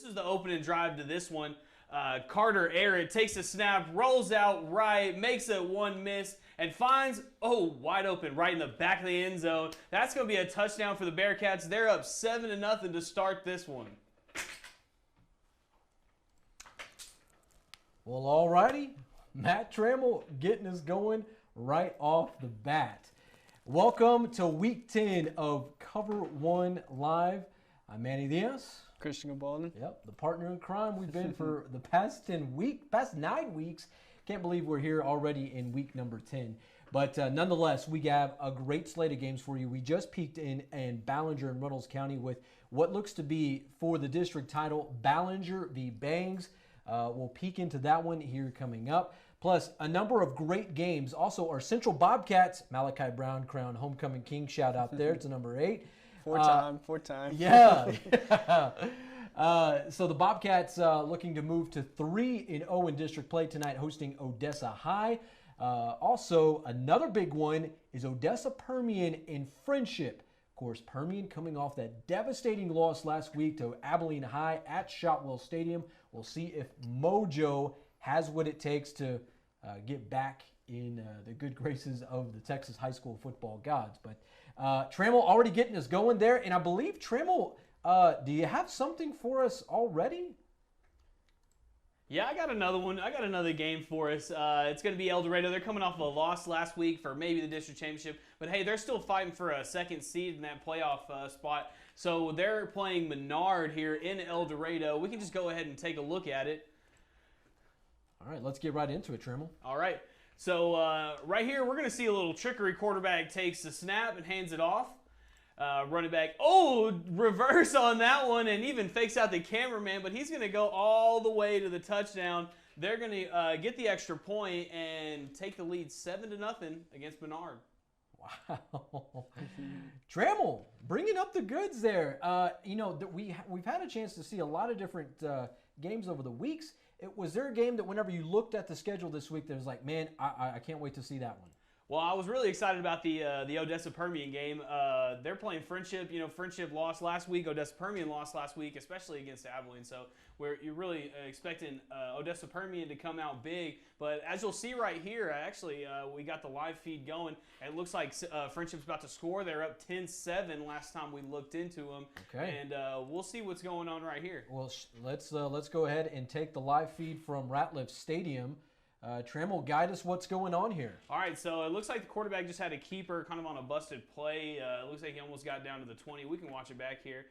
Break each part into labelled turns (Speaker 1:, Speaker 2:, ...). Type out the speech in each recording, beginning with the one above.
Speaker 1: This is the opening drive to this one. Carter Arrett takes a snap, rolls out right, makes a one miss, and finds, wide open right in the back of the end zone. That's going to be a touchdown for the Bearcats. They're up 7-0 to start this one.
Speaker 2: Well, alrighty. Matt Trammell getting us going right off the bat. Welcome to Week 10 of Cover1 Live. I'm Manny Diaz.
Speaker 3: Christian Gabaldon.
Speaker 2: Yep, the partner in crime we've been for the past 9 weeks. Can't believe we're here already in week number 10. But nonetheless, we have a great slate of games for you. We just peeked in Ballinger and Reynolds County with what looks to be, for the district title, Ballinger v. Bangs. We'll peek into that one here coming up. Plus, a number of great games. Also, our Central Bobcats, Malachi Brown, crowned homecoming king. Shout out there to number 8.
Speaker 3: Four time.
Speaker 2: Yeah. So the Bobcats looking to move to 3-0 in district play tonight, hosting Odessa High. Also, another big one is Odessa Permian in Frenship. Of course, Permian coming off that devastating loss last week to Abiliene High at Shotwell Stadium. We'll see if Mojo has what it takes to get back in the good graces of the Texas high school football gods. But Trammell already getting us going there. And I believe, Trammell, do you have something for us already?
Speaker 1: Yeah, I got another one. I got another game for us. It's going to be Eldorado. They're coming off of a loss last week for maybe the district championship. But, hey, they're still fighting for a second seed in that playoff spot. So they're playing Menard here in Eldorado. We can just go ahead and take a look at it.
Speaker 2: All right, let's get right into it, Trammell.
Speaker 1: All right. So right here, we're going to see a little trickery. Quarterback takes the snap and hands it off. Running back, reverse on that one, and even fakes out the cameraman, but he's going to go all the way to the touchdown. They're going to get the extra point and take the lead 7-0 against Menard.
Speaker 2: Wow. Trammell, bringing up the goods there. We've had a chance to see a lot of different games over the weeks. Was there a game that whenever you looked at the schedule this week that was like, man, I can't wait to see that one?
Speaker 1: Well, I was really excited about the Odessa Permian game. They're playing Frenship. Frenship lost last week. Odessa Permian lost last week, especially against Abiliene. So you're really expecting Odessa Permian to come out big. But as you'll see right here, actually, we got the live feed going. It looks like Frenship's about to score. They're up 10-7 last time we looked into them. Okay. And we'll see what's going on right here.
Speaker 2: Well, let's go ahead and take the live feed from Ratliff Stadium. Trammell, guide us what's going on here.
Speaker 1: All right, so it looks like the quarterback just had a keeper kind of on a busted play. It looks like he almost got down to the 20. We can watch it back here.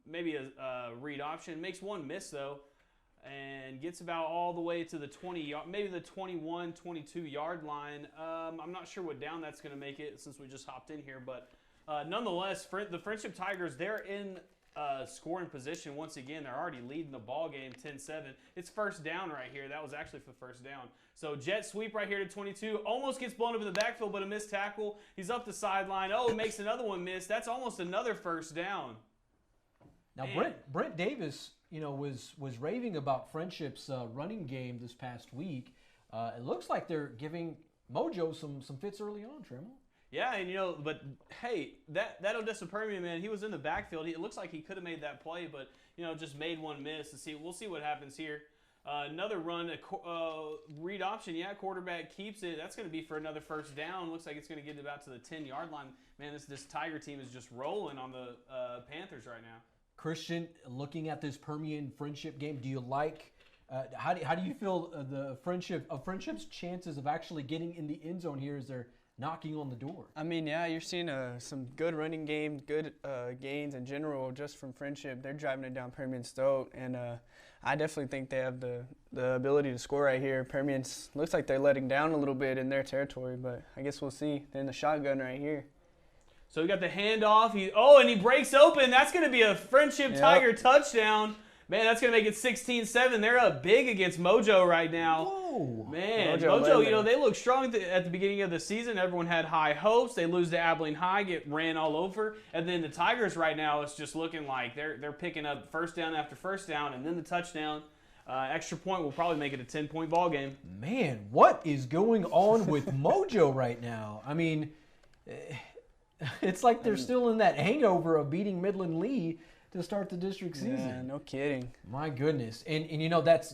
Speaker 1: Maybe a read option. Makes one miss, though, and gets about all the way to the 20, maybe the 21, 22-yard line. I'm not sure what down that's going to make it since we just hopped in here. But nonetheless, the Frenship Tigers, they're in scoring position once again. They're already leading the ball game 10-7. It's first down right here. That was actually for first down. So jet sweep right here to 22. Almost gets blown up in the backfield, but a missed tackle. He's up the sideline. Makes another one miss. That's almost another first down.
Speaker 2: Now Brent Davis, was raving about Frenship's running game this past week. It looks like they're giving Mojo some fits early on, Trammell.
Speaker 1: Yeah, and but hey, that Odessa Permian man, he was in the backfield. It looks like he could have made that play, but just made one miss. We'll see what happens here. Another run, read option. Yeah, quarterback keeps it. That's going to be for another first down. Looks like it's going to get about to the 10-yard line. Man, this Tiger team is just rolling on the Panthers right now.
Speaker 2: Christian, looking at this Permian Frenship game, do you like? How do you feel the Frenship's chances of actually getting in the end zone here as they're knocking on the door?
Speaker 3: I mean, yeah, you're seeing some good running game, good gains in general just from Frenship. They're driving it down Permian's throat, and I definitely think they have the ability to score right here. Permian looks like they're letting down a little bit in their territory, but I guess we'll see. They're in the shotgun right here.
Speaker 1: So we got the handoff. And he breaks open. That's going to be a Frenship Tiger touchdown. Man, that's going to make it 16-7. They're up big against Mojo right now. Whoa. Man, Mojo, they look strong at the beginning of the season. Everyone had high hopes. They lose to Abilene High, get ran all over. And then the Tigers right now, it's just looking like they're picking up first down after first down, and then the touchdown. Extra point will probably make it a 10-point ball game.
Speaker 2: Man, what is going on with Mojo right now? I mean, it's like they're still in that hangover of beating Midland Lee to start the district season.
Speaker 3: Yeah, no kidding.
Speaker 2: My goodness. And you know, that's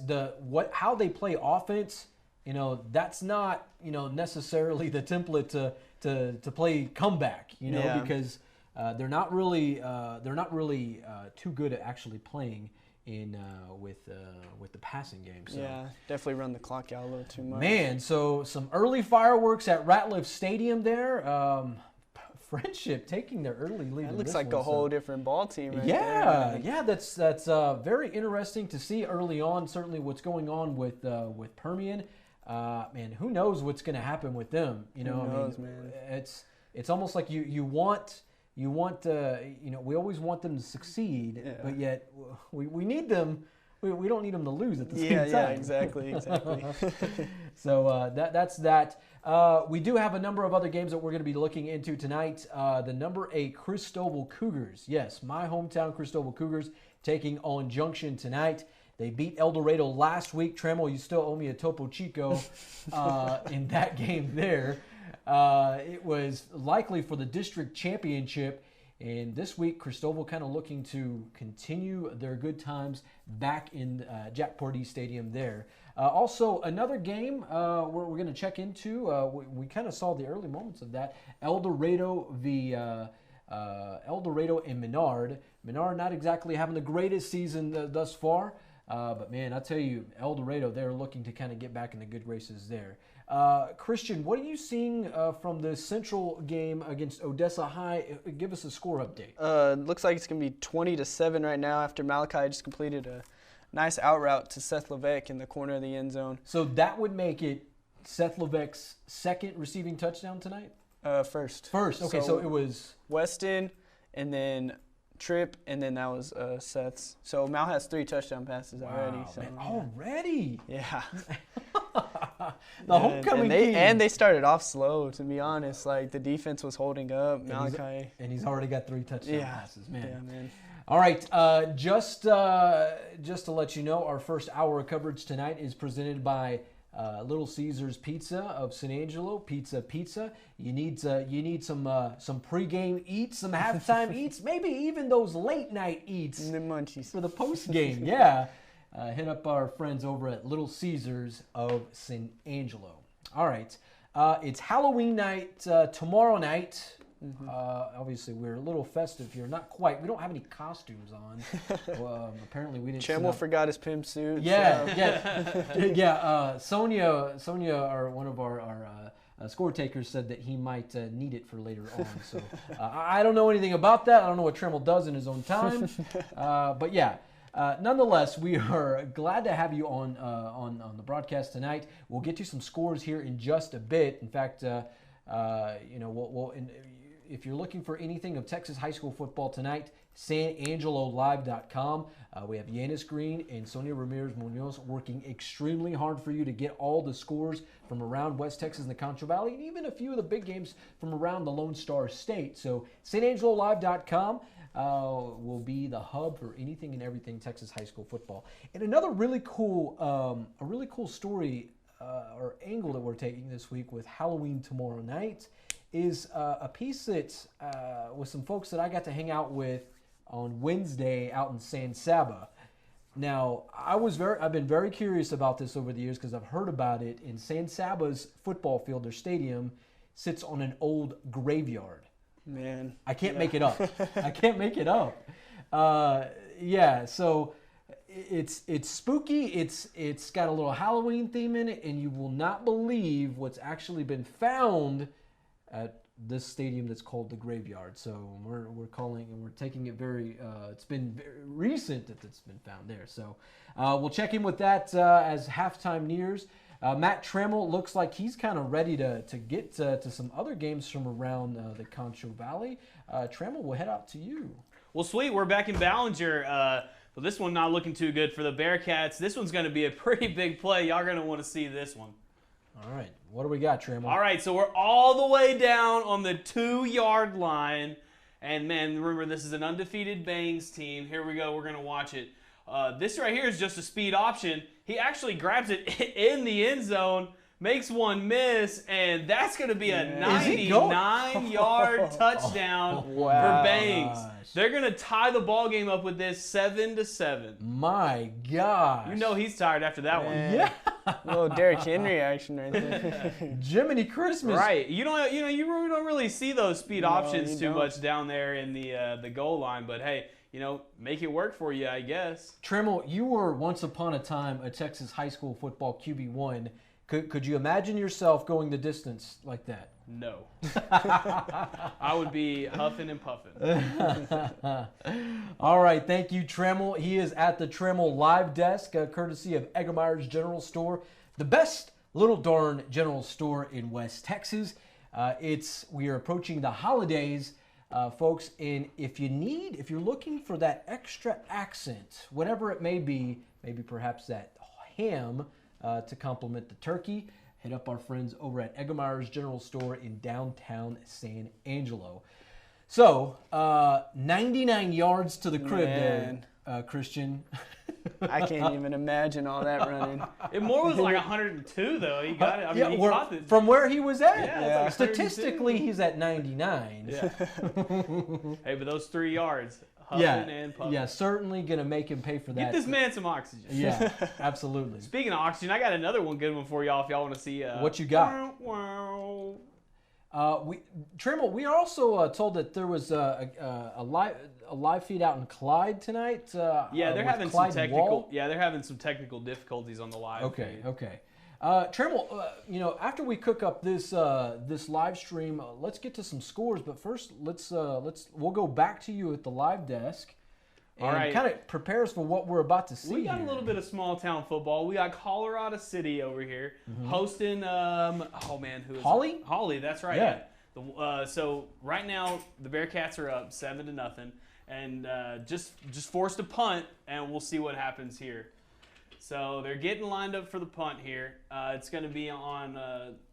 Speaker 2: how they play offense. You know, that's not, you know, necessarily the template to play comeback, you know, because they're not really too good at actually playing in with the passing game. So.
Speaker 3: Yeah, definitely run the clock out a little too much.
Speaker 2: Man, so some early fireworks at Ratliff Stadium there. Frenship taking their early lead.
Speaker 3: It looks like a whole different ball team right there.
Speaker 2: Yeah, that's very interesting to see early on. Certainly, what's going on with Permian. Man, who knows what's going to happen with them? You know,
Speaker 3: who knows, man.
Speaker 2: It's almost like you want you know, we always want them to succeed, but yet we need them. We don't need them to lose at the same time.
Speaker 3: Yeah, exactly.
Speaker 2: So that's that. We do have a number of other games that we're going to be looking into tonight. The number 8 Christoval Cougars. Yes, my hometown Christoval Cougars taking on Junction tonight. They beat Eldorado last week. Trammell, you still owe me a Topo Chico in that game there. It was likely for the district championship. And this week, Christoval kind of looking to continue their good times back in Jack Pardee Stadium there. Also, another game we're going to check into. We kind of saw the early moments of that. Eldorado and Menard. Menard not exactly having the greatest season thus far. But, man, I tell you, Eldorado, they're looking to kind of get back in the good graces there. Christian, what are you seeing from the Central game against Odessa High? Give us a score update.
Speaker 3: Looks like it's going to be 20-7 right now after Malachi just completed a nice out route to Seth Levesque in the corner of the end zone.
Speaker 2: So that would make it Seth Levesque's second receiving touchdown tonight?
Speaker 3: First.
Speaker 2: Okay, so it was
Speaker 3: Weston and then Tripp, and then that was Seth's. So Mal has 3 touchdown passes already.
Speaker 2: Wow,
Speaker 3: So,
Speaker 2: man. Already?
Speaker 3: Yeah.
Speaker 2: The homecoming team.
Speaker 3: And they started off slow, to be honest. Like, the defense was holding up. Malachi.
Speaker 2: And he's already got 3 touchdown passes, man.
Speaker 3: Yeah, man.
Speaker 2: All right, just to let you know, our first hour of coverage tonight is presented by Little Caesars Pizza of San Angelo. Pizza. You need some pregame eats, some halftime eats, maybe even those late night eats.
Speaker 3: And the munchies.
Speaker 2: For the post game, yeah. Hit up our friends over at Little Caesars of San Angelo. All right, it's Halloween night tomorrow night. Mm-hmm. Obviously, we're a little festive here. Not quite. We don't have any costumes on. Apparently, we didn't.
Speaker 3: Trammell forgot his pimp suit.
Speaker 2: Yeah. Sonia, one of our score takers, said that he might need it for later on. So I don't know anything about that. I don't know what Trammell does in his own time. But yeah. Nonetheless, we are glad to have you on the broadcast tonight. We'll get you some scores here in just a bit. In fact, if you're looking for anything of Texas high school football tonight, SanAngeloLive.com. We have Yanis Green and Sonia Ramirez Munoz working extremely hard for you to get all the scores from around West Texas and the Concho Valley, and even a few of the big games from around the Lone Star State. So SanAngeloLive.com. Will be the hub for anything and everything Texas high school football. And another really cool story or angle that we're taking this week with Halloween tomorrow night is a piece that with some folks that I got to hang out with on Wednesday out in San Saba. Now, I've been very curious about this over the years because I've heard about it. In San Saba's football field, their stadium sits on an old graveyard.
Speaker 3: Man,
Speaker 2: I can't make it up. So it's spooky. It's got a little Halloween theme in it, and you will not believe what's actually been found at this stadium that's called the Graveyard. So we're taking it very. It's been very recent that it's been found there. So we'll check in with that as halftime nears. Matt Trammell looks like he's kind of ready to get to some other games from around the Concho Valley. Trammell, we'll head out to you.
Speaker 1: Well, sweet. We're back in Ballinger. But this one not looking too good for the Bearcats. This one's going to be a pretty big play. Y'all are going to want to see this one.
Speaker 2: All right. What do we got, Trammell?
Speaker 1: All right, so we're all the way down on the 2-yard line. And, man, remember, this is an undefeated Bangs team. Here we go. We're going to watch it. This right here is just a speed option. He actually grabs it in the end zone, makes one miss, and that's going to be a
Speaker 2: Is he going?
Speaker 1: 99-yard touchdown for Bangs. They're going to tie the ball game up with this 7-7.
Speaker 2: My gosh.
Speaker 1: You know he's tired after that one.
Speaker 2: Yeah.
Speaker 3: A little Derrick Henry action right there.
Speaker 2: Jiminy Christmas.
Speaker 1: Right. You don't really see those speed options too
Speaker 3: don't.
Speaker 1: much down there in the goal line, but hey, make it work for you, I guess.
Speaker 2: Trammell, you were once upon a time a Texas high school football QB1. Could you imagine yourself going the distance like that?
Speaker 1: No. I would be huffing and puffing.
Speaker 2: All right, thank you, Trammell. He is at the Trammell Live Desk, courtesy of Eggemeyer's General Store, the best little darn general store in West Texas. We are approaching the holidays, folks, and if you're looking for that extra accent, whatever it may be, maybe perhaps that ham to complement the turkey, hit up our friends over at Eggemeyer's General Store in downtown San Angelo. So, 99 yards to the crib there, Christian.
Speaker 3: I can't even imagine all that running.
Speaker 1: It more was like 102, though. He got it. I mean, he caught it.
Speaker 2: From where he was at.
Speaker 1: Yeah. Like
Speaker 2: Statistically, he's at 99.
Speaker 1: Yeah. Hey, but those 3 yards, huffing and puffing.
Speaker 2: Yeah, certainly going to make him pay for that.
Speaker 1: Get this man some oxygen.
Speaker 2: Yeah, absolutely.
Speaker 1: Speaking of oxygen, I got another good one for y'all if y'all want to see.
Speaker 2: What you got? Trammell, we are also told that there was a live feed out in Clyde tonight.
Speaker 1: They're having
Speaker 2: Clyde
Speaker 1: some technical.
Speaker 2: Wall.
Speaker 1: Yeah, they're having some technical difficulties on the live. feed.
Speaker 2: Okay. Trammell, after we cook up this live stream, let's get to some scores. But first, we'll go back to you at the live desk. And kind of prepare us for what we're about to see.
Speaker 1: We got a little bit of small town football. We got Colorado City over here hosting. Who is
Speaker 2: Holly?
Speaker 1: It? Holly, that's right.
Speaker 2: Yeah.
Speaker 1: So right now the Bearcats are up 7-0, and just forced a punt, and we'll see what happens here. So they're getting lined up for the punt here. It's going to be on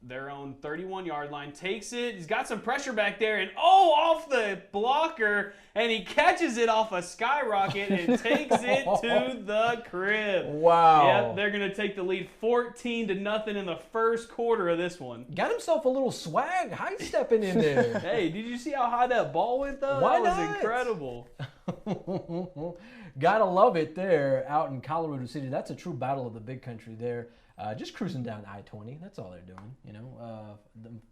Speaker 1: their own 31-yard line. Takes it. He's got some pressure back there. And, off the blocker. And he catches it off a skyrocket and takes it to the crib.
Speaker 2: Wow.
Speaker 1: Yep, they're going to take the lead 14-0 in the first quarter of this one.
Speaker 2: Got himself a little swag high-stepping in there.
Speaker 1: Hey, did you see how high that ball went, though?
Speaker 2: Why
Speaker 1: that was
Speaker 2: not?
Speaker 1: incredible.
Speaker 2: Gotta love it there out in Colorado City. That's a true battle of the big country there. Just cruising down I-20. That's all they're doing.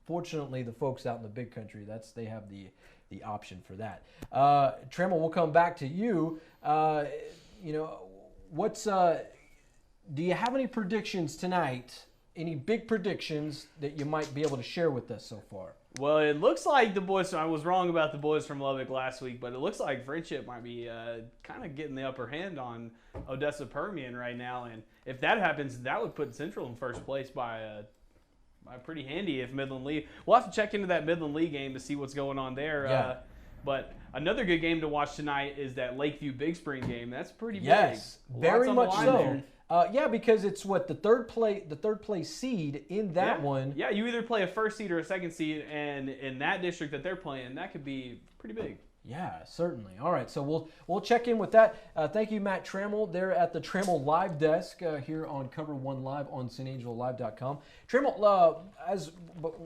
Speaker 2: Fortunately, the folks out in the big country, they have the option for that. Trammell, we'll come back to you. Do you have any predictions tonight? Any big predictions that you might be able to share with us so far?
Speaker 1: Well, it looks like the boys, I was wrong about the boys from Lubbock last week, but it looks like Frenship might be kind of getting the upper hand on Odessa Permian right now. And if that happens, that would put Central in first place by pretty handy if Midland Lee. We'll have to check into that Midland Lee game to see what's going on there.
Speaker 2: Yeah.
Speaker 1: But another good game to watch tonight is that Lakeview Big Spring game. That's pretty big.
Speaker 2: Yes, very much so.
Speaker 1: There.
Speaker 2: Because it's the third place seed in that one.
Speaker 1: Yeah, you either play a first seed or a second seed, and in that district that they're playing, that could be pretty big.
Speaker 2: Yeah, certainly. All right, so we'll check in with that. Thank you, Matt Trammell, there at the Trammell Live Desk here on COVER1 Live on SanAngeloLive.com. Trammell,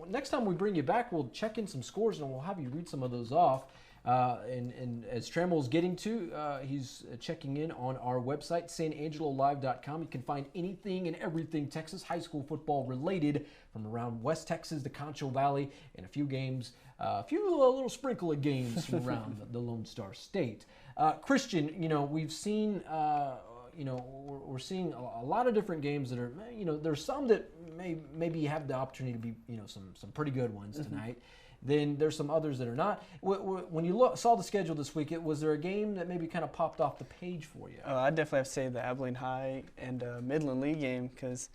Speaker 2: next time we bring you back, we'll check in some scores and we'll have you read some of those off. And as Trammell's getting to, he's checking in on our website, SanAngeloLive.com. You can find anything and everything Texas high school football related from around West Texas, the Concho Valley, and a few games, a little sprinkle of games from around the Lone Star State. Christian, we've seen, we're seeing a lot of different games that are, there's some that maybe have the opportunity to be, some pretty good ones tonight. Then there's some others that are not. When you saw the schedule this week, was there a game that maybe kind of popped off the page for you?
Speaker 3: I definitely have to say the Abiliene High and Midland Lee game because,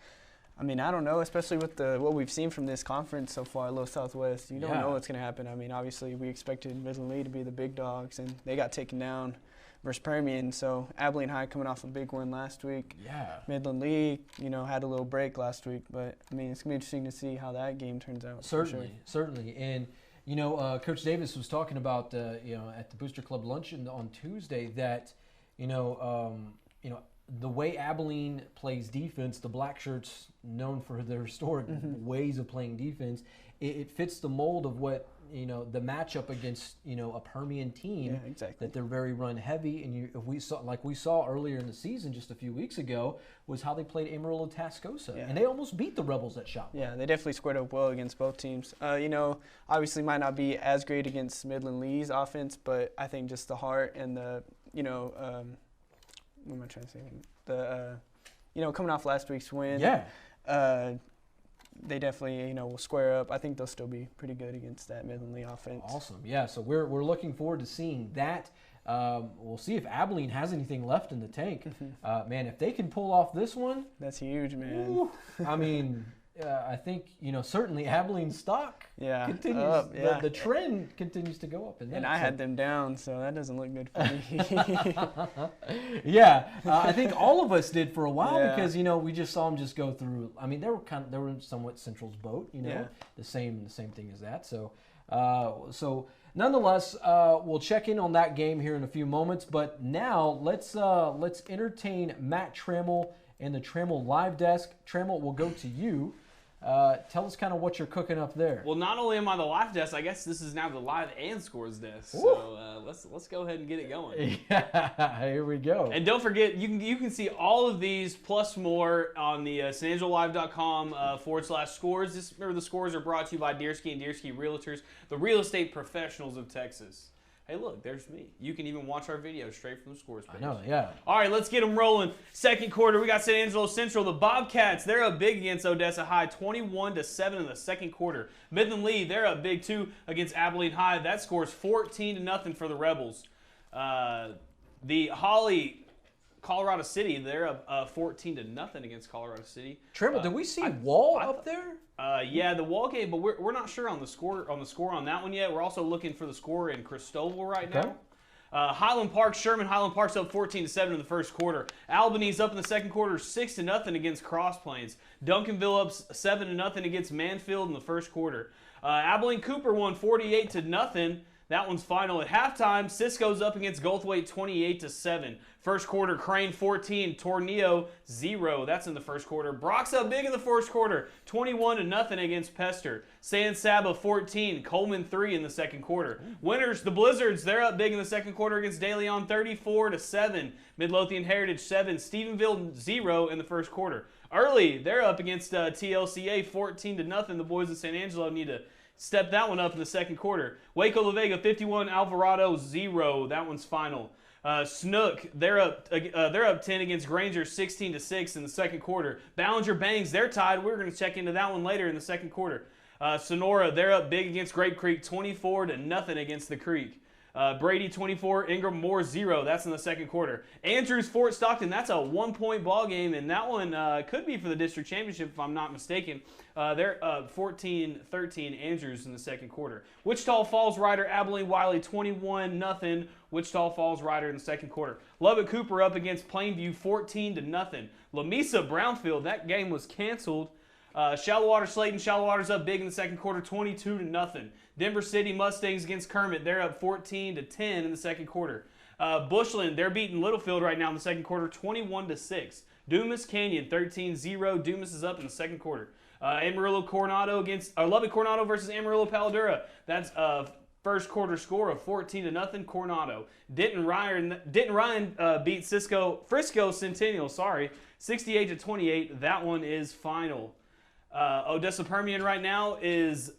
Speaker 3: I don't know, especially with what we've seen from this conference so far, Low Southwest, you don't know what's going to happen. Obviously we expected Midland Lee to be the big dogs, and they got taken down versus Permian. So Abiliene High coming off a big win last week. Yeah. Midland Lee, had a little break last week, but it's going to be interesting to see how that game turns out.
Speaker 2: Certainly. And Coach Davis was talking about at the Booster Club luncheon on Tuesday that the way Abiliene plays defense, the Black Shirts known for their historic ways of playing defense, it fits the mold of what, the matchup against, a Permian team.
Speaker 3: Yeah, exactly.
Speaker 2: That they're very run heavy. And if we saw earlier in the season just a few weeks ago, was how they played Amarillo Tascosa.
Speaker 3: Yeah.
Speaker 2: And they almost beat the Rebels at Shop.
Speaker 3: Yeah, they definitely squared up well against both teams. Obviously might not be as great against Midland Lee's offense, but I think just the heart and the, what am I trying to say? Coming off last week's win.
Speaker 2: Yeah.
Speaker 3: They definitely, will square up. I think they'll still be pretty good against that Midland Lee offense.
Speaker 2: Awesome. Yeah, so we're looking forward to seeing that. We'll see if Abiliene has anything left in the tank. Man, if they can pull off this one.
Speaker 3: That's huge, man.
Speaker 2: Ooh, I mean, I think, certainly Abilene's stock continues.
Speaker 3: Up, yeah.
Speaker 2: The trend continues to go up.
Speaker 3: And I had them down, so that doesn't look good for me.
Speaker 2: Yeah, I think all of us did for a while because, we just saw them just go through. I mean, they were somewhat Central's boat, the same thing as that. So, nonetheless, we'll check in on that game here in a few moments. But now let's entertain Matt Trammell and the Trammell Live Desk. Trammell, we'll go to you. Tell us kind of what you're cooking up there.
Speaker 1: Well, not only am I the live desk, I guess this is now the live and scores desk. So let's go ahead and get it going.
Speaker 2: Yeah, here we go.
Speaker 1: And don't forget, you can see all of these plus more on the SanAngeloLive.com /scores. Remember, the scores are brought to you by Deersky and Deersky Realtors, the real estate professionals of Texas. Hey, look, there's me. You can even watch our videos straight from the scores page.
Speaker 2: I know, yeah.
Speaker 1: All right, let's get them rolling. Second quarter, we got San Angelo Central. The Bobcats, they're up big against Odessa High, 21-7 in the second quarter. Midland Lee, they're up big too against Abilene High. That scores 14-0 for the Rebels. The Holly, Colorado City, they're up 14-0 against Colorado City.
Speaker 2: Trammell, did we see Wall up there?
Speaker 1: Yeah, the Wall game, but we're not sure on the score on that one yet. We're also looking for the score in Christoval right now. Highland Park, Sherman Highland Park's up 14-7 in the first quarter. Albane's up in the second quarter 6-0 against Cross Plains. Duncanville up 7-0 against Manfield in the first quarter. Abilene Cooper won 48-0. That one's final at halftime. Cisco's up against Goldthwaite 28-7. First quarter, Crane 14, Tornillo 0. That's in the first quarter. Brock's up big in the first quarter, 21-0 against Pester. San Saba 14, Coleman 3 in the second quarter. Winners, the Blizzards, they're up big in the second quarter against De Leon 34-7. Midlothian Heritage 7, Stephenville 0 in the first quarter. Early, they're up against TLCA 14-0. The boys of San Angelo need to step that one up in the second quarter. Waco La Vega 51, Alvarado 0. That one's final. Snook, they're up 10 against Granger 16-6 in the second quarter. Ballinger Bangs, they're tied. We're going to check into that one later in the second quarter. Sonora, they're up big against Grape Creek 24-0 against the Creek. Brady 24, Ingram Moore 0. That's in the second quarter. Andrews Fort Stockton, that's a 1-point ball game, and that one could be for the district championship if I'm not mistaken. They're 14-13 Andrews in the second quarter. Wichita Falls Rider, Abilene Wiley 21-0. Wichita Falls Rider in the second quarter. Lubbock Cooper up against Plainview 14-0. Lamesa Brownfield, that game was canceled. Shallowater Slayton, Shallowater's up big in the second quarter 22-0. Denver City Mustangs against Kermit, they're up 14-10 in the second quarter. Bushland, they're beating Littlefield right now in the second quarter 21-6. Dumas Canyon 13-0. Dumas is up in the second quarter. Amarillo Coronado against Lubbock Coronado versus Amarillo Paladura. That's first quarter score of 14-0 Coronado. Denton Ryan beat Frisco Centennial, 68-28. That one is final. Odessa Permian right now is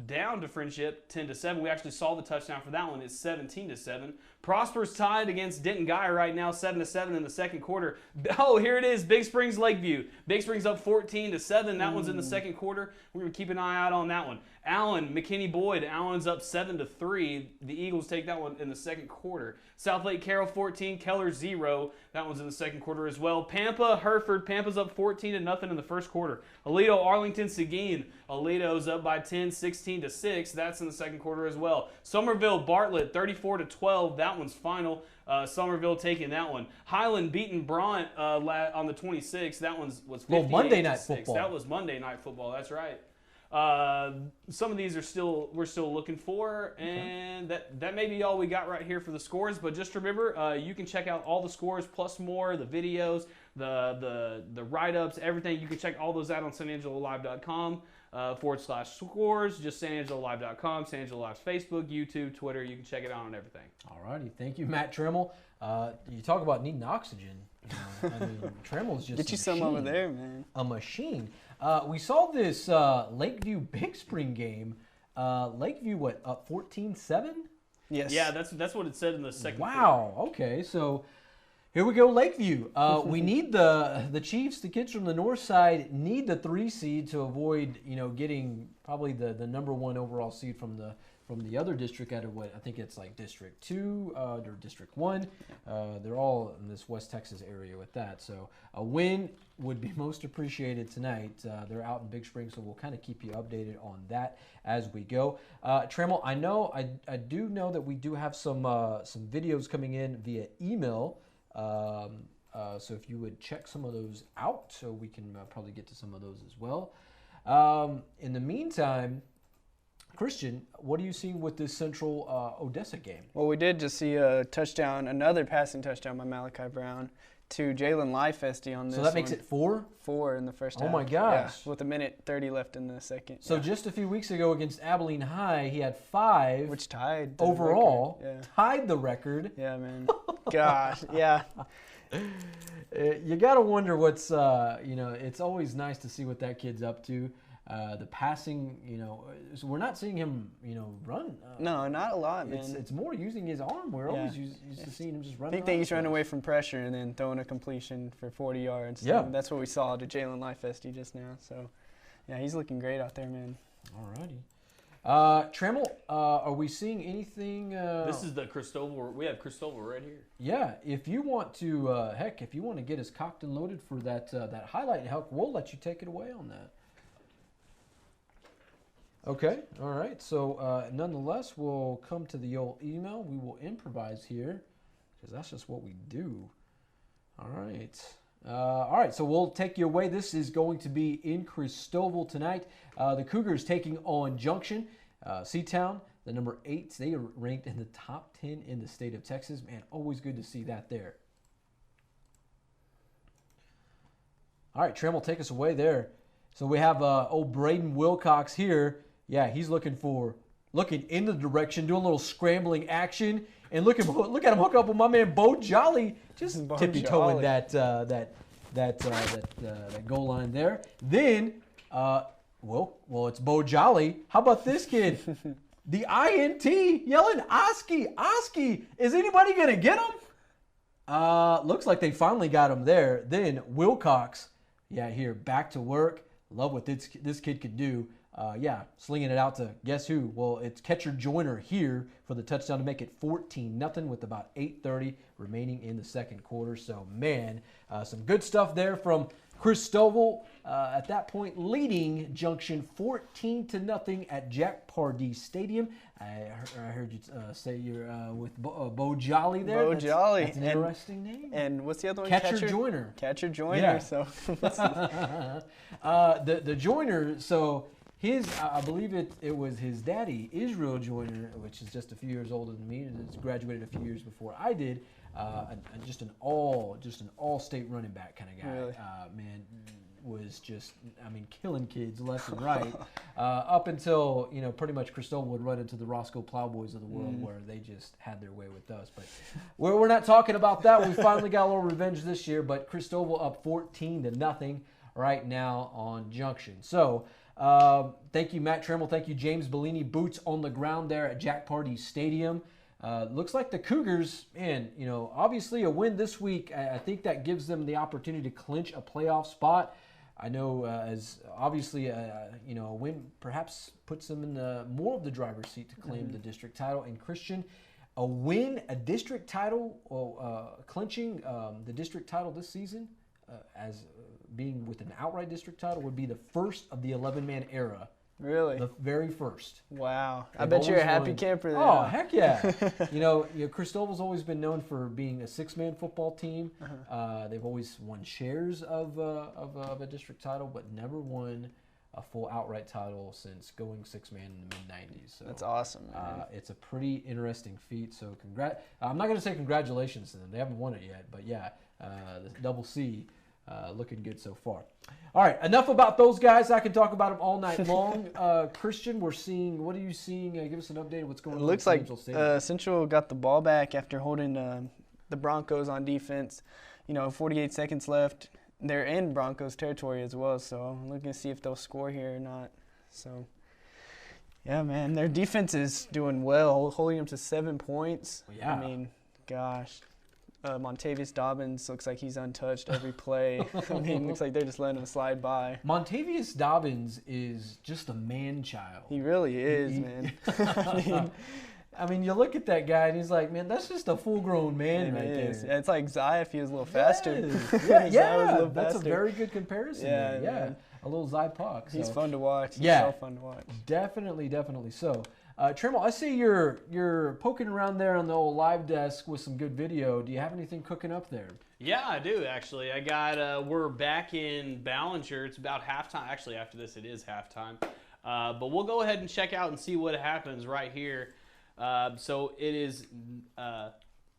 Speaker 1: down to Frenship 10-7. We actually saw the touchdown for that one. It's 17-7. Prosper's tied against Denton Guy right now, 7-7 in the second quarter. Oh, here it is, Big Springs Lakeview. Big Springs up 14-7. That one's in the second quarter. We're going to keep an eye out on that one. Allen, McKinney Boyd. Allen's up 7-3. The Eagles take that one in the second quarter. South Lake Carroll 14, Keller 0. That one's in the second quarter as well. Pampa, Hereford. Pampa's up 14-0 in the first quarter. Aledo, Arlington, Seguin. Aledo's up by 10, 16-6. That's in the second quarter as well. Somerville, Bartlett 34-12. That one's final. Somerville taking that one. Highland beating Bront on the 26th. That was 58-6.
Speaker 2: Monday Night Football.
Speaker 1: That was Monday Night Football. That's right. Some of these we're still looking for, and that may be all we got right here for the scores. But just remember, you can check out all the scores plus more, the videos, the write-ups, everything. You can check all those out on SanAngeloLive.com /scores. Just SanAngeloLive.com, San Angelo Live's Facebook, YouTube, Twitter. You can check it out on everything.
Speaker 2: All righty, thank you, Matt Trammell. You talk about needing oxygen. I mean, Trammell's just
Speaker 3: get you some over there, man.
Speaker 2: A machine. We saw this Lakeview Big Spring game. Lakeview, what, up 14-7?
Speaker 3: Yes.
Speaker 1: Yeah, that's what it said in the second.
Speaker 2: Wow.
Speaker 1: quarter.
Speaker 2: Okay, so here we go, Lakeview. We need the Chiefs, the kids from the north side, need the 3 seed to avoid, getting probably the number 1 overall seed from the other district out of what I think it's like District 2 or District 1. They're all in this West Texas area with that. So a win would be most appreciated tonight. They're out in Big Spring, so we'll kind of keep you updated on that as we go. Trammell, I do know that we do have some videos coming in via email. So if you would check some of those out, so we can probably get to some of those as well. In the meantime, Christian, what are you seeing with this Central Odessa game?
Speaker 3: Well, we did just see a touchdown, another passing touchdown by Malachi Brown to Jalen Leifesty on this.
Speaker 2: So that makes it 4?
Speaker 3: 4 in the first half.
Speaker 2: Oh my gosh!
Speaker 3: Yeah, with 1:30 left in the second.
Speaker 2: So just a few weeks ago against Abiliene High, he had 5,
Speaker 3: which tied
Speaker 2: overall.
Speaker 3: The
Speaker 2: tied the record.
Speaker 3: Yeah, man. Gosh, yeah.
Speaker 2: You gotta wonder what's it's always nice to see what that kid's up to. The passing, so we're not seeing him, run.
Speaker 3: No, not a lot, man.
Speaker 2: It's more using his arm. We're always used to seeing him just running.
Speaker 3: I think that he's running away from pressure and then throwing a completion for 40 yards.
Speaker 2: Yeah.
Speaker 3: That's what we saw to Jalen Leifesty just now. So, yeah, he's looking great out there, man.
Speaker 2: All righty. Trammell, are we seeing anything?
Speaker 1: This is the Christoval. We have Christoval right here.
Speaker 2: Yeah, if you want to, if you want to get us cocked and loaded for that highlight, we'll let you take it away on that. Okay, all right. So nonetheless, we'll come to the old email. We will improvise here because that's just what we do. All right. So we'll take you away. This is going to be in Christoval tonight. The Cougars taking on Junction. Seatown, the number 8. They are ranked in the top 10 in the state of Texas. Man, always good to see that there. All right, Trammell, take us away there. So we have old Braden Wilcox here. Yeah, he's looking in the direction, doing a little scrambling action, and look at him hook up with my man Bo Jolly, just tippy-toeing that goal line there. Then, it's Bo Jolly. How about this kid? The INT yelling, Oski, is anybody gonna get him? Looks like they finally got him there. Then Wilcox, here back to work. Love what this kid could do. Slinging it out to guess who? Well, it's catcher Joyner here for the touchdown to make it 14-0 with about 8:30 remaining in the second quarter. So, man, some good stuff there from Christoval at that point leading Junction 14-0 at Jack Pardee Stadium. I heard you say you're with Bo Jolly there.
Speaker 3: Bo Jolly.
Speaker 2: That's an interesting name.
Speaker 3: And what's the other one?
Speaker 2: Catcher Joyner.
Speaker 3: Catcher Joyner.
Speaker 2: Yeah.
Speaker 3: So
Speaker 2: the Joyner, so I believe it was his daddy, Israel Joyner, which is just a few years older than me, and graduated a few years before I did. Just an all-state running back kind of guy.
Speaker 3: Really?
Speaker 2: Man, was just, killing kids left and right. Up until, pretty much Christoval would run into the Roscoe Plowboys of the world where they just had their way with us. But we're not talking about that. We finally got a little revenge this year, but Christoval up 14-0 right now on Junction. So, thank you, Matt Trammell. Thank you, James Abiliene. Boots on the ground there at Jack Pardee Stadium. Looks like the Cougars, man, obviously a win this week, I think that gives them the opportunity to clinch a playoff spot. I know as obviously, a win perhaps puts them in more of the driver's seat to claim the district title. And Christian, a district title, clinching the district title this season as being with an outright district title would be the first of the 11-man era.
Speaker 3: Really?
Speaker 2: The very first.
Speaker 3: Wow. I bet you're a happy camper there.
Speaker 2: Oh, heck yeah. Christoval's always been known for being a 6-man football team. They've always won shares of a district title, but never won a full outright title since going 6-man in the mid-90s. So
Speaker 3: That's awesome, man.
Speaker 2: it's a pretty interesting feat. So I'm not going to say congratulations to them. They haven't won it yet. But, yeah, the Double C looking good so far. All right, enough about those guys. I can talk about them all night long. Christian, what are you seeing? Give us an update of what's going on.
Speaker 3: It looks like Central got the ball back after holding the Broncos on defense. 48 seconds left. They're in Broncos territory as well, so I'm looking to see if they'll score here or not. So, yeah, man, their defense is doing well, holding them to 7 points.
Speaker 2: Yeah.
Speaker 3: I mean, gosh. Montavious Dobbins looks like he's untouched every play. Looks like they're just letting him slide by.
Speaker 2: Montavious Dobbins is just a man-child.
Speaker 3: He really is, man.
Speaker 2: I mean, you look at that guy, and he's like, man, that's just a full-grown man right there.
Speaker 3: Yeah, it's like Zai if he was a little faster.
Speaker 2: Yeah, that's a very good comparison. Yeah, a little Zai Puck.
Speaker 3: He's fun to watch. He's so fun to watch.
Speaker 2: Definitely so. Trammell, I see you're poking around there on the old live desk with some good video. Do you have anything cooking up there?
Speaker 1: Yeah, I do, actually. I got, we're back in Ballinger. It's about halftime. Actually, after this, it is halftime. But we'll go ahead and check out and see what happens right here. So it is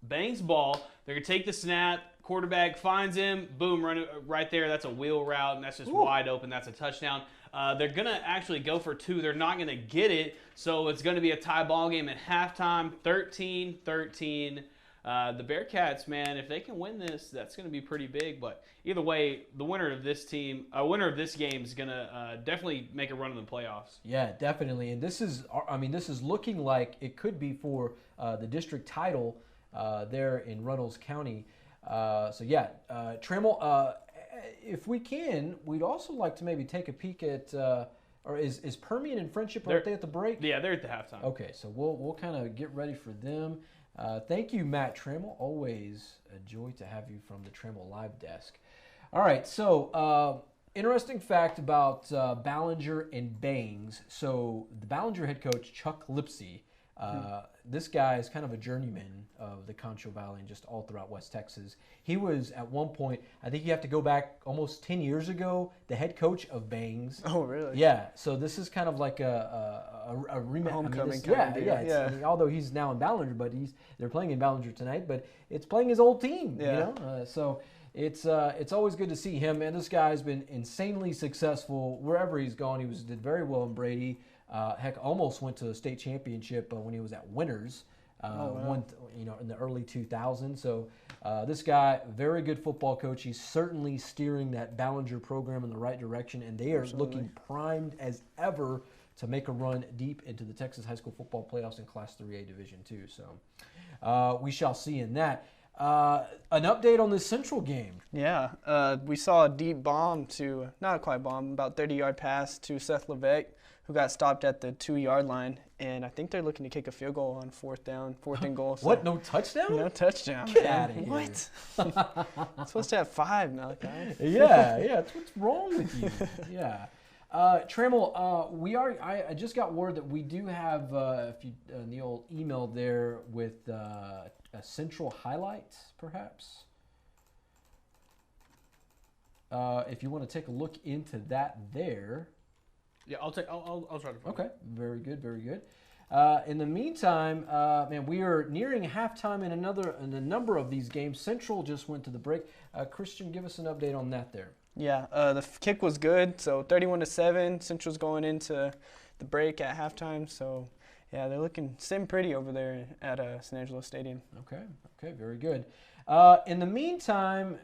Speaker 1: Bangs' ball. They're going to take the snap. Quarterback finds him. Boom, run it right there. That's a wheel route, and that's just wide open. That's a touchdown. They're going to actually go for 2. They're not going to get it, so it's going to be a tie ball game at halftime, 13-13. The Bearcats, man, if they can win this, that's going to be pretty big. But either way, the winner of this game is going to definitely make a run in the playoffs.
Speaker 2: Yeah, definitely. And this is looking like it could be for the district title there in Runnels County. Trammell, if we can, we'd also like to maybe take a peek at, or is Permian and Frenship, aren't they at the break?
Speaker 1: Yeah, they're at the halftime.
Speaker 2: Okay, so we'll kind of get ready for them. Thank you, Matt Trammell. Always a joy to have you from the Trammell Live Desk. All right, so interesting fact about Ballinger and Bangs. So the Ballinger head coach, Chuck Lipsey, this guy is kind of a journeyman of the Concho Valley and just all throughout West Texas. He was at one point, I think you have to go back almost 10 years ago, the head coach of Bangs.
Speaker 3: Oh, really?
Speaker 2: Yeah, so this is kind of like a
Speaker 3: homecoming
Speaker 2: kind of deal. I mean, although he's now in Ballinger, but they're playing in Ballinger tonight, but it's playing his old team, so it's always good to see him, and this guy's been insanely successful wherever he's gone. He did very well in Brady. Almost went to a state championship when he was at Winners, won in the early 2000s. So this guy, very good football coach. He's certainly steering that Ballinger program in the right direction, and they are looking primed as ever to make a run deep into the Texas high school football playoffs in Class 3A Division II. So we shall see in that. An update on this Central game.
Speaker 3: Yeah, we saw a deep bomb not quite bomb, about 30-yard pass to Seth Levesque, who got stopped at the 2-yard line, and I think they're looking to kick a field goal on fourth and goal. So
Speaker 2: what, no touchdown?
Speaker 3: No touchdown.
Speaker 2: Get out of here.
Speaker 3: What? I'm supposed to have 5, Malachi.
Speaker 2: Yeah, what's wrong with you? Yeah. Trammell, I just got word that we do have Neil emailed there with a Central highlight, perhaps. If you want to take a look into that there.
Speaker 1: Yeah, I'll try to find it.
Speaker 2: Okay, very good. In the meantime, man, we are nearing halftime in a number of these games. Central just went to the break. Christian, give us an update on that there.
Speaker 3: Yeah, the kick was good. So 31-7. Central's going into the break at halftime. So yeah, they're looking pretty over there at San Angelo Stadium.
Speaker 2: Okay, very good. In the meantime,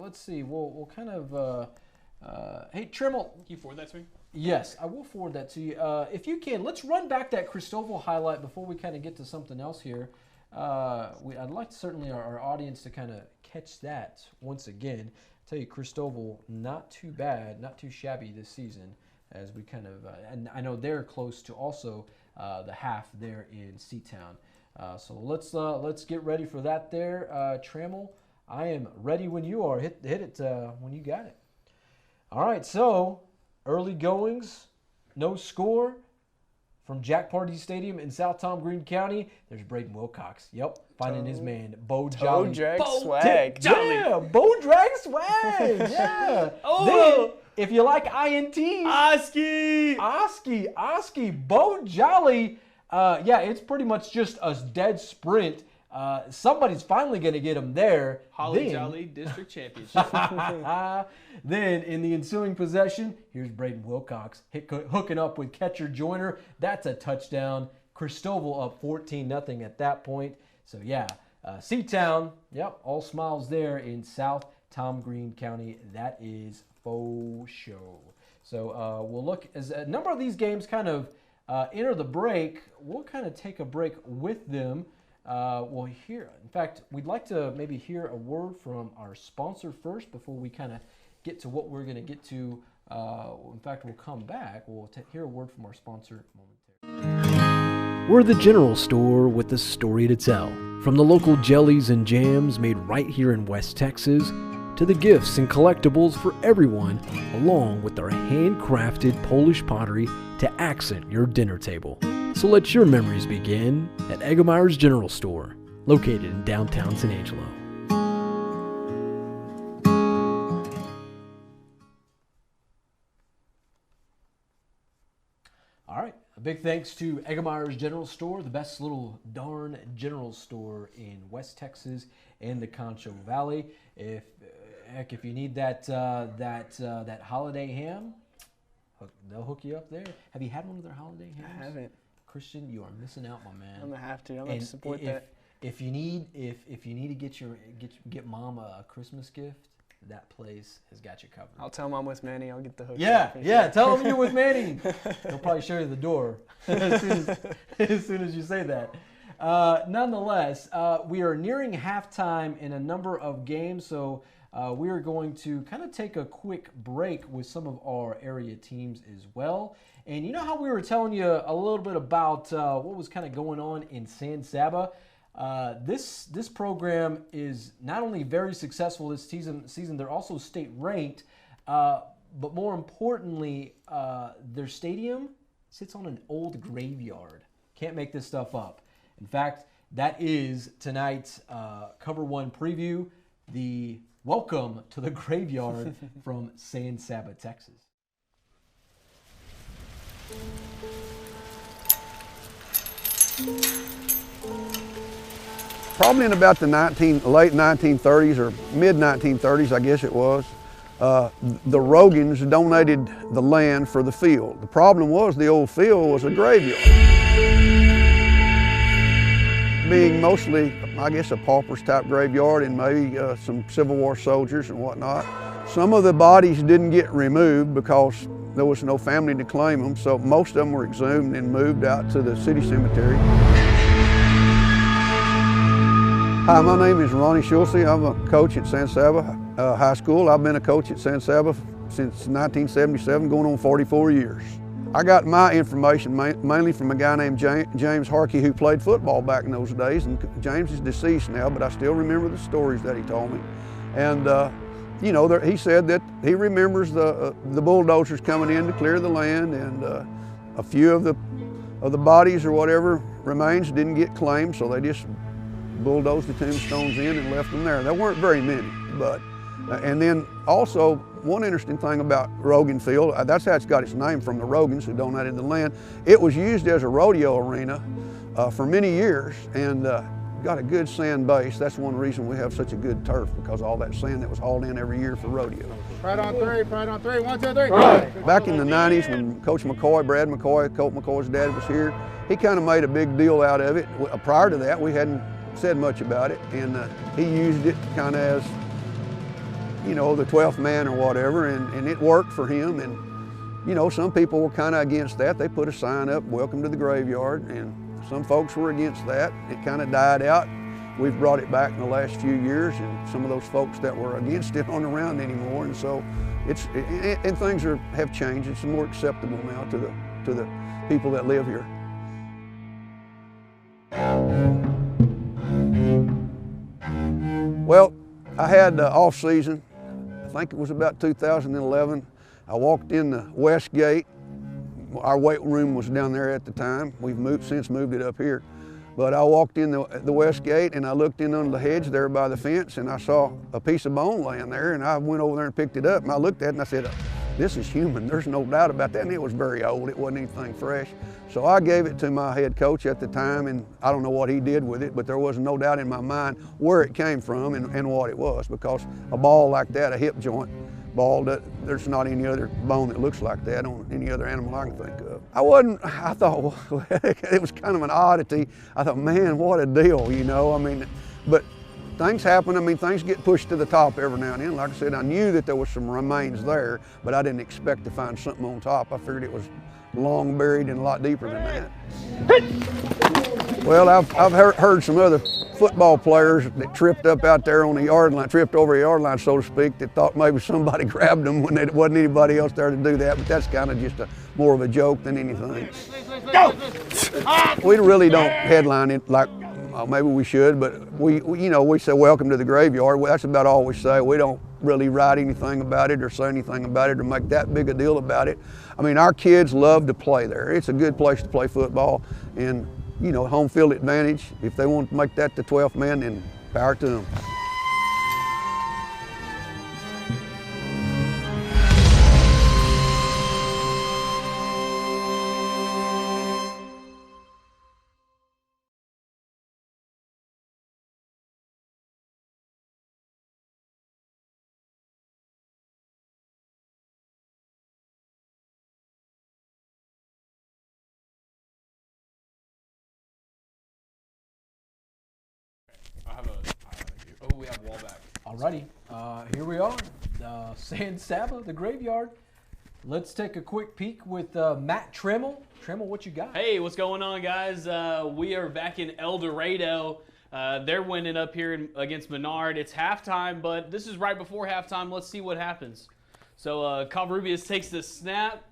Speaker 2: let's see. We'll kind of. Hey, Trammell.
Speaker 1: Can you forward that to me?
Speaker 2: Yes, I will forward that to you. If you can, let's run back that Christoval highlight before we kind of get to something else here. I'd like certainly our audience to kind of catch that once again. I'll tell you, Christoval, not too bad, not too shabby this season, as we kind of, and I know they're close to also the half there in Seatown. So let's get ready for that there. Trammell, I am ready when you are. Hit it when you got it. All right, so early goings, no score from Jack Pardee Stadium in South Tom Green County. There's Braden Wilcox. Yep, finding his man, Bo Jolly.
Speaker 3: Drag swag.
Speaker 2: Yeah, Bo Drag swag. Yeah.
Speaker 1: Oh,
Speaker 2: if you like INTs, Oski, Bo Jolly. Yeah, it's pretty much just a dead sprint. Somebody's finally going to get him there.
Speaker 1: Holly Jolly District Championship.
Speaker 2: Then in the ensuing possession, here's Braden Wilcox hooking up with catcher Joyner. That's a touchdown. Christoval up 14-0 at that point. So yeah, C-Town, yep, all smiles there in South Tom Green County. That is faux show. So we'll look as a number of these games kind of enter the break. We'll kind of take a break with them. We'll hear, in fact, we'd like to maybe hear a word from our sponsor first before we kind of get to what we're going to get to. In fact, we'll come back. We'll hear a word from our sponsor momentarily.
Speaker 4: We're the general store with a story to tell. From the local jellies and jams made right here in West Texas, to the gifts and collectibles for everyone, along with our handcrafted Polish pottery to accent your dinner table. So let your memories begin at Eggemeyer's General Store, located in downtown San Angelo.
Speaker 2: All right, a big thanks to Eggemeyer's General Store, the best little darn general store in West Texas and the Concho Valley. If you need that holiday ham, they'll hook you up there. Have you had one of their holiday hams?
Speaker 3: I haven't.
Speaker 2: Christian, you are missing out, my man.
Speaker 3: I'm gonna have to. I'm gonna support that.
Speaker 2: If you need to get mom a Christmas gift, that place has got you covered.
Speaker 3: I'll tell Mom with Manny. I'll get the hook.
Speaker 2: Yeah. Tell him you're with Manny. He'll probably show you the door as soon as you say that. Nonetheless, we are nearing halftime in a number of games, so we are going to kind of take a quick break with some of our area teams as well. And you know how we were telling you a little bit about what was kind of going on in San Saba? This program is not only very successful this season, they're also state ranked, but more importantly, their stadium sits on an old graveyard. Can't make this stuff up. In fact, that is tonight's COVER1 preview, the Welcome to the Graveyard from San Saba, Texas.
Speaker 5: Probably in about the late 1930s or mid 1930s, I guess it was, the Rogans donated the land for the field. The problem was the old field was a graveyard. Being mostly, I guess, a pauper's type graveyard and maybe some Civil War soldiers and whatnot. Some of the bodies didn't get removed because there was no family to claim them, so most of them were exhumed and moved out to the city cemetery. Hi, my name is Ronnie Schulze. I'm a coach at San Saba High School. I've been a coach at San Saba since 1977, going on 44 years. I got my information mainly from a guy named James Harkey who played football back in those days, and James is deceased now, but I still remember the stories that he told me. And you know, he said that he remembers the bulldozers coming in to clear the land, and a few of the bodies or whatever remains didn't get claimed, so they just bulldozed the tombstones in and left them there. There weren't very many, but and then also one interesting thing about Rogan Field, that's how it's got its name, from the Rogans who donated the land. It was used as a rodeo arena for many years, and got a good sand base. That's one reason we have such a good turf, because all that sand that was hauled in every year for rodeo.
Speaker 6: Right on three, 1, 2, 3.
Speaker 5: Right. Back in the 90s when Coach McCoy, Brad McCoy, Colt McCoy's dad was here, he kind of made a big deal out of it. Prior to that, we hadn't said much about it, and he used it kind of as, you know, the 12th man or whatever, and it worked for him. And you know, some people were kind of against that. They put a sign up, "Welcome to the Graveyard," and some folks were against that. It kind of died out. We've brought it back in the last few years, and some of those folks that were against it aren't around anymore, and so and things have changed. It's more acceptable now to the people that live here. Well, I had off season. I think it was about 2011. I walked in the west gate. Our weight room was down there at the time. We've since moved it up here. But I walked in the west gate, and I looked in under the hedge there by the fence, and I saw a piece of bone laying there, and I went over there and picked it up, and I looked at it and I said, this is human. There's no doubt about that. And it was very old. It wasn't anything fresh. So I gave it to my head coach at the time, and I don't know what he did with it, but there was no doubt in my mind where it came from and what it was, because a ball like that, a hip joint ball, there's not any other bone that looks like that on any other animal I can think of. I thought, well, it was kind of an oddity. I thought, man, what a deal, you know? I mean, but things happen. I mean, things get pushed to the top every now and then. Like I said, I knew that there was some remains there, but I didn't expect to find something on top. I figured it was long buried and a lot deeper than that. Well, I've heard some other football players that tripped up out there on the yard line, tripped over the yard line, so to speak, that thought maybe somebody grabbed them when there wasn't anybody else there to do that, but that's kind of just more of a joke than anything. Go! We really don't headline it like maybe we should, but we say welcome to the graveyard. Well, that's about all we say. We don't really write anything about it or say anything about it or make that big a deal about it. I mean, our kids love to play there. It's a good place to play football, and home field advantage. If they want to make that the 12th man, then power to them.
Speaker 1: We have wall back.
Speaker 2: Alrighty, here we are, San Saba, the graveyard. Let's take a quick peek with Matt Trammell. Trammell, what you got?
Speaker 1: Hey, what's going on, guys? We are back in Eldorado. They're winning up here against Menard. It's halftime, but this is right before halftime. Let's see what happens. So Covarrubias takes the snap,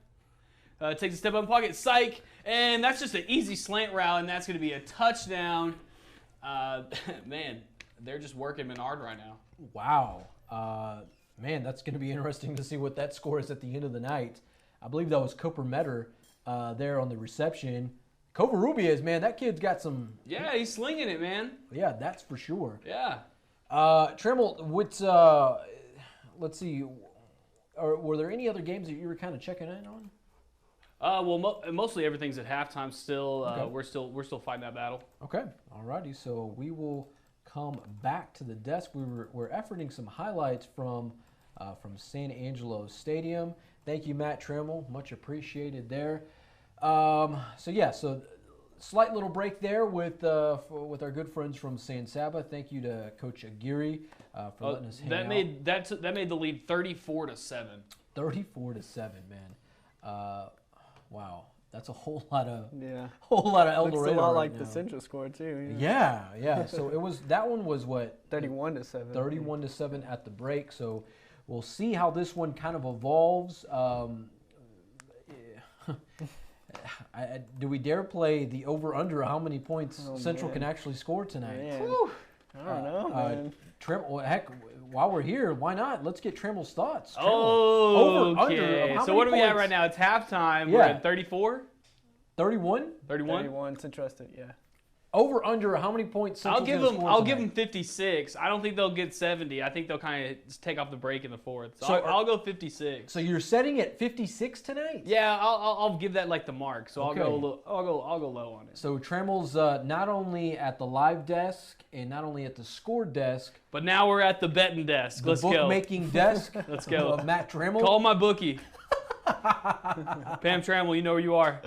Speaker 1: takes a step up in the pocket, psych, and that's just an easy slant route, and that's going to be a touchdown. Man, they're just working Menard right now.
Speaker 2: Wow. Man, that's going to be interesting to see what that score is at the end of the night. I believe that was Cooper Metter there on the reception. Covarrubias, man, that kid's got some...
Speaker 1: Yeah, he's slinging it, man.
Speaker 2: Yeah, that's for sure.
Speaker 1: Yeah.
Speaker 2: Trammell, let's see. Were there any other games that you were kind of checking in on?
Speaker 1: Well, mostly everything's at halftime still.
Speaker 2: Okay.
Speaker 1: We're still fighting that battle.
Speaker 2: Okay. All righty. So we will come back to the desk. We're efforting some highlights from San Angelo Stadium. Thank you, Matt Trammell. Much appreciated there. So slight little break there with our good friends from San Saba. Thank you to Coach Aguirre for letting us hang out.
Speaker 1: That made the lead 34-7.
Speaker 2: 34-7, man. Wow, that's a whole lot of Eldorado.
Speaker 3: Looks a lot like
Speaker 2: now.
Speaker 3: the Central score too.
Speaker 2: Yeah. So that one was what?
Speaker 3: 31-7.
Speaker 2: 31-7 at the break. So we'll see how this one kind of evolves. Do we dare play the over/under? How many points Central can actually score tonight?
Speaker 3: I don't know, man.
Speaker 2: Trammell, heck, while we're here, why not? Let's get Trammell's thoughts. Trammell,
Speaker 1: Okay. So what do we have right now? It's halftime. We're at 34?
Speaker 2: 31?
Speaker 3: 31, Central State, yeah.
Speaker 2: Over under how many points Central's going to score
Speaker 1: I'll
Speaker 2: tonight?
Speaker 1: give them 56. I don't think they'll get 70. I think they'll kind of take off the break in the fourth. So I'll go 56.
Speaker 2: So you're setting at 56 tonight?
Speaker 1: Yeah, I'll give that like the mark. So
Speaker 2: Okay.
Speaker 1: I'll go low on it.
Speaker 2: So Trammell's not only at the live desk and not only at the score desk,
Speaker 1: But now we're at the betting desk.
Speaker 2: the
Speaker 1: Let's go.
Speaker 2: bookmaking desk
Speaker 1: Let's go.
Speaker 2: of Matt Trammell.
Speaker 1: Call my bookie. Pam Trammell, you know where you are.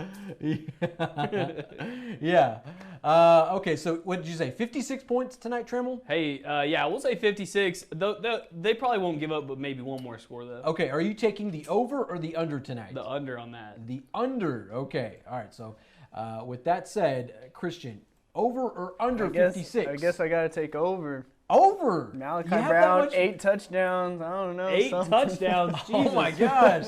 Speaker 2: Yeah. Okay, so what did you say? 56 points tonight, Trammell?
Speaker 1: Hey, yeah, we'll say 56. They probably won't give up, but maybe one more score though.
Speaker 2: Okay, are you taking the over or the under tonight?
Speaker 1: The under on that.
Speaker 2: The under. Okay. All right. So, with that said, Christian, over or under 56?
Speaker 3: I guess I got to take over.
Speaker 2: Over.
Speaker 3: Malachi
Speaker 2: You have that
Speaker 3: Brown,
Speaker 2: much-
Speaker 3: 8 touchdowns. I don't know.
Speaker 1: 8
Speaker 3: something.
Speaker 1: touchdowns.
Speaker 2: Oh
Speaker 1: Jesus.
Speaker 2: my gosh.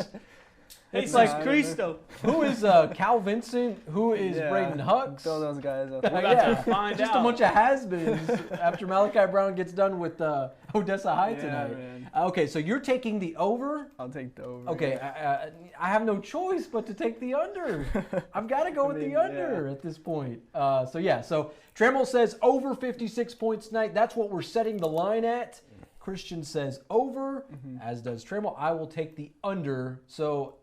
Speaker 1: It's
Speaker 2: like
Speaker 1: like Christo.
Speaker 2: Who is Cal Vincent? Who is Braden Hux?
Speaker 3: Throw those guys up.
Speaker 1: We're about to find
Speaker 2: Just
Speaker 1: out.
Speaker 2: a bunch of has-beens after Malachi Brown gets done with Odessa High tonight.
Speaker 3: Man.
Speaker 2: Okay, so you're taking the over?
Speaker 3: I'll take the over.
Speaker 2: Okay, I have no choice but to take the under. I've got to go with the under at this point. So Trammell says over 56 points tonight. That's what we're setting the line at. Christian says over, as does Trammell. I will take the under. So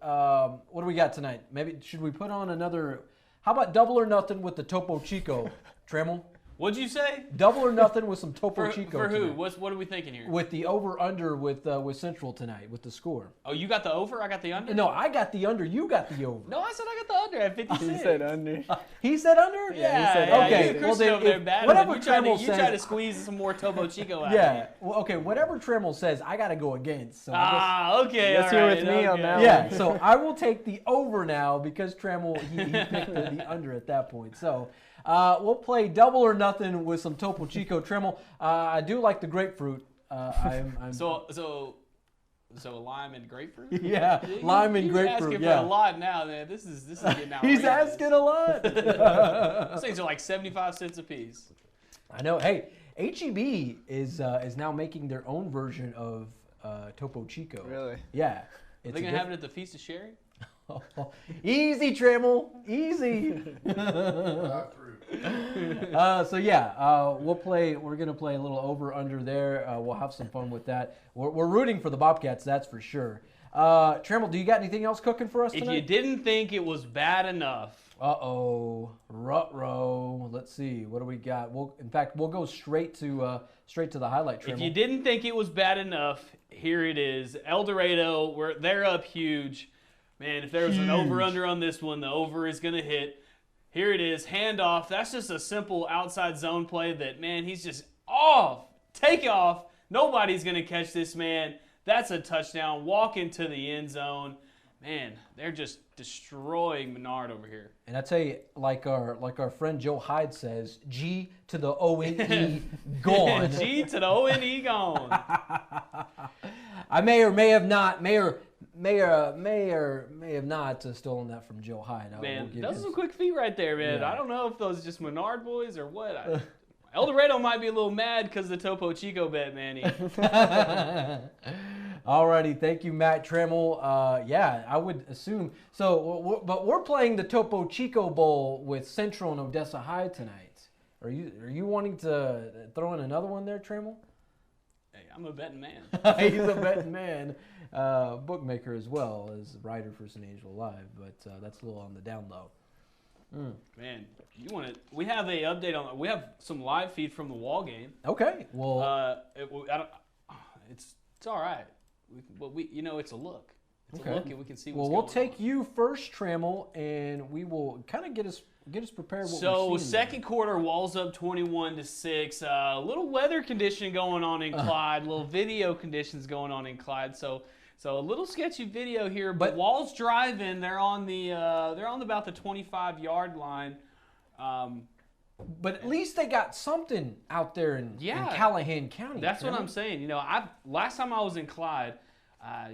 Speaker 2: what do we got tonight? Maybe should we put on another? How about double or nothing with the Topo Chico, Trammell?
Speaker 1: What'd you say?
Speaker 2: Double or nothing with some Topo Chico.
Speaker 1: For who?
Speaker 2: Tonight.
Speaker 1: What are we thinking here?
Speaker 2: With the over/under with Central tonight with the score.
Speaker 1: Oh, you got the over? I got the under?
Speaker 2: No, I got the under. You got the over.
Speaker 1: No, I said I got the under at 56.
Speaker 3: He said under.
Speaker 2: He said under?
Speaker 1: Yeah,
Speaker 3: he said
Speaker 2: okay.
Speaker 1: You
Speaker 2: Well, then,
Speaker 1: over there bad.
Speaker 2: whatever
Speaker 1: You try
Speaker 2: Trammell
Speaker 1: to squeeze some more Topo Chico out.
Speaker 2: Yeah. Well, okay. Whatever Trammell says, I got to go against. So
Speaker 1: Okay.
Speaker 3: Let's
Speaker 1: all
Speaker 3: hear
Speaker 1: right,
Speaker 3: with me on
Speaker 1: okay.
Speaker 3: that
Speaker 2: yeah. So I will take the over now because Trammell he picked the under at that point. So we'll play double or nothing with some Topo Chico. Trammell, I do like the grapefruit. I'm
Speaker 1: So lime and grapefruit?
Speaker 2: Yeah, lime and
Speaker 1: You're
Speaker 2: grapefruit.
Speaker 1: asking
Speaker 2: Yeah.
Speaker 1: for a lot now, man. This is getting outrageous.
Speaker 2: He's asking a lot.
Speaker 1: Those things are like 75 cents a piece.
Speaker 2: I know. Hey, HEB is now making their own version of Topo Chico.
Speaker 3: Really?
Speaker 2: Yeah.
Speaker 1: Are they gonna have it at the Feast of Sherry?
Speaker 2: Easy, Trammell. Easy. So yeah, we'll play. We're gonna play a little over under there. We'll have some fun with that. We're rooting for the Bobcats, that's for sure. Trammell, do you got anything else cooking for us tonight?
Speaker 1: If you didn't think it was bad enough.
Speaker 2: Ruh-roh. Let's see. What do we got? In fact, we'll go straight to the highlight. Trammell.
Speaker 1: If you didn't think it was bad enough, here it is. Eldorado, they're up huge. Man, if there was an over-under on this one, the over is going to hit. Here it is, handoff. That's just a simple outside zone play that, man, he's just off. Take off. Nobody's going to catch this man. That's a touchdown. Walk into the end zone. Man, they're just destroying Menard over here.
Speaker 2: And I tell you, like our friend Joe Hyde says, G to the O-N-E, gone.
Speaker 1: G to the O-N-E, gone.
Speaker 2: I may or may have not stolen that from Joe Hyde.
Speaker 1: Man, that was a quick feat right there, man. Yeah. I don't know if those are just Menard boys or what. Eldorado might be a little mad because of the Topo Chico bet, Manny.
Speaker 2: Alrighty, thank you, Matt Trammell. Yeah, I would assume so. But we're playing the Topo Chico Bowl with Central and Odessa High tonight. Are you wanting to throw in another one there, Trammell?
Speaker 1: Hey, I'm a betting man.
Speaker 2: He's a betting man. Bookmaker as well as writer for San Angelo Live, but that's a little on the down low.
Speaker 1: Man, we have a update on. We have some live feed from the Wall game.
Speaker 2: Okay, well,
Speaker 1: it's all right. It's a look. It's a look, and we can see what's
Speaker 2: going on. Well, we'll take you first, Trammell, and we will kind of get us prepared.
Speaker 1: So second quarter, Wall's up 21-6. A little weather condition going on in Clyde. Little video conditions going on in Clyde. So a little sketchy video here, but Wall's driving. They're on about the 25-yard line.
Speaker 2: But at least they got something out there in Callahan County.
Speaker 1: That's what I'm saying. Last time I was in Clyde, I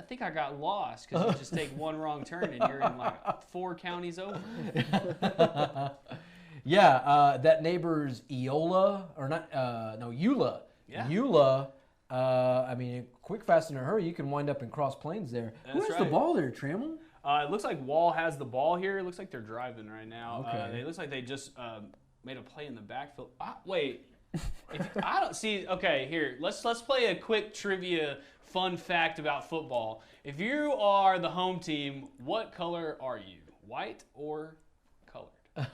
Speaker 1: think I got lost because you just take one wrong turn and you're in like 4 counties over.
Speaker 2: Yeah, that neighbor's Eula or not? No, Eula. Yeah. Eula. I mean, quick, fast, in a hurry, you can wind up in Cross Plains there. Who has the ball there, Trammell?
Speaker 1: It looks like Wall has the ball here. It looks like they're driving right now.
Speaker 2: Okay.
Speaker 1: It looks like they just made a play in the backfield. Wait, I don't see. Okay, here let's play a quick trivia fun fact about football. If you are the home team, what color are you? White or colored?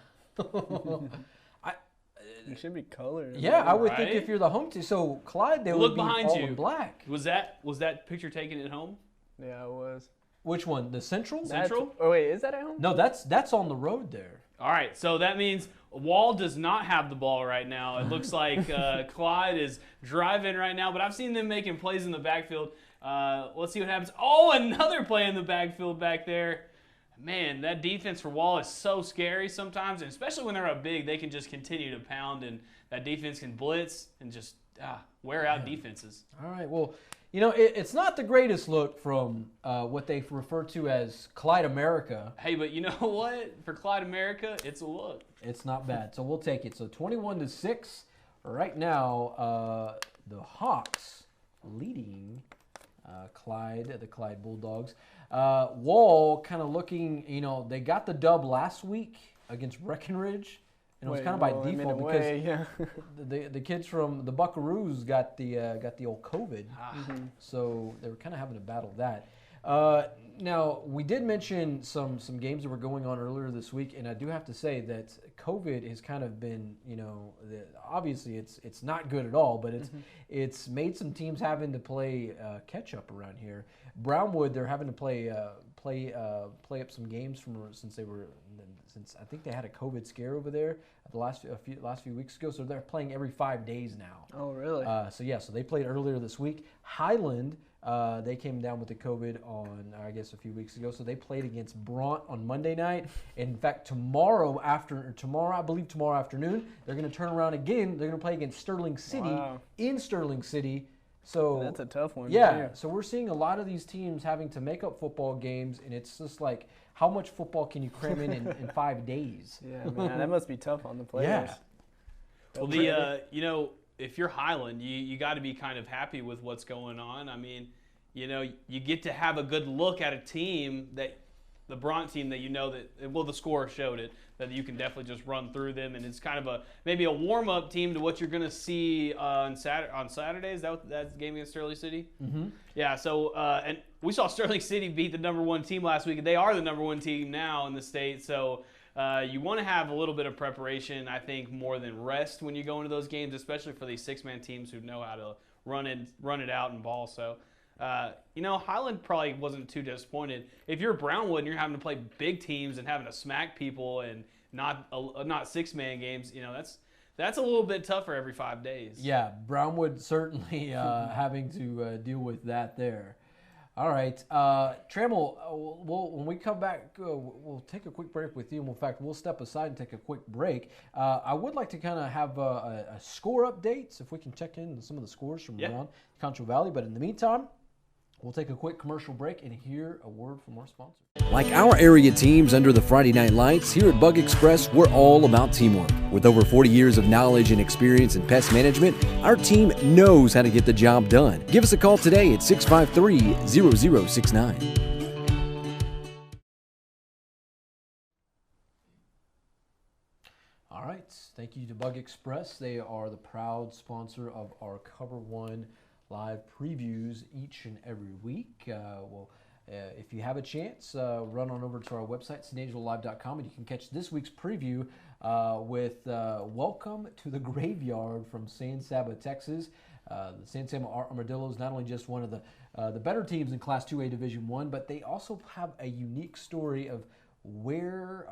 Speaker 3: You should be colored.
Speaker 2: Yeah, I would think if you're the home team. So Clyde, they would be all in black.
Speaker 1: Was that picture taken at home?
Speaker 3: Yeah, it was.
Speaker 2: Which one? The Central?
Speaker 3: Oh wait, is that at home?
Speaker 2: No, that's on the road there.
Speaker 1: All right, so that means Wall does not have the ball right now. It looks like Clyde is driving right now, but I've seen them making plays in the backfield. Let's see what happens. Oh, another play in the backfield back there. Man, that defense for Wall is so scary sometimes, and especially when they're up big, they can just continue to pound, and that defense can blitz and just wear out defenses.
Speaker 2: All right, well, it's not the greatest look from what they refer to as Clyde America.
Speaker 1: Hey, but you know what? For Clyde America, it's a look.
Speaker 2: It's not bad, so we'll take it. So 21-6 right now. The Hawks leading the Clyde Bulldogs. Wall kind of looking. They got the dub last week against Breckenridge, And it was kind of by
Speaker 3: a minute
Speaker 2: default
Speaker 3: away,
Speaker 2: because the kids from the Buckaroos got the old COVID, so they were kind of having to battle that. Now, we did mention some games that were going on earlier this week, and I do have to say that COVID has kind of been, obviously it's not good at all, but it's made some teams having to play catch up around here. Brownwood, they're having to play up some games since I think they had a COVID scare over there the last few weeks ago, so they're playing every 5 days now.
Speaker 3: Oh, really?
Speaker 2: So they played earlier this week. Highland, they came down with the COVID on, I guess, a few weeks ago. So they played against Bront on Monday night. In fact, tomorrow afternoon, they're going to turn around again. They're going to play against Sterling City in Sterling City. So
Speaker 3: that's a tough one.
Speaker 2: Yeah. So we're seeing a lot of these teams having to make up football games, and it's just like, how much football can you cram in 5 days?
Speaker 3: Yeah, man, that must be tough on the players.
Speaker 2: Yeah.
Speaker 1: Well, if you're Highland, you got to be kind of happy with what's going on. I mean, you get to have a good look at a team the Bront team that the score showed it, that you can definitely just run through them, and it's kind of maybe a warm-up team to what you're going to see on Saturdays. That game against Sterling City? Mm-hmm. Yeah, so and we saw Sterling City beat the #1 team last week, and they are the #1 team now in the state, so you want to have a little bit of preparation, I think, more than rest when you go into those games, especially for these six-man teams who know how to run it out and ball. So, Highland probably wasn't too disappointed. If you're Brownwood and you're having to play big teams and having to smack people and not six-man games, that's a little bit tougher every 5 days.
Speaker 2: Yeah, Brownwood certainly having to deal with that there. All right, Trammell, when we come back, we'll take a quick break with you. In fact, we'll step aside and take a quick break. I would like to kind of have a score update, if we can check in some of the scores from around Concho Valley. But in the meantime, we'll take a quick commercial break and hear a word from our sponsor.
Speaker 4: Like our area teams under the Friday Night Lights, here at Bug Express, we're all about teamwork. With over 40 years of knowledge and experience in pest management, our team knows how to get the job done. Give us a call today at 653-0069.
Speaker 2: All right, thank you to Bug Express. They are the proud sponsor of our COVER1 live previews each and every week. If you have a chance, run on over to our website, sanangelolive.com, and you can catch this week's preview with Welcome to the Graveyard from San Saba, Texas. The San Saba Armadillos, not only just one of the better teams in Class 2A Division I, but they also have a unique story of where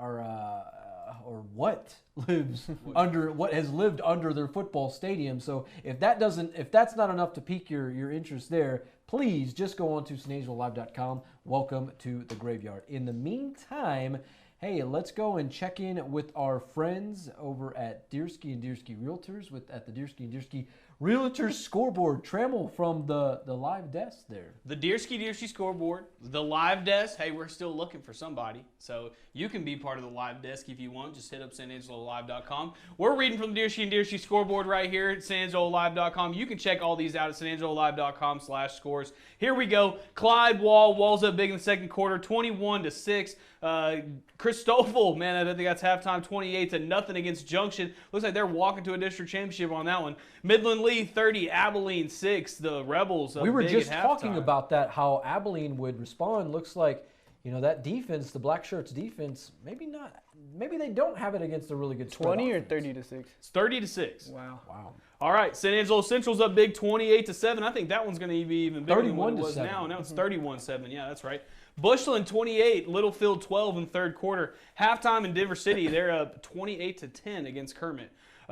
Speaker 2: or what has lived under their football stadium. So if that's not enough to pique your interest there, please just go on to sanangelolive.com. Welcome to the Graveyard. In the meantime, hey, let's go and check in with our friends over at Diersky and Diersky Realtors at the Diersky and Diersky Realtors scoreboard. Trammell from the live desk there.
Speaker 1: The Diersky scoreboard, the live desk. Hey, we're still looking for somebody, so you can be part of the live desk if you want. Just hit up sanangelolive.com. We're reading from the Diersky and Diersky scoreboard right here at sanangelolive.com. You can check all these out at sanangelolive.com/scores. Here we go. Clyde walls up big in the second quarter, 21-6. Christoval, man, I think that's halftime, 28-0 against Junction. Looks like they're walking to a district championship on that one. Midland Lee 30, Abiliene 6. The Rebels up
Speaker 2: We were
Speaker 1: big
Speaker 2: just
Speaker 1: at
Speaker 2: talking
Speaker 1: halftime.
Speaker 2: about that, how Abiliene would respond. Looks like, that defense, the Black Shirts defense, maybe they don't have it against a really good
Speaker 3: 20 or
Speaker 2: offense.
Speaker 3: 30-6?
Speaker 1: It's 30-6.
Speaker 3: Wow.
Speaker 1: All right, San Angelo Central's up big 28-7. I think that one's going to be even bigger than what it was
Speaker 2: 31-7.
Speaker 1: now. Now it's 31-7. Yeah, that's right. Bushland 28, Littlefield 12 in third quarter. Halftime in Denver City, they're up 28-10 against Kermit.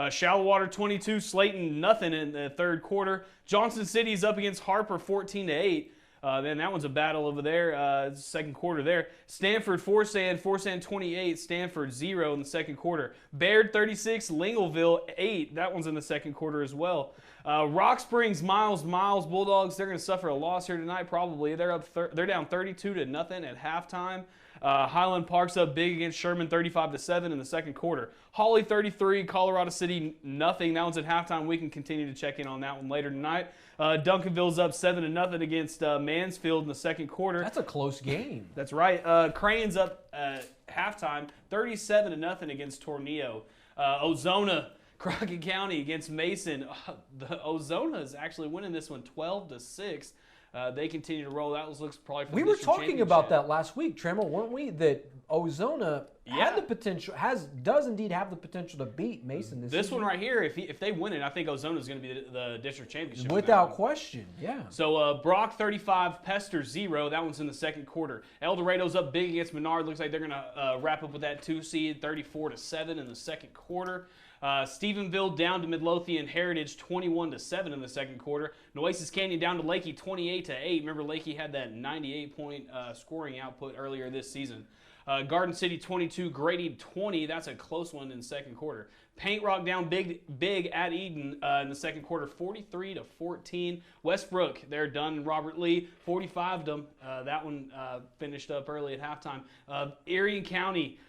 Speaker 1: Shallowater 22, Slayton nothing in the third quarter. Johnson City's up against Harper 14-8. Then that one's a battle over there, second quarter there. Stanford, Forsan 28, Stanford 0 in the second quarter. Baird 36, Lingleville 8. That one's in the second quarter as well. Rock Springs, Miles Bulldogs, they're going to suffer a loss here tonight probably. They're down 32-0 at halftime. Highland Park's up big against Sherman 35-7 in the second quarter. Hawley 33, Colorado City nothing. That one's at halftime. We can continue to check in on that one later tonight. Duncanville's up 7-0 against Mansfield in the second quarter.
Speaker 2: That's a close game.
Speaker 1: That's right. Crane's up halftime 37-0 against Tornillo. Ozona, Crockett County against Mason. The Ozona is actually winning this one 12-6. They continue to roll. That looks probably for
Speaker 2: We
Speaker 1: the
Speaker 2: were
Speaker 1: district
Speaker 2: talking about
Speaker 1: championship.
Speaker 2: that last week, Trammell, weren't we? That Ozona had the potential, does indeed have the potential to beat Mason this
Speaker 1: This
Speaker 2: season.
Speaker 1: one right here, if they win it, I think Ozona is going to be the district championship.
Speaker 2: Without question, yeah.
Speaker 1: So Brock 35, Pester 0. That one's in the second quarter. Eldorado's up big against Menard. Looks like they're going to wrap up with that 2 seed, 34-7 in the second quarter. Stephenville down to Midlothian Heritage 21-7 in the second quarter. Nueces Canyon down to Lakey 28-8. Remember, Lakey had that 98-point scoring output earlier this season. Garden City 22, Grady 20. That's a close one in the second quarter. Paint Rock down big at Eden in the second quarter, 43-14. Westbrook, they're done. Robert Lee, 45'd them. That one finished up early at halftime. Erie County,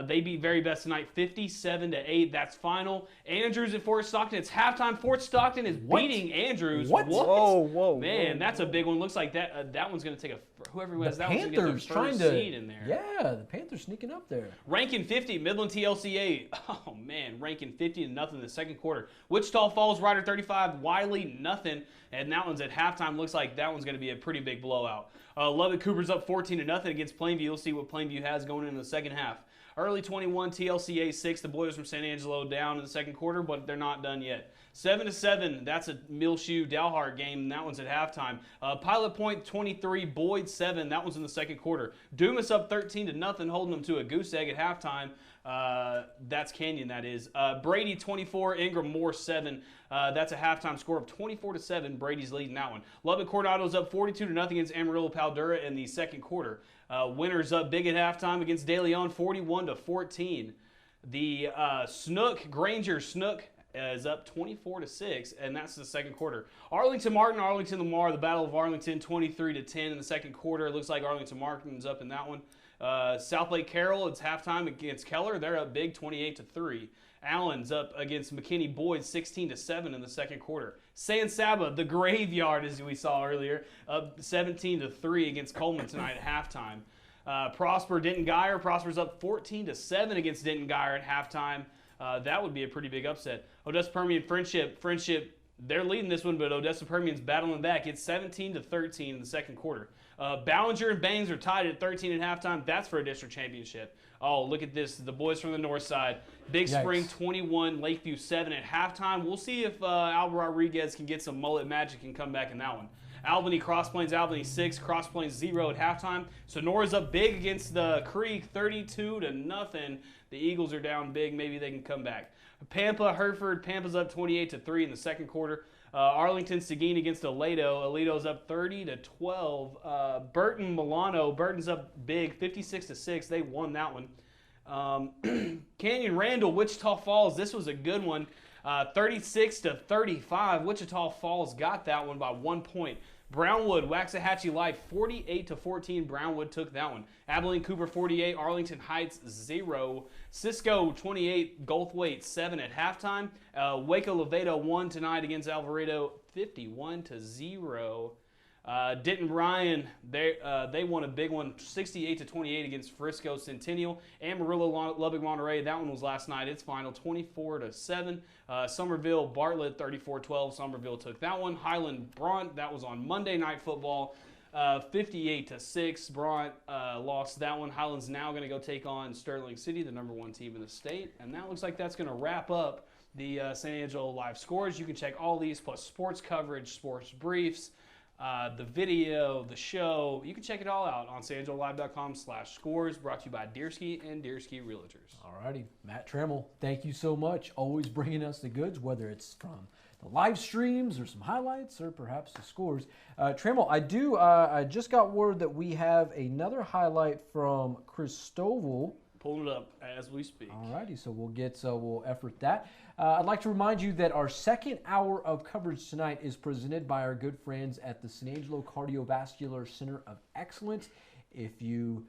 Speaker 1: they beat Very Best tonight, 57-8. That's final. Andrews at Fort Stockton. It's halftime. Fort Stockton is beating Andrews.
Speaker 2: What?
Speaker 3: Whoa.
Speaker 1: Man, that's a big one. Looks like that one's going to take whoever has that one's going to get the
Speaker 2: trying
Speaker 1: first
Speaker 2: to
Speaker 1: seed in there.
Speaker 2: Yeah, the Panthers sneaking up there.
Speaker 1: Rankin 50, Midland TLCA. Oh man, Rankin 50-0 in the second quarter. Wichita Falls, Ryder 35, Wiley nothing, and that one's at halftime. Looks like that one's going to be a pretty big blowout. Lubbock Cooper's up 14-0 against Plainview. We'll see what Plainview has going into the second half. Early 21, TLCA 6. The boys from San Angelo down in the second quarter, but they're not done yet. 7-7. That's a Millshoe Dalhart game, and that one's at halftime. Pilot Point 23, Boyd 7. That one's in the second quarter. Dumas up 13-0, holding them to a goose egg at halftime. That's Canyon, that is. Brady 24, Ingram Moore 7. That's a halftime score of 24-7. Brady's leading that one. Lubbock Coronado's up 42-0 against Amarillo Paldura in the second quarter. Winners up big at halftime against De Leon, 41-14. The Granger Snook is up 24-6, and that's the second quarter. Arlington Martin, Arlington Lamar, the Battle of Arlington, 23-10 in the second quarter. It looks like Arlington Martin's up in that one. South Lake Carroll, it's halftime against Keller. They're up big, 28-3. Allen's up against McKinney Boyd, 16-7 in the second quarter. San Saba, the graveyard, as we saw earlier, up 17-3 against Coleman tonight at halftime. Prosper, Denton Geyer. Prosper's up 14-7 against Denton Geyer at halftime. That would be a pretty big upset. Odessa Permian, Frenship, they're leading this one, but Odessa Permian's battling back. It's 17-13 in the second quarter. Ballinger and Bangs are tied at 13 at halftime. That's for a district championship. Oh, look at this. The boys from the north side. Big Spring 21, Lakeview 7 at halftime. We'll see if Albert Rodriguez can get some mullet magic and come back in that one. Albany, Cross Plains, Albany 6, Cross Plains 0 at halftime. Sonora's up big against the Creek, 32-0. The Eagles are down big. Maybe they can come back. Pampa, Hereford. Pampa's up 28-3 in the second quarter. Arlington, Seguin against Aledo. Aledo's up 30-12. Burton, Milano. Burton's up big, 56-6. They won that one. Canyon, Randall, Wichita Falls. This was a good one. 36-35. Wichita Falls got that one by 1 point. Brownwood, Waxahachie Life, 48-14. Brownwood took that one. Abilene Cooper, 48. Arlington Heights, 0. Cisco, 28. Goldthwaite, 7 at halftime. Waco Lovedo won tonight against Alvarado, 51-0. Denton Ryan, they won a big one, 68-28 against Frisco Centennial. Amarillo Lubbock Monterey, that one was last night. It's final 24-7. Somerville Bartlett, 34-12. Somerville took that one. Highland Bront, that was on Monday Night Football, 58-6. Bront lost that one. Highland's now going to go take on Sterling City, the #1 team in the state, and that looks like that's going to wrap up the San Angelo live scores. You can check all these plus sports coverage, sports briefs, the video, the show. You can check it all out on sanangelolive.com/scores, brought to you by Deersky and Deersky Realtors.
Speaker 2: Alrighty, Matt Trammell, thank you so much. Always bringing us the goods, whether it's from the live streams or some highlights or perhaps the scores. Trammell, I just got word that we have another highlight from Christoval.
Speaker 1: Pulling it up as we speak.
Speaker 2: Alrighty, so we'll effort that. I'd like to remind you that our second hour of coverage tonight is presented by our good friends at the San Angelo Cardiovascular Center of Excellence. If you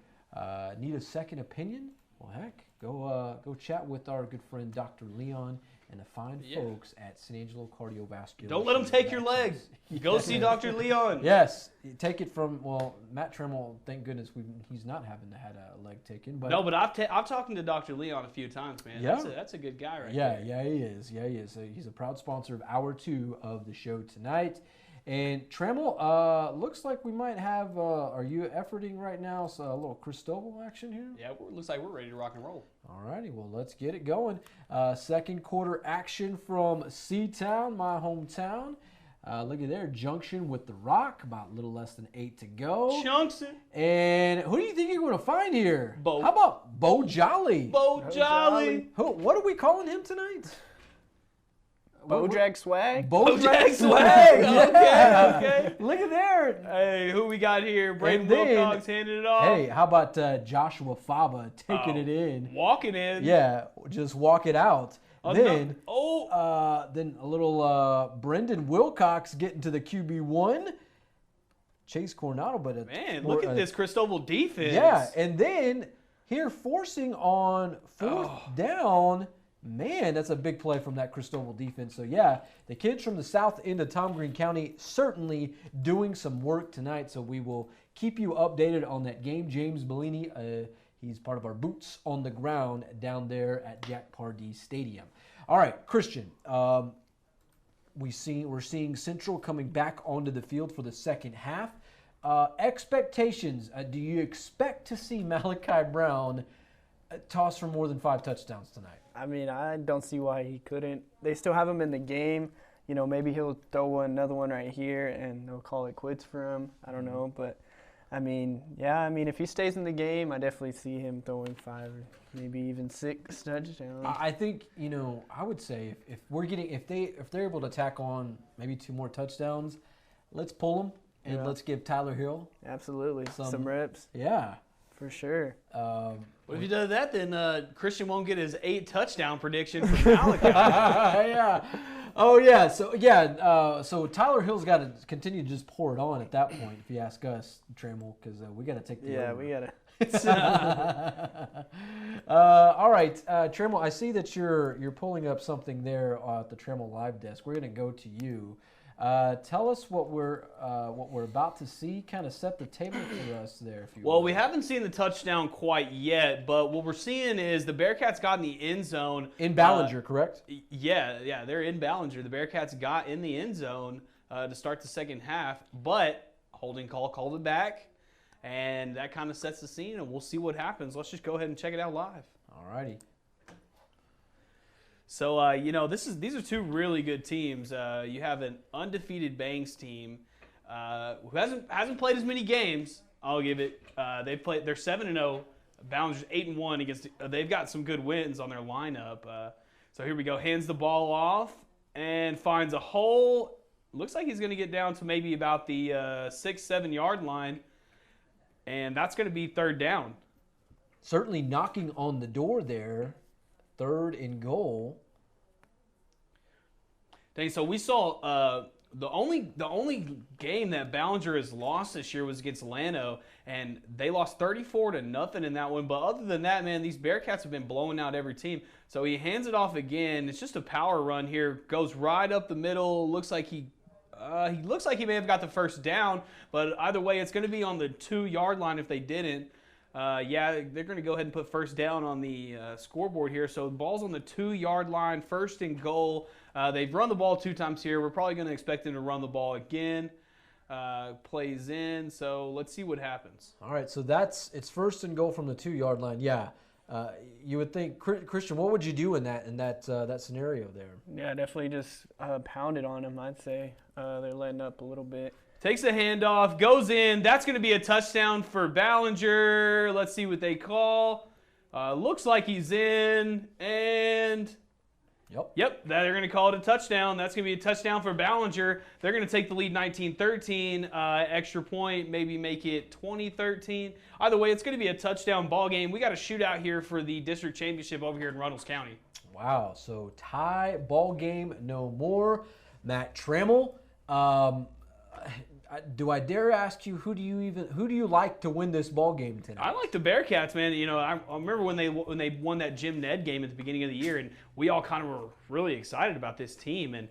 Speaker 2: need a second opinion, well, heck, go chat with our good friend Dr. Leon and the fine folks at San Angelo Cardiovascular.
Speaker 1: Don't let them take your leg. Go see Dr. Leon.
Speaker 2: Yes, take it from Matt Trammell. Thank goodness he's not having to had a leg taken. But
Speaker 1: no, but I've talked to Dr. Leon a few times, man.
Speaker 2: Yeah,
Speaker 1: that's a good guy, right? there.
Speaker 2: Yeah, he is. Yeah, he is. So he's a proud sponsor of Hour 2 of the show tonight. And Trammell, looks like we might have. Are you efforting right now? So a little Christoval action here.
Speaker 1: Yeah, looks like we're ready to rock and roll.
Speaker 2: All righty, well, let's get it going. Second quarter action from C-Town, my hometown. Look at there, Junction with the rock, about a little less than 8 to go.
Speaker 1: Junction.
Speaker 2: And who do you think you're going to find here?
Speaker 1: Bo.
Speaker 2: How about Bo Jolly?
Speaker 1: Bo Jolly.
Speaker 2: What are we calling him tonight?
Speaker 3: Bojack Swag?
Speaker 2: Bojack Swag. Yeah.
Speaker 1: Okay.
Speaker 2: Look at there.
Speaker 1: Hey, who we got here? Braden
Speaker 2: And then-
Speaker 1: Wilcox handing it off.
Speaker 2: Hey, how about Joshua Fava taking it in?
Speaker 1: Walking in.
Speaker 2: Yeah, just walk it out. Then
Speaker 1: Oh.
Speaker 2: then a little Brendan Wilcox getting to the QB1. Chase Coronado, but
Speaker 1: Man, look at this Christoval defense.
Speaker 2: Yeah, and then here forcing on fourth down. Man, that's a big play from that Christoval defense. So, yeah, the kids from the south end of Tom Green County certainly doing some work tonight. So, we will keep you updated on that game. James Abiliene, he's part of our boots on the ground down there at Jack Pardee Stadium. All right, Christian, we're seeing Central coming back onto the field for the second half. Expectations, do you expect to see Malachi Brown toss for more than 5 touchdowns tonight?
Speaker 3: I mean, I don't see why he couldn't. They still have him in the game. You know, maybe he'll throw another one right here, and they'll call it quits for him. I don't know, but I mean, yeah. I mean, if he stays in the game, I definitely see him throwing 5 or maybe even 6 touchdowns.
Speaker 2: I think I would say if they're able to tack on maybe 2 more touchdowns, let's pull them and let's give Tyler Hill
Speaker 3: absolutely some reps.
Speaker 2: Yeah,
Speaker 3: for sure.
Speaker 1: What if he does that, then Christian won't get his 8 touchdown prediction from Malachi.
Speaker 2: Yeah. Oh, yeah. So Tyler Hill's got to continue to just pour it on at that point, if you ask us, Trammell, because we got to take the over.
Speaker 3: We got to.
Speaker 2: All right, Trammell, I see that you're pulling up something there at the Trammell Live desk. We're going to go to you. Tell us what we're about to see. Kind of set the table for us there, if you will.
Speaker 1: Well, we haven't seen the touchdown quite yet, but what we're seeing is the Bearcats got in the end zone.
Speaker 2: In Ballinger, correct?
Speaker 1: Yeah, they're in Ballinger. The Bearcats got in the end zone to start the second half, but holding call called it back, and that kind of sets the scene, and we'll see what happens. Let's just go ahead and check it out live.
Speaker 2: All righty.
Speaker 1: So, these are 2 really good teams. You have an undefeated Bangs team who hasn't played as many games. I'll give it. They're 7-0. Ballinger's 8-1 against. They've got some good wins on their lineup. So here we go. Hands the ball off and finds a hole. Looks like he's going to get down to maybe about the 6-7 yard line, and that's going to be 3rd down.
Speaker 2: Certainly knocking on the door there. 3rd and goal.
Speaker 1: Dang, so we saw the only game that Ballinger has lost this year was against Llano, and they lost 34-0 in that one. But other than that, man, these Bearcats have been blowing out every team. So he hands it off again. It's just a power run here. Goes right up the middle. Looks like he may have got the 1st down, but either way, it's going to be on the 2-yard line if they didn't. They're going to go ahead and put 1st down on the scoreboard here. So the ball's on the 2-yard line, 1st and goal. They've run the ball 2 times here. We're probably going to expect them to run the ball again. Plays in, so let's see what happens.
Speaker 2: All right, so it's 1st and goal from the 2-yard line. Yeah, you would think, Christian, what would you do in that scenario there?
Speaker 3: Yeah, definitely just pound it on them, I'd say. They're letting up a little bit.
Speaker 1: Takes the handoff, goes in. That's going to be a touchdown for Ballinger. Let's see what they call. Looks like he's in, and Yep, they're going to call it a touchdown. That's going to be a touchdown for Ballinger. They're going to take the lead 19-13. Extra point, maybe make it 20-13. Either way, it's going to be a touchdown ball game. We got a shootout here for the district championship over here in Runnels County.
Speaker 2: Wow, so tie ball game no more. Matt Trammell. do I dare ask you, who do you like to win this ball game tonight?
Speaker 1: I like the Bearcats, man. You know, I remember when they won that Jim Ned game at the beginning of the year, and we all kind of were really excited about this team. And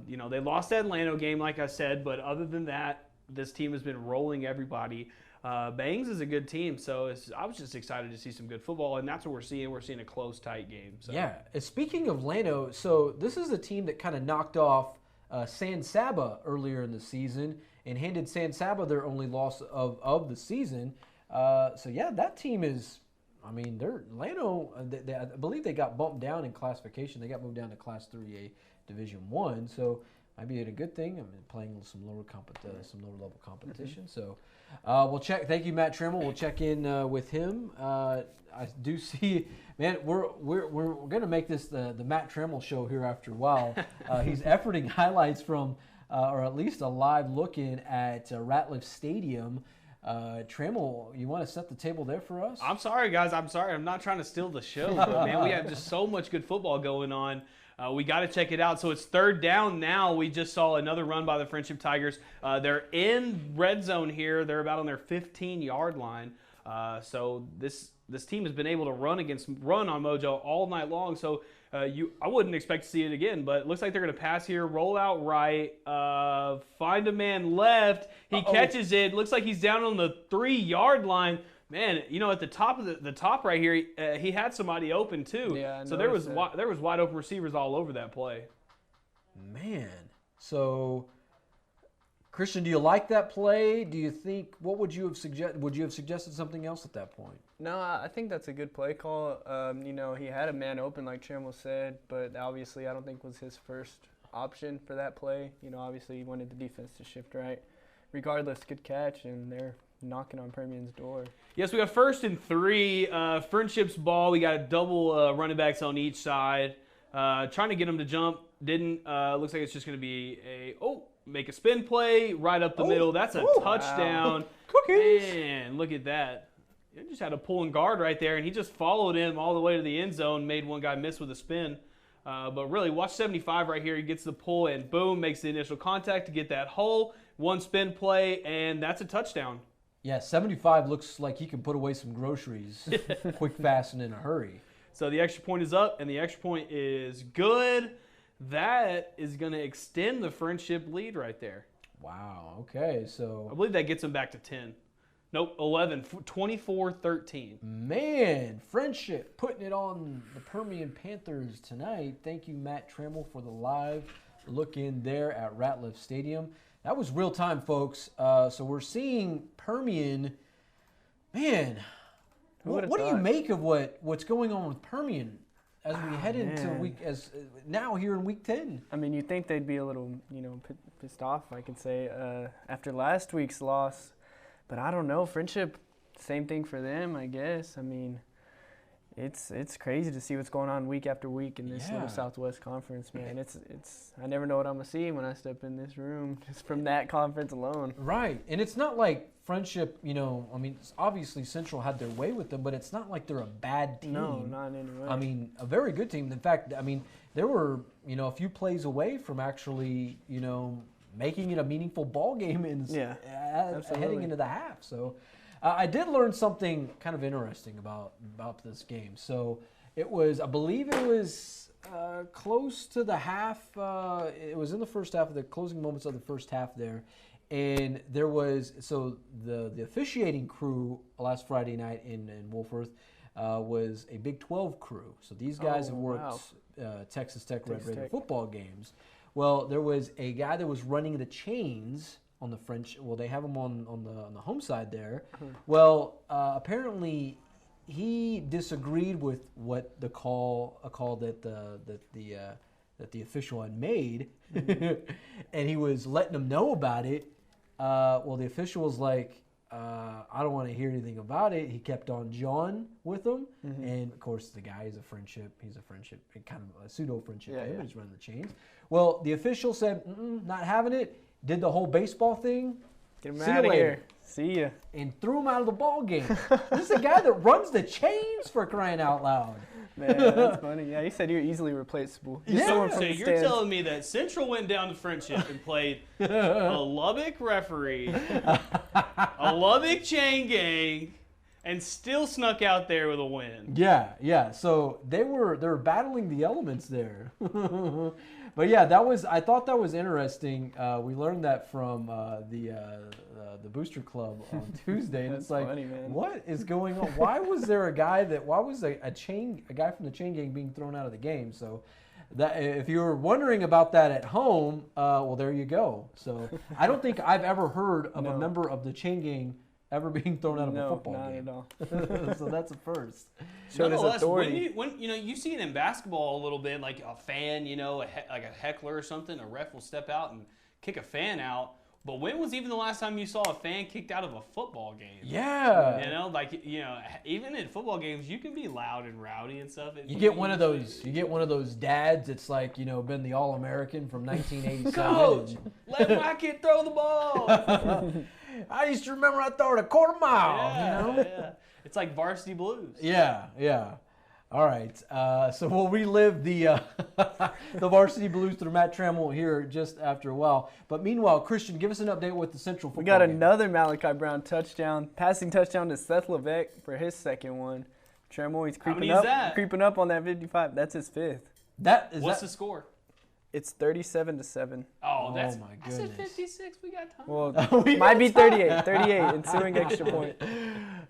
Speaker 1: you know, they lost that Atlanta game, like I said, but other than that, this team has been rolling everybody. Bangs is a good team, so I was just excited to see some good football, and that's what we're seeing. We're seeing a close, tight game. So.
Speaker 2: Yeah. Speaking of Lano, so this is a team that kind of knocked off San Saba earlier in the season and handed San Saba their only loss of the season. So yeah, that team is, I mean, they're Lano. I believe they got bumped down in classification. They got moved down to Class 3A Division 1. So might be a good thing. I mean, playing some lower level competition. So we'll check. Thank you, Matt Trammell. We'll check in with him. I do see, man. We're gonna make this the Matt Trammell show here after a while. He's efforting highlights from, or at least a live look in at Ratliff Stadium. Trammell, you want to set the table there for us?
Speaker 1: I'm sorry, guys. I'm sorry. I'm not trying to steal the show, but man, we have just so much good football going on. We got to check it out. So it's third down now. We just saw another run by the Frenship Tigers. They're in red zone here. They're about on their 15-yard line. So this team has been able to run on Mojo all night long. So I wouldn't expect to see it again, but it looks like they're going to pass here, roll out right, find a man left. He catches it. Looks like he's down on the 3-yard line. Man, you know, at the top of the top right here, he had somebody open too.
Speaker 3: Yeah,
Speaker 1: so there was wide open receivers all over that play.
Speaker 2: Man, so Christian, do you like that play? Do you think, what would you have suggested? Would you have suggested something else at that point?
Speaker 3: No, I think that's a good play call. You know, he had a man open, like Trammell said, but obviously I don't think was his first option for that play. You know, obviously he wanted the defense to shift right. Regardless, good catch, and they're knocking on Permian's door.
Speaker 1: Yes, we got 1st and 3. Friendship's ball. We got a double running backs on each side. Trying to get them to jump. Didn't. Looks like it's just going to be make a spin play right up the middle. That's a touchdown.
Speaker 2: Wow. Cookies.
Speaker 1: Man, look at that. He just had a pulling guard right there, and he just followed him all the way to the end zone, made one guy miss with a spin. But really, watch 75 right here. He gets the pull, and boom, makes the initial contact to get that hole. One spin play, and that's a touchdown.
Speaker 2: Yeah, 75 looks like he can put away some groceries quick, fast, and in a hurry.
Speaker 1: So the extra point is up, and the extra point is good. That is going to extend the Friendship lead right there.
Speaker 2: Wow, okay, so...
Speaker 1: I believe that gets them back to 10. Nope, 11, 24-13.
Speaker 2: Man, Friendship putting it on the Permian Panthers tonight. Thank you, Matt Trammell, for the live look in there at Ratliff Stadium. That was real time, folks. So we're seeing Permian. Man, what do you make of what's going on with Permian as we head into now here in week 10?
Speaker 3: I mean, you think they'd be a little, pissed off, I can say, after last week's loss, but I don't know. Friendship, same thing for them, I guess. I mean, it's crazy to see what's going on week after week in this little Southwest Conference, man. It's I never know what I'm gonna see when I step in this room just from that conference alone.
Speaker 2: Right, and it's not like Friendship, I mean, obviously Central had their way with them, but it's not like they're a bad team.
Speaker 3: No, not in any way.
Speaker 2: I mean, a very good team. In fact, I mean, there were, a few plays away from actually, making it a meaningful ball game heading into the half. So I did learn something kind of interesting about this game. So it was, I believe it was close to the half. It was in the first half, of the closing moments of the first half there. And there was, so the officiating crew last Friday night in Wolfworth was a Big 12 crew. So these guys have worked Texas Tech Red Raider football games. Well, there was a guy that was running the chains on the French. Well, they have him on the home side there. Well, apparently he disagreed with what a call that the official had made, and he was letting them know about it. Well, the official was like, I don't want to hear anything about it. He kept on jawing with them, and of course the guy is a Friendship. He's a Friendship, kind of a pseudo Friendship. But he's running the chains. Well, the official said, not having it. Did the whole baseball thing.
Speaker 3: Get him out of here. See ya.
Speaker 2: And threw him out of the ball game. This is a guy that runs the chains, for crying out loud.
Speaker 3: Man, that's funny. Yeah, he said you're easily replaceable. Just someone from
Speaker 1: So
Speaker 3: the
Speaker 1: you're
Speaker 3: stands.
Speaker 1: telling me that Central went down to Frenship and played a Lubbock referee, a Lubbock chain gang, and still snuck out there with a win.
Speaker 2: Yeah. So they were battling the elements there. But yeah, I thought that was interesting. We learned that from the Booster Club on Tuesday, and
Speaker 3: That's
Speaker 2: it's like,
Speaker 3: funny, man.
Speaker 2: what is going on? Why was there a guy why was a guy from the chain gang being thrown out of the game? So that, if you were wondering about that at home, well, there you go. So I don't think I've ever heard of a member of the chain gang ever being thrown out of a football game.
Speaker 3: No, not at all.
Speaker 2: So that's a first.
Speaker 3: Showed his
Speaker 1: Nonetheless,
Speaker 3: authority.
Speaker 1: when you see it in basketball a little bit, like a fan, like a heckler or something, a ref will step out and kick a fan out. But when was even the last time you saw a fan kicked out of a football game?
Speaker 2: Yeah.
Speaker 1: Even in football games, you can be loud and rowdy and stuff.
Speaker 2: You get one of those dads that's like, been the All-American from 1987.
Speaker 1: Coach, let my kid throw the ball.
Speaker 2: I used to remember I throw it a quarter mile.
Speaker 1: Yeah. It's like Varsity Blues.
Speaker 2: Yeah. All right. So we'll relive the Varsity Blues through Matt Trammell here just after a while. But meanwhile, Christian, give us an update with the Central football
Speaker 3: We got
Speaker 2: game.
Speaker 3: another Malachi Brown passing touchdown to Seth Levesque for his second one. Trammell, he's creeping up on that 55. That's his fifth.
Speaker 1: What's the score?
Speaker 3: It's 37-7.
Speaker 1: Oh,
Speaker 2: my
Speaker 1: I
Speaker 2: goodness.
Speaker 1: said 56. We got time.
Speaker 3: Well, might be 38 ensuing extra point.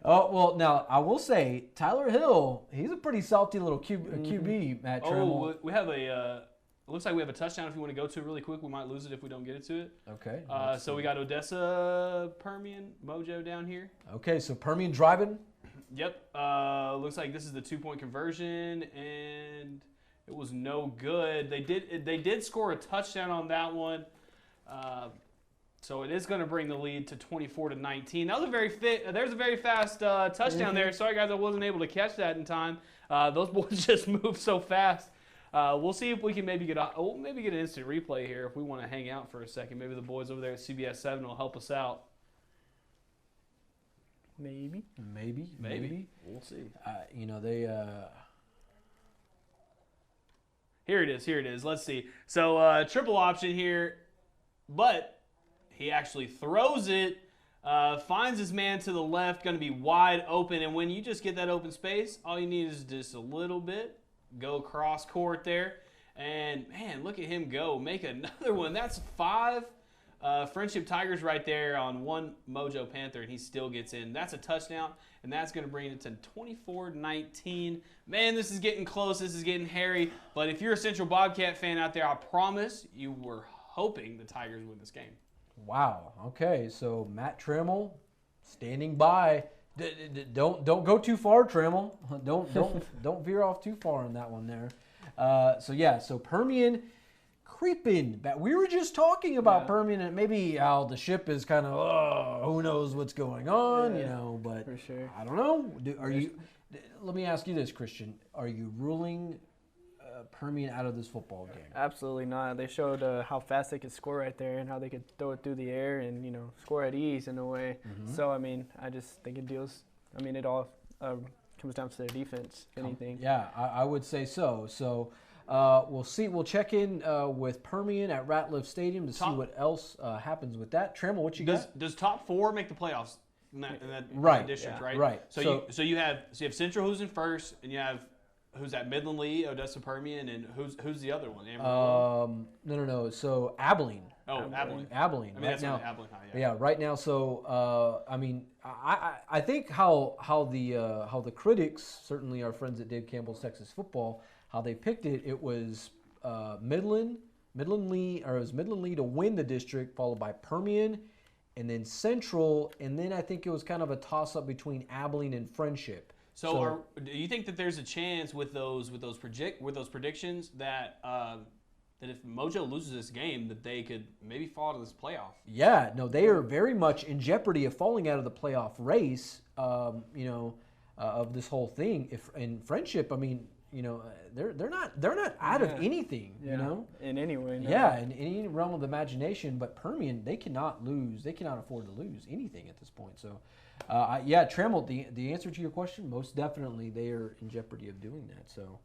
Speaker 2: Oh, well, now, I will say, Tyler Hill, he's a pretty salty little QB, Matt Trammell.
Speaker 1: We have it looks like we have a touchdown if you want to go to it really quick. We might lose it if we don't get it to it.
Speaker 2: Okay.
Speaker 1: So we got Odessa Permian Mojo down here.
Speaker 2: Okay, so Permian driving.
Speaker 1: Yep. Looks like this is the 2-point conversion, and it was no good. They did score a touchdown on that one. So it is going to bring the lead to 24-19. That was there's a very fast touchdown there. Sorry, guys, I wasn't able to catch that in time. Those boys just moved so fast. We'll see if we can maybe get an instant replay here if we want to hang out for a second. Maybe the boys over there at CBS 7 will help us out.
Speaker 3: Maybe.
Speaker 1: We'll see.
Speaker 2: They.
Speaker 1: Here it is. Let's see. So triple option here, but he actually throws it, finds his man to the left, going to be wide open. And when you just get that open space, all you need is just a little bit. Go cross court there. And, man, look at him go. Make another one. That's 5 Frenship Tigers right there on 1 Mojo Panther, and he still gets in. That's a touchdown, and that's going to bring it to 24-19. Man, this is getting close. This is getting hairy. But if you're a Central Bobcat fan out there, I promise you were hoping the Tigers win this game.
Speaker 2: Wow. Okay, so Matt Trammell standing by. Don't go too far, Trammell. Don't veer off too far on that one there. So Permian creeping back. We were just talking about Permian and maybe how the ship is kind of who knows what's going on, but
Speaker 3: for sure.
Speaker 2: I don't know. Let me ask you this, Christian. Are you ruling Permian out of this football game?
Speaker 3: Absolutely not. They showed how fast they could score right there and how they could throw it through the air and, score at ease in a way. Mm-hmm. So, I just think it all comes down to their defense, if anything.
Speaker 2: Yeah, I would say so. So, we'll see. We'll check in with Permian at Ratliff Stadium to see what else happens with that. Trammell, what you got?
Speaker 1: Does top 4 make the playoffs in that district, right?
Speaker 2: Right.
Speaker 1: So you have Central, who's in first, and you have who's at Midland Lee, Odessa Permian, and who's the other one?
Speaker 2: No. So Abiliene.
Speaker 1: Oh, Abiliene.
Speaker 2: Abiliene.
Speaker 1: That's right now. Abiliene High.
Speaker 2: Yeah, right now. So I think how the critics, certainly our friends at Dave Campbell's Texas Football, how they picked it. It was Midland Lee, or it was Midland Lee to win the district, followed by Permian, and then Central, and then I think it was kind of a toss-up between Abiliene and Frenship.
Speaker 1: So do you think that there's a chance with those predictions that that if Mojo loses this game, that they could maybe fall out of this playoff?
Speaker 2: Yeah, no, they are very much in jeopardy of falling out of the playoff race. Of this whole thing. If in Frenship, they're not out of anything,
Speaker 3: in any way. No.
Speaker 2: Yeah, in any realm of the imagination. But Permian, they cannot lose. They cannot afford to lose anything at this point. So, Trammell, the answer to your question, most definitely they are in jeopardy of doing that. So,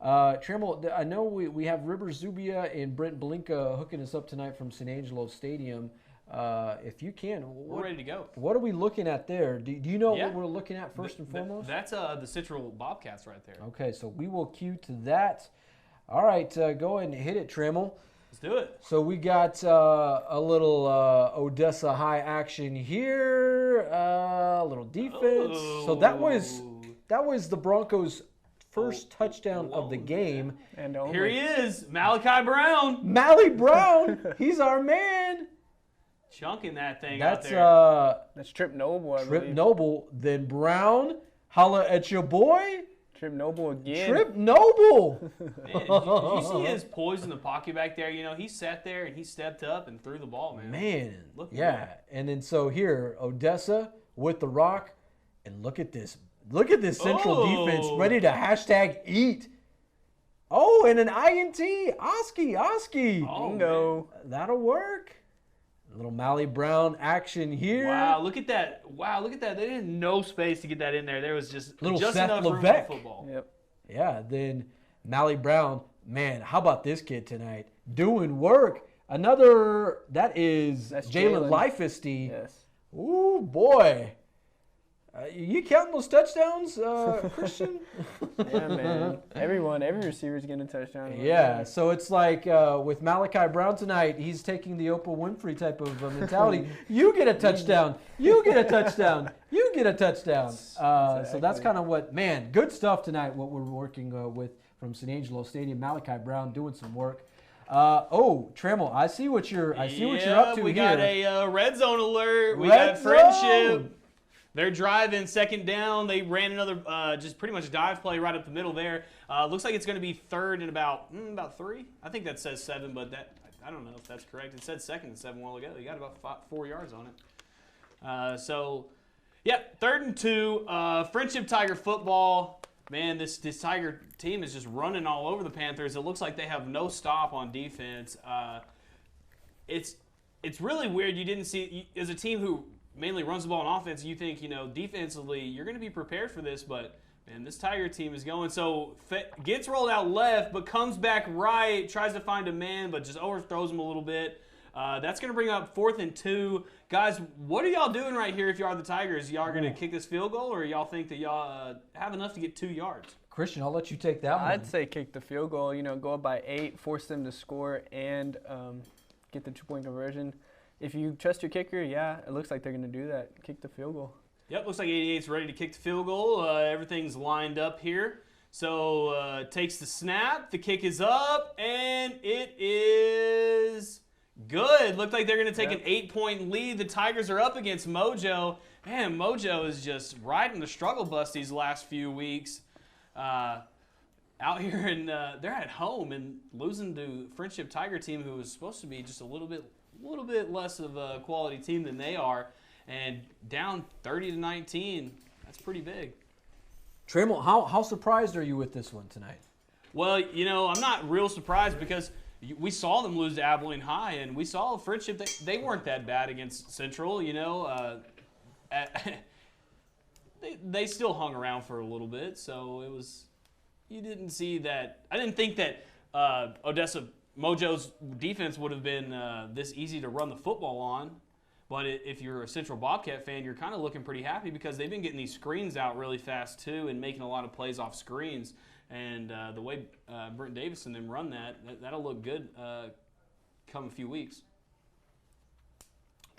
Speaker 2: Trammell, I know we have Rivers Zubia and Brent Blinka hooking us up tonight from San Angelo Stadium. If you can,
Speaker 1: we're ready to go.
Speaker 2: What are we looking at there? Do you know what we're looking at first and foremost?
Speaker 1: That's the Central Bobcats right there.
Speaker 2: Okay, so we will cue to that. All right, go ahead and hit it, Trammell.
Speaker 1: Let's do it.
Speaker 2: So we got a little Odessa High action here, a little defense. So that was the Broncos' first touchdown of the game.
Speaker 3: And
Speaker 1: here he is, Malachi Brown.
Speaker 2: Mally Brown, he's our man.
Speaker 1: Chunking that thing out there.
Speaker 3: That's Trip Noble, I
Speaker 2: Trip
Speaker 3: believe.
Speaker 2: Noble, then Brown. Holla at your boy.
Speaker 3: Trip Noble again.
Speaker 2: Trip Noble.
Speaker 1: Man, did you see his poise in the pocket back there? He sat there and he stepped up and threw the ball, man.
Speaker 2: Look at that. And then so here, Odessa with the rock. And look at this. Look at this Central defense ready to #eat. Oh, and an INT. Oski.
Speaker 3: Bingo.
Speaker 2: That'll work. A little Mally Brown action here.
Speaker 1: Wow, look at that. They didn't no space to get that in there. There was just
Speaker 2: Seth
Speaker 1: enough room
Speaker 2: Levesque.
Speaker 1: for football.
Speaker 3: Yep.
Speaker 2: Yeah, then Mally Brown. Man, how about this kid tonight? Doing work. Another, that's Jalen Leifesty.
Speaker 3: Yes.
Speaker 2: Ooh, boy. You counting those touchdowns, Christian?
Speaker 3: Yeah, man. Every receiver's getting a touchdown.
Speaker 2: Yeah, so it's like with Malachi Brown tonight, he's taking the Oprah Winfrey type of mentality. You get a touchdown. You get a touchdown. You get a touchdown. So that's kind of good stuff tonight, what we're working with from San Angelo Stadium. Malachi Brown doing some work. Trammell, I see what you're up to here.
Speaker 1: We got a red zone alert. We
Speaker 2: Red
Speaker 1: got Frenship.
Speaker 2: zone.
Speaker 1: They're driving second down. They ran another just pretty much dive play right up the middle there. Looks like it's going to be third and about 3. I think that says 7, but I don't know if that's correct. It said second and 7 a while ago. You got about 4 yards on it. Third and 2. Frenship Tiger football. Man, this Tiger team is just running all over the Panthers. It looks like they have no stop on defense. It's really weird. You didn't see as a team who mainly runs the ball on offense, you think, defensively, you're going to be prepared for this, but, man, this Tiger team is going. So, gets rolled out left, but comes back right, tries to find a man, but just overthrows him a little bit. That's going to bring up 4th and 2. Guys, what are y'all doing right here if you are the Tigers? Y'all going to kick this field goal, or y'all think that y'all have enough to get 2 yards?
Speaker 2: Christian, I'll let you take that one.
Speaker 3: I'd say kick the field goal, go up by 8, force them to score, and get the 2-point conversion. If you trust your kicker, it looks like they're going to do that. Kick the field goal.
Speaker 1: Yep, looks like 88's ready to kick the field goal. Everything's lined up here. So takes the snap. The kick is up, and it is good. Looked like they're going to take an 8-point lead. The Tigers are up against Mojo. Man, Mojo is just riding the struggle bus these last few weeks. Out here, and they're at home and losing to Frenship Tiger team, who was supposed to be just a little bit less of a quality team than they are, and down 30-19. That's pretty big.
Speaker 2: Trammell, how surprised are you with this one tonight?
Speaker 1: Well, I'm not real surprised because we saw them lose to Abiliene High, and we saw Frenship. They weren't that bad against Central. They still hung around for a little bit, so it was. You didn't see that. I didn't think that Odessa Mojo's defense would have been this easy to run the football on, but if you're a Central Bobcat fan, you're kind of looking pretty happy because they've been getting these screens out really fast too and making a lot of plays off screens. And the way Brent Davis and them run that'll look good come a few weeks.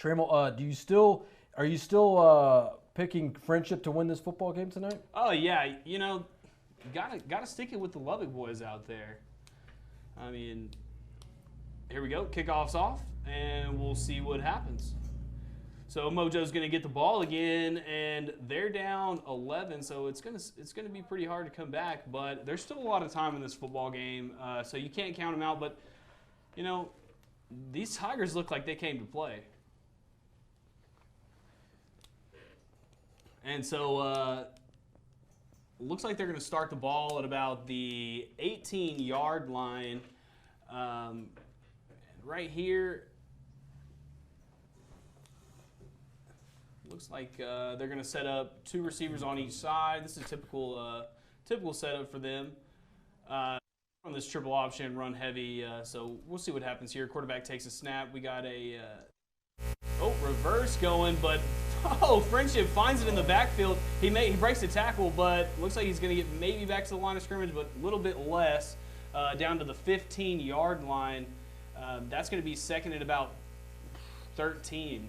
Speaker 2: Trammell, are you still picking Frenship to win this football game tonight?
Speaker 1: Oh yeah, gotta stick it with the Lubbock boys out there. I mean, here we go. Kickoff's off, and we'll see what happens. So Mojo's going to get the ball again, and they're down 11, so it's gonna be pretty hard to come back. But there's still a lot of time in this football game, so you can't count them out. But these Tigers look like they came to play, and so looks like they're going to start the ball at about the 18-yard line. Right here, looks like they're going to set up 2 receivers on each side. This is a typical setup for them. On this triple option, run heavy, so we'll see what happens here. Quarterback takes a snap. We got a reverse going, but Frenship finds it in the backfield. He breaks the tackle, but looks like he's going to get maybe back to the line of scrimmage, but a little bit less, down to the 15-yard line. That's going to be second at about 13.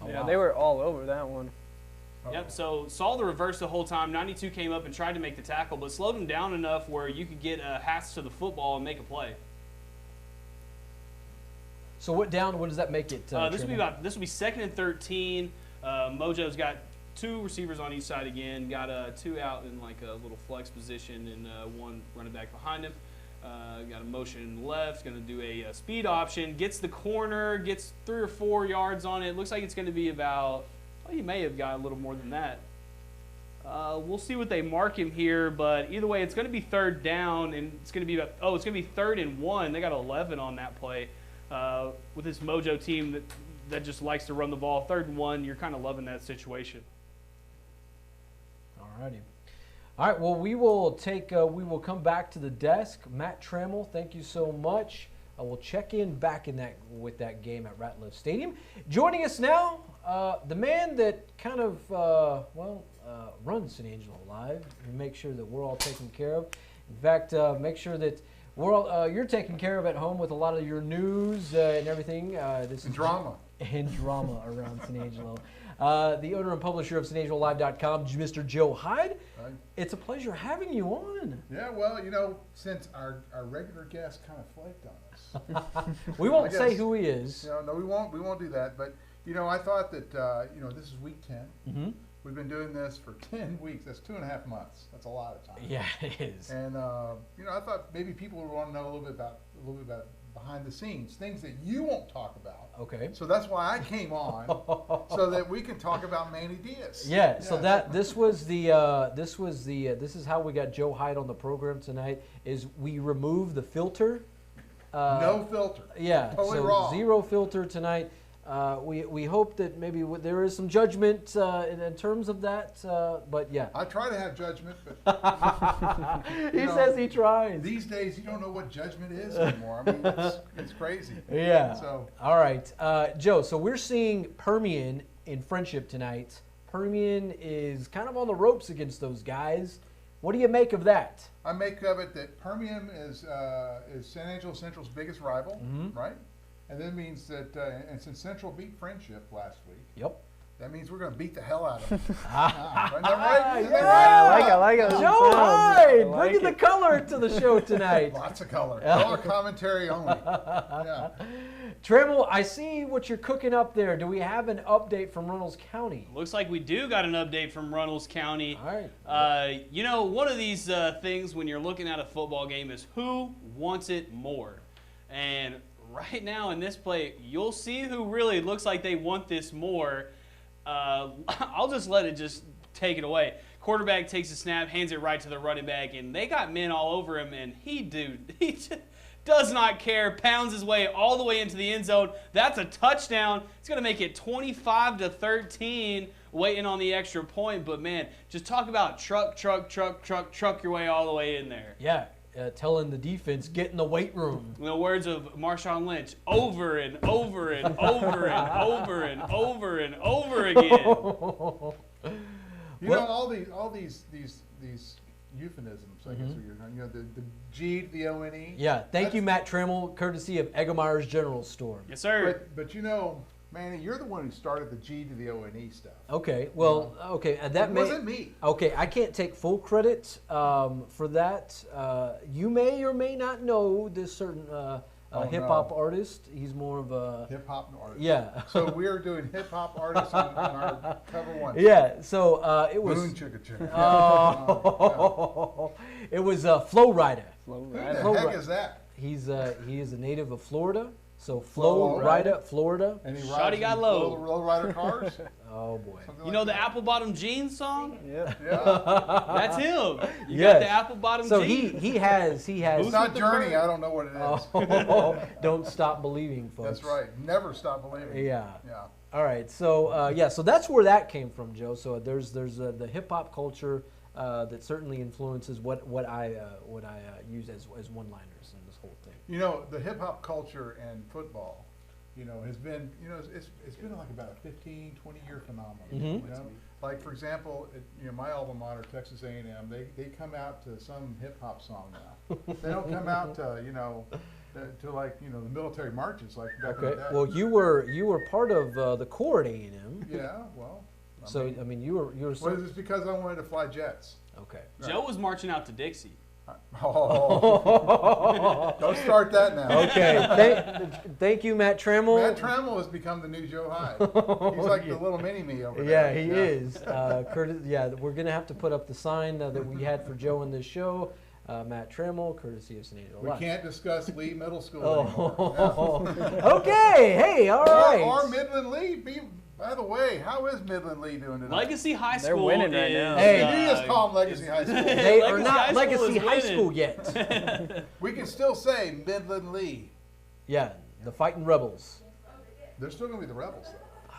Speaker 3: Yeah, they were all over that one.
Speaker 1: Yep, so saw the reverse the whole time. 92 came up and tried to make the tackle, but slowed him down enough where you could get hats to the football and make a play.
Speaker 2: So what does that make it?
Speaker 1: This will be second and 13. Mojo's got 2 receivers on each side again. Got 2 out in like a little flex position and 1 running back behind him. Got a motion left. Going to do a speed option. Gets the corner. Gets 3 or 4 yards on it. Looks like it's going to be about. Well, he may have got a little more than that. We'll see what they mark him here, but either way, it's going to be 3rd down, and it's going to be it's going to be 3rd and 1. They got 11 on that play. With this Mojo team that just likes to run the ball, 3rd and 1, you're kind of loving that situation.
Speaker 2: All righty. All right. Well, we will come back to the desk. Matt Trammell, thank you so much. We'll check in back with that game at Ratliff Stadium. Joining us now, the man that kind of runs San Angelo Live and make sure that we're all taken care of. In fact, make sure that you're taken care of at home with a lot of your news and everything. This is
Speaker 6: drama
Speaker 2: around San Angelo. The owner and publisher of SanAngeloLive.com, Mr. Joe Hyde.
Speaker 6: Hi.
Speaker 2: It's a pleasure having you on.
Speaker 6: Yeah, well, since our regular guest kind of flaked on us.
Speaker 2: We won't say who he is.
Speaker 6: No, we won't do that. But, I thought that, this is week 10.
Speaker 2: Mm-hmm.
Speaker 6: We've been doing this for 10 weeks. That's 2.5 months. That's a lot of time.
Speaker 2: Yeah, it is.
Speaker 6: And, I thought maybe people would want to know a little bit about behind the scenes, things that you won't talk about.
Speaker 2: Okay.
Speaker 6: So that's why I came on, so that we can talk about Manny Diaz.
Speaker 2: Yeah. So this is how we got Joe Hyde on the program tonight. Is we removed the filter.
Speaker 6: No filter.
Speaker 2: Yeah.
Speaker 6: Totally
Speaker 2: so
Speaker 6: raw.
Speaker 2: 0 filter tonight. We hope that maybe there is some judgment in terms of that, but yeah.
Speaker 6: I try to have judgment, but
Speaker 2: he says he tries.
Speaker 6: These days, you don't know what judgment is anymore. I mean, it's crazy.
Speaker 2: Yeah.
Speaker 6: So
Speaker 2: all right, Joe. So we're seeing Permian in Frenship tonight. Permian is kind of on the ropes against those guys. What do you make of that?
Speaker 6: I make of it that Permian is San Angelo Central's biggest rival, right? And that means that, and since Central beat Frenship last week,
Speaker 2: yep,
Speaker 6: that means we're going to beat the hell out of them. Isn't
Speaker 2: that
Speaker 6: right?
Speaker 2: Yeah,
Speaker 3: I like it.
Speaker 2: Joe Hyde, bringing the color to the show tonight.
Speaker 6: Lots of color. Color commentary only. Yeah.
Speaker 2: Trammell, I see what you're cooking up there. Do we have an update from Runnels County?
Speaker 1: Looks like we do got an update from Runnels County.
Speaker 2: All right.
Speaker 1: One of these things when you're looking at a football game is who wants it more. And right now in this play, you'll see who really looks like they want this more. I'll just let it just take it away. Quarterback takes a snap, hands it right to the running back, and they got men all over him, and he just does not care, pounds his way all the way into the end zone. That's a touchdown. It's going to make it 25-13, waiting on the extra point. But, man, just talk about truck your way all the way in there.
Speaker 2: Yeah. Telling the defense, get in the weight room. In
Speaker 1: the words of Marshawn Lynch, over and over and over and over and over and over again.
Speaker 6: All these euphemisms, I guess, the G to the O-N-E.
Speaker 2: Yeah, thank you, Matt Trammell, courtesy of Eggemeyer's General Store.
Speaker 1: Yes, sir.
Speaker 6: But Manny, you're the one who started the G to the O-N-E stuff.
Speaker 2: Okay, well, okay.
Speaker 6: That wasn't me.
Speaker 2: Okay, I can't take full credit for that. You may or may not know this certain hip-hop artist. He's more of a...
Speaker 6: Hip-hop artist.
Speaker 2: Yeah.
Speaker 6: So we're doing hip-hop artists on our COVER1.
Speaker 2: Yeah, so it was...
Speaker 6: Boom, chicka, chicka.
Speaker 2: It was Flow Rider.
Speaker 6: Who the heck is that?
Speaker 2: He is a native of Florida. So Florida.
Speaker 6: And he
Speaker 1: Shawty
Speaker 6: rides
Speaker 1: got
Speaker 6: in
Speaker 1: low.
Speaker 6: low rider cars.
Speaker 2: Oh boy.
Speaker 6: Something
Speaker 1: You know
Speaker 6: like
Speaker 1: the
Speaker 6: that.
Speaker 1: apple bottom jeans song?
Speaker 3: Yep.
Speaker 6: Yeah.
Speaker 1: That's him. You
Speaker 2: Yes.
Speaker 1: got the apple bottom
Speaker 2: So
Speaker 1: jeans.
Speaker 2: he has.
Speaker 6: It's not Journey. I don't know what it is.
Speaker 2: Oh, don't stop believing, folks.
Speaker 6: That's right. Never stop believing.
Speaker 2: Yeah.
Speaker 6: Yeah.
Speaker 2: All right. So so that's where that came from, Joe. So there's the hip hop culture that certainly influences what I use as one-liners in this whole thing.
Speaker 6: You know, the hip hop culture and football, has been, it's been like about a 15, 20-year phenomenon.
Speaker 2: Mhm.
Speaker 6: You know, like for example, my alma mater, Texas A&M, they come out to some hip hop song now. They don't come out to to like the military marches like back in the
Speaker 2: Okay.
Speaker 6: day.
Speaker 2: Well, you were part of the corps at A&M.
Speaker 6: Yeah. Well.
Speaker 2: So I mean, you were.
Speaker 6: Well, it's because I wanted to fly jets.
Speaker 2: Okay.
Speaker 1: Joe was marching out to Dixie.
Speaker 6: Oh, don't start that now.
Speaker 2: Okay. Thank you, Matt Trammell.
Speaker 6: Matt Trammell has become the new Joe Hyde. He's like the little mini-me over
Speaker 2: Yeah,
Speaker 6: there.
Speaker 2: he is. Curtis, we're going to have to put up the sign that we had for Joe in this show. Matt Trammell, courtesy of San Angelo.
Speaker 6: We can't discuss Lee Middle School
Speaker 2: Oh.
Speaker 6: anymore.
Speaker 2: Okay. Hey, all right.
Speaker 6: Or Midland Lee. By the way, how is Midland Lee doing tonight?
Speaker 1: Legacy High
Speaker 3: They're
Speaker 1: School
Speaker 3: winning right
Speaker 1: is,
Speaker 3: now.
Speaker 2: Hey.
Speaker 6: You just call them Legacy High School.
Speaker 2: They are
Speaker 1: Legacy
Speaker 2: not
Speaker 1: High School
Speaker 2: Legacy
Speaker 1: is
Speaker 2: High
Speaker 1: winning.
Speaker 2: School yet.
Speaker 6: We can still say Midland Lee.
Speaker 2: Yeah, the Fighting Rebels.
Speaker 6: They're still going to be the Rebels, though.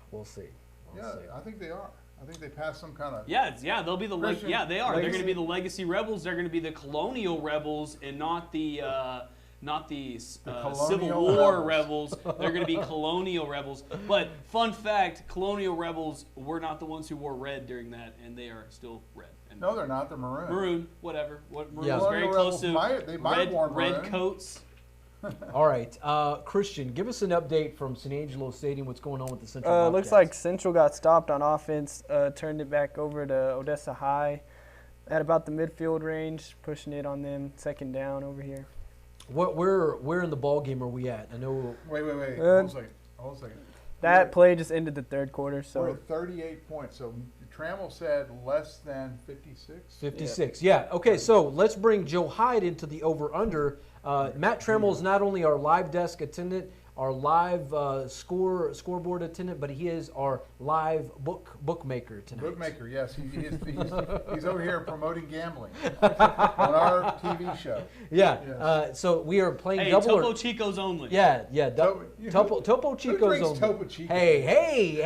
Speaker 2: We'll see. We'll
Speaker 6: Yeah,
Speaker 2: see.
Speaker 6: I think they are. I think they passed some kind of...
Speaker 1: Yeah, they'll be the
Speaker 6: Christian
Speaker 1: they are. They're going to
Speaker 6: legacy.
Speaker 1: be the Legacy Rebels. They're going to be the Colonial Rebels, and not the Civil
Speaker 6: Colonial
Speaker 1: War
Speaker 6: Rebels.
Speaker 1: Rebels. They're going to be Colonial Rebels. But fun fact: Colonial Rebels were not the ones who wore red during that, and they are still red. And
Speaker 6: No, they're not. They're maroon.
Speaker 1: maroon, whatever. Maroon
Speaker 2: Yeah.
Speaker 1: is very
Speaker 6: Colonial
Speaker 1: close to
Speaker 6: Rebels they might have worn
Speaker 1: red
Speaker 6: maroon.
Speaker 1: coats.
Speaker 2: All right, Christian, give us an update from San Angelo Stadium. What's going on with the Central Bobcats?
Speaker 3: Looks like Central got stopped on offense, turned it back over to Odessa High at about the midfield range, pushing it on them, second down over here.
Speaker 2: Where in the ball game are we at? I know.
Speaker 6: Wait. Hold on a second.
Speaker 3: That play just ended the third quarter,
Speaker 6: We're
Speaker 3: so
Speaker 6: at 38 points. So Trammell said less than 56.
Speaker 2: 56. Yeah. Okay. So let's bring Joe Hyde into the over/under. Matt Trammell is not only our live desk attendant, our live scoreboard attendant, but he is our live bookmaker tonight.
Speaker 6: Bookmaker, yes. He's over here promoting gambling on our TV show.
Speaker 2: Yeah.
Speaker 6: Yes.
Speaker 2: So we are playing
Speaker 1: Hey,
Speaker 2: double.
Speaker 1: Topo Chico's only.
Speaker 2: Yeah. Topo
Speaker 6: Who
Speaker 2: Chico's
Speaker 6: drinks
Speaker 2: on.
Speaker 6: Topo Chico?
Speaker 2: Hey.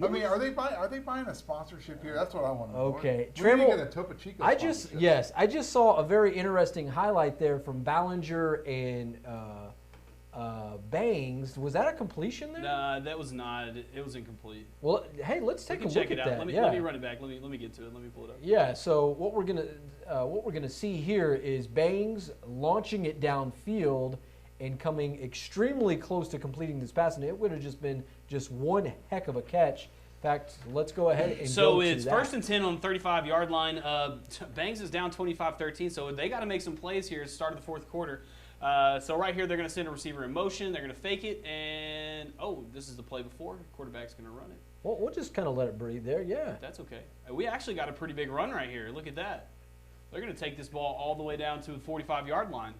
Speaker 6: I mean, are they buying a sponsorship here? That's what I want to know.
Speaker 2: Okay.
Speaker 6: Where do you
Speaker 2: Trammell-
Speaker 6: get a Topo Chico
Speaker 2: I
Speaker 6: sponsorship?
Speaker 2: just saw a very interesting highlight there from Ballinger and Bangs. Was that a completion there?
Speaker 1: Nah, that was not. It was incomplete.
Speaker 2: Well, hey, let's
Speaker 1: We
Speaker 2: take a
Speaker 1: can
Speaker 2: look
Speaker 1: check
Speaker 2: at
Speaker 1: it out.
Speaker 2: that.
Speaker 1: Let me run it back. Let me get to it. Let me pull it up.
Speaker 2: Yeah. So what we're gonna see here is Bangs launching it downfield and coming extremely close to completing this pass, and it would have just been one heck of a catch. In fact, let's go ahead and
Speaker 1: So
Speaker 2: go to
Speaker 1: it's
Speaker 2: that.
Speaker 1: 1st and 10 on the 35-yard line. Bangs is down 25-13, so they got to make some plays here at the start of the fourth quarter. So right here, they're going to send a receiver in motion. They're going to fake it, and this is the play before. Quarterback's going to run it.
Speaker 2: Well, we'll just kind of let it breathe there. Yeah.
Speaker 1: That's okay. We actually got a pretty big run right here. Look at that. They're going to take this ball all the way down to the 45-yard line.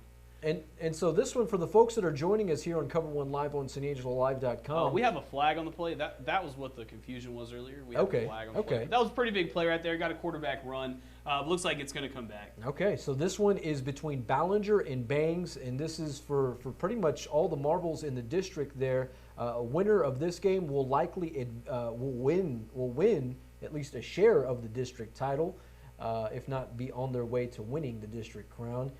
Speaker 2: And so this one, for the folks that are joining us here on Cover1 Live on SanAngeloLive.com.
Speaker 1: We have a flag on the play. That was what the confusion was earlier. We have
Speaker 2: Okay,
Speaker 1: a flag on the
Speaker 2: okay.
Speaker 1: play. That was a pretty big play right there. Got a quarterback run. Looks like it's going to come back.
Speaker 2: Okay, so this one is between Ballinger and Bangs, and this is for pretty much all the marbles in the district there. A winner of this game will likely will win at least a share of the district title, if not be on their way to winning the district crown.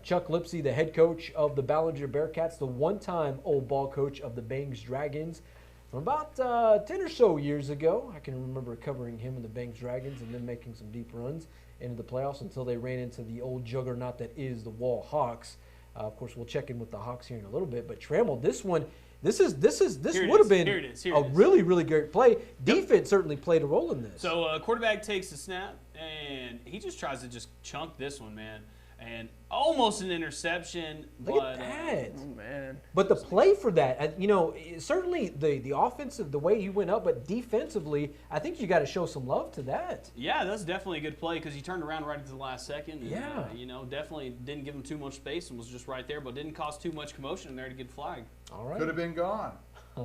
Speaker 2: Chuck Lipsy, the head coach of the Ballinger Bearcats, the one-time old ball coach of the Bangs Dragons. From about 10 or so years ago, I can remember covering him in the Bangs Dragons and then making some deep runs into the playoffs until they ran into the old juggernaut that is the Wall Hawks. Of course, we'll check in with the Hawks here in a little bit. But Trammell, this one, this
Speaker 1: Here
Speaker 2: would have
Speaker 1: it
Speaker 2: been
Speaker 1: is.
Speaker 2: a really, really great play. Defense certainly played a role in this.
Speaker 1: So quarterback takes the snap, and he just tries to just chunk this one, man. and almost an interception.
Speaker 2: Look at that.
Speaker 3: Oh, man.
Speaker 2: But the play for that, certainly the offensive, the way he went up, but defensively, I think you got to show some love to that.
Speaker 1: Yeah, that's definitely a good play because he turned around right at the last second. And,
Speaker 2: Yeah.
Speaker 1: Definitely didn't give him too much space and was just right there, but didn't cause too much commotion in there to get flagged.
Speaker 2: All right.
Speaker 6: Could have been gone.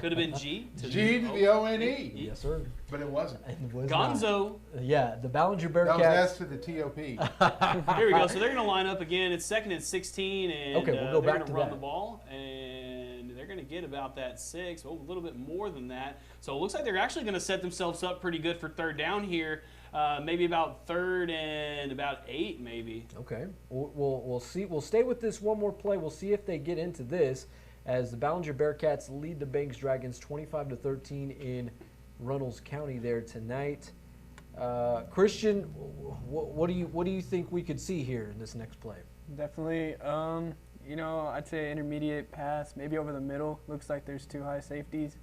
Speaker 1: Could have been G to
Speaker 6: G to the O-N-E.
Speaker 2: Yes, sir.
Speaker 6: But it wasn't.
Speaker 2: It was not.
Speaker 1: Gonzo.
Speaker 2: Yeah, the Ballinger
Speaker 6: That was
Speaker 2: Bearcats.
Speaker 6: S to the T-O-P.
Speaker 1: Here we go. So they're going to line up again. It's 2nd and 16, and
Speaker 2: Okay, we'll go
Speaker 1: they're
Speaker 2: back
Speaker 1: going
Speaker 2: to
Speaker 1: to run
Speaker 2: that.
Speaker 1: the ball, and they're going to get about that 6, a little bit more than that. So it looks like they're actually going to set themselves up pretty good for 3rd down here. Maybe about 3rd and about 8, maybe.
Speaker 2: Okay, we'll see. We'll stay with this one more play. We'll see if they get into this as the Ballinger Bearcats lead the Banks Dragons 25-13 in Runnels County there tonight. Christian, what do you think we could see here in this next play?
Speaker 3: Definitely, I'd say intermediate pass, maybe over the middle. Looks like there's 2 high safeties.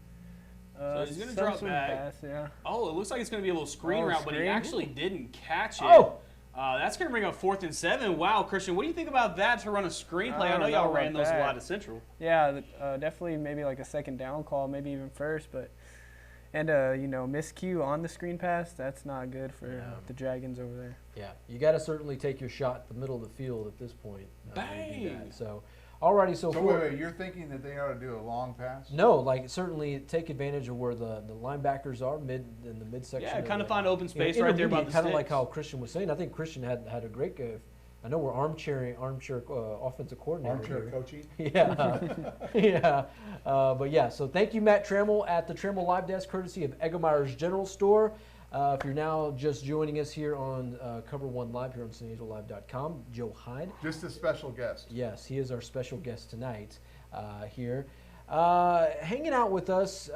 Speaker 1: So he's going to
Speaker 3: some
Speaker 1: drop
Speaker 3: swing
Speaker 1: back.
Speaker 3: Pass, yeah.
Speaker 1: Oh, it looks like it's going to be a little screen
Speaker 3: Oh,
Speaker 1: route, but he
Speaker 3: screen?
Speaker 1: actually didn't catch it.
Speaker 2: Oh!
Speaker 1: That's going to bring up 4th and 7. Wow, Christian, what do you think about that to run a screen play? I
Speaker 3: I
Speaker 1: know
Speaker 3: don't
Speaker 1: y'all
Speaker 3: know
Speaker 1: ran
Speaker 3: about
Speaker 1: those a
Speaker 3: that.
Speaker 1: lot at Central.
Speaker 3: Yeah, definitely maybe like a 2nd down call, maybe even first, and miscue on the screen pass, that's not good for the Dragons over there.
Speaker 2: Yeah, you got to certainly take your shot at the middle of the field at this point. when you do
Speaker 1: Bang!
Speaker 2: that. So, alrighty, so
Speaker 6: So
Speaker 2: for,
Speaker 6: wait, you're thinking that they ought to do a long pass?
Speaker 2: no, like certainly take advantage of where the linebackers are in the midsection.
Speaker 1: Yeah, kind of find open space right there by the
Speaker 2: kind of like
Speaker 1: sticks.
Speaker 2: how Christian was saying. I think Christian had a great. I know we're armchair offensive coordinator.
Speaker 6: Armchair
Speaker 2: here.
Speaker 6: coaching?
Speaker 2: Yeah, yeah, but yeah. So thank you, Matt Trammell at the Trammell Live Desk, courtesy of Eggemeyer's General Store. If you're now just joining us here on COVER1 Live here on SanAngeloLive.com, Joe Hyde.
Speaker 6: Just a special guest.
Speaker 2: Yes, he is our special guest tonight here. Hanging out with us,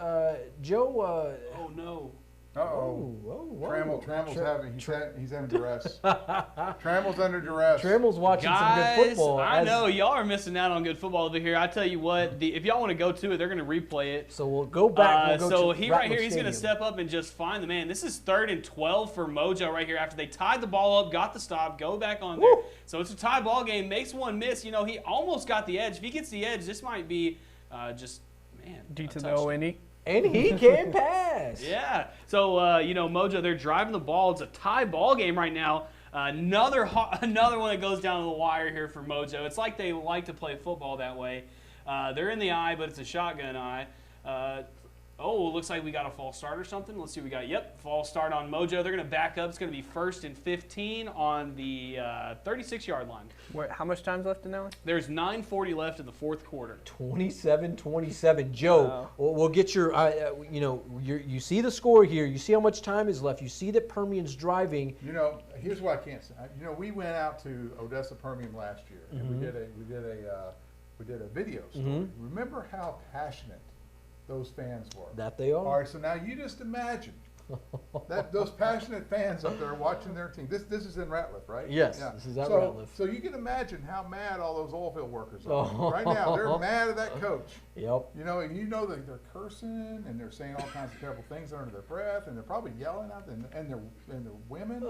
Speaker 2: Joe.
Speaker 1: Oh, no.
Speaker 6: Uh-oh.
Speaker 2: Whoa.
Speaker 6: Trammell's he's under duress. Trammell's under duress.
Speaker 2: Trammell's watching some good football.
Speaker 1: I know y'all are missing out on good football over here. I tell you what, if y'all want to go to it, they're going to replay it.
Speaker 2: So we'll go back. We'll go
Speaker 1: so
Speaker 2: to
Speaker 1: he
Speaker 2: Ratliff
Speaker 1: right here, he's going to
Speaker 2: Stadium.
Speaker 1: step up and just find the man. This is 3rd and 12 for Mojo right here after they tied the ball up, got the stop, go back on there.
Speaker 2: Woo!
Speaker 1: So it's a tie ball game. Makes one miss. He almost got the edge. If he gets the edge, this might be
Speaker 3: D
Speaker 1: a
Speaker 3: to the
Speaker 1: touchdown.
Speaker 3: O-N-E.
Speaker 2: And he can pass.
Speaker 1: Yeah. So, Mojo, they're driving the ball. It's a tie ball game right now. Another one that goes down to the wire here for Mojo. It's like they like to play football that way. They're in the eye, but it's a shotgun eye. Looks like we got a false start or something. Let's see what we got. Yep, false start on Mojo. They're going to back up. It's going to be 1st and 15 on the 36-yard line.
Speaker 3: How much time's left in that one?
Speaker 1: There's 9:40 left in the 4th quarter.
Speaker 2: 27-27. Joe,
Speaker 3: Wow.
Speaker 2: we'll get your, you see the score here. You see how much time is left. You see that Permian's driving.
Speaker 6: Here's what I can't say. We went out to Odessa Permian last year, and we did a video story. Remember how passionate those fans were?
Speaker 2: That they are.
Speaker 6: All right, so now you just imagine that those passionate fans up there watching their team. This is in Ratliff, right?
Speaker 2: Yes, this is at Ratliff.
Speaker 6: So you can imagine how mad all those oil field workers are.
Speaker 2: Oh.
Speaker 6: Right now, they're mad at that coach.
Speaker 2: Yep.
Speaker 6: That they're cursing and they're saying all kinds of terrible things under their breath, and they're probably yelling at them, and they're women.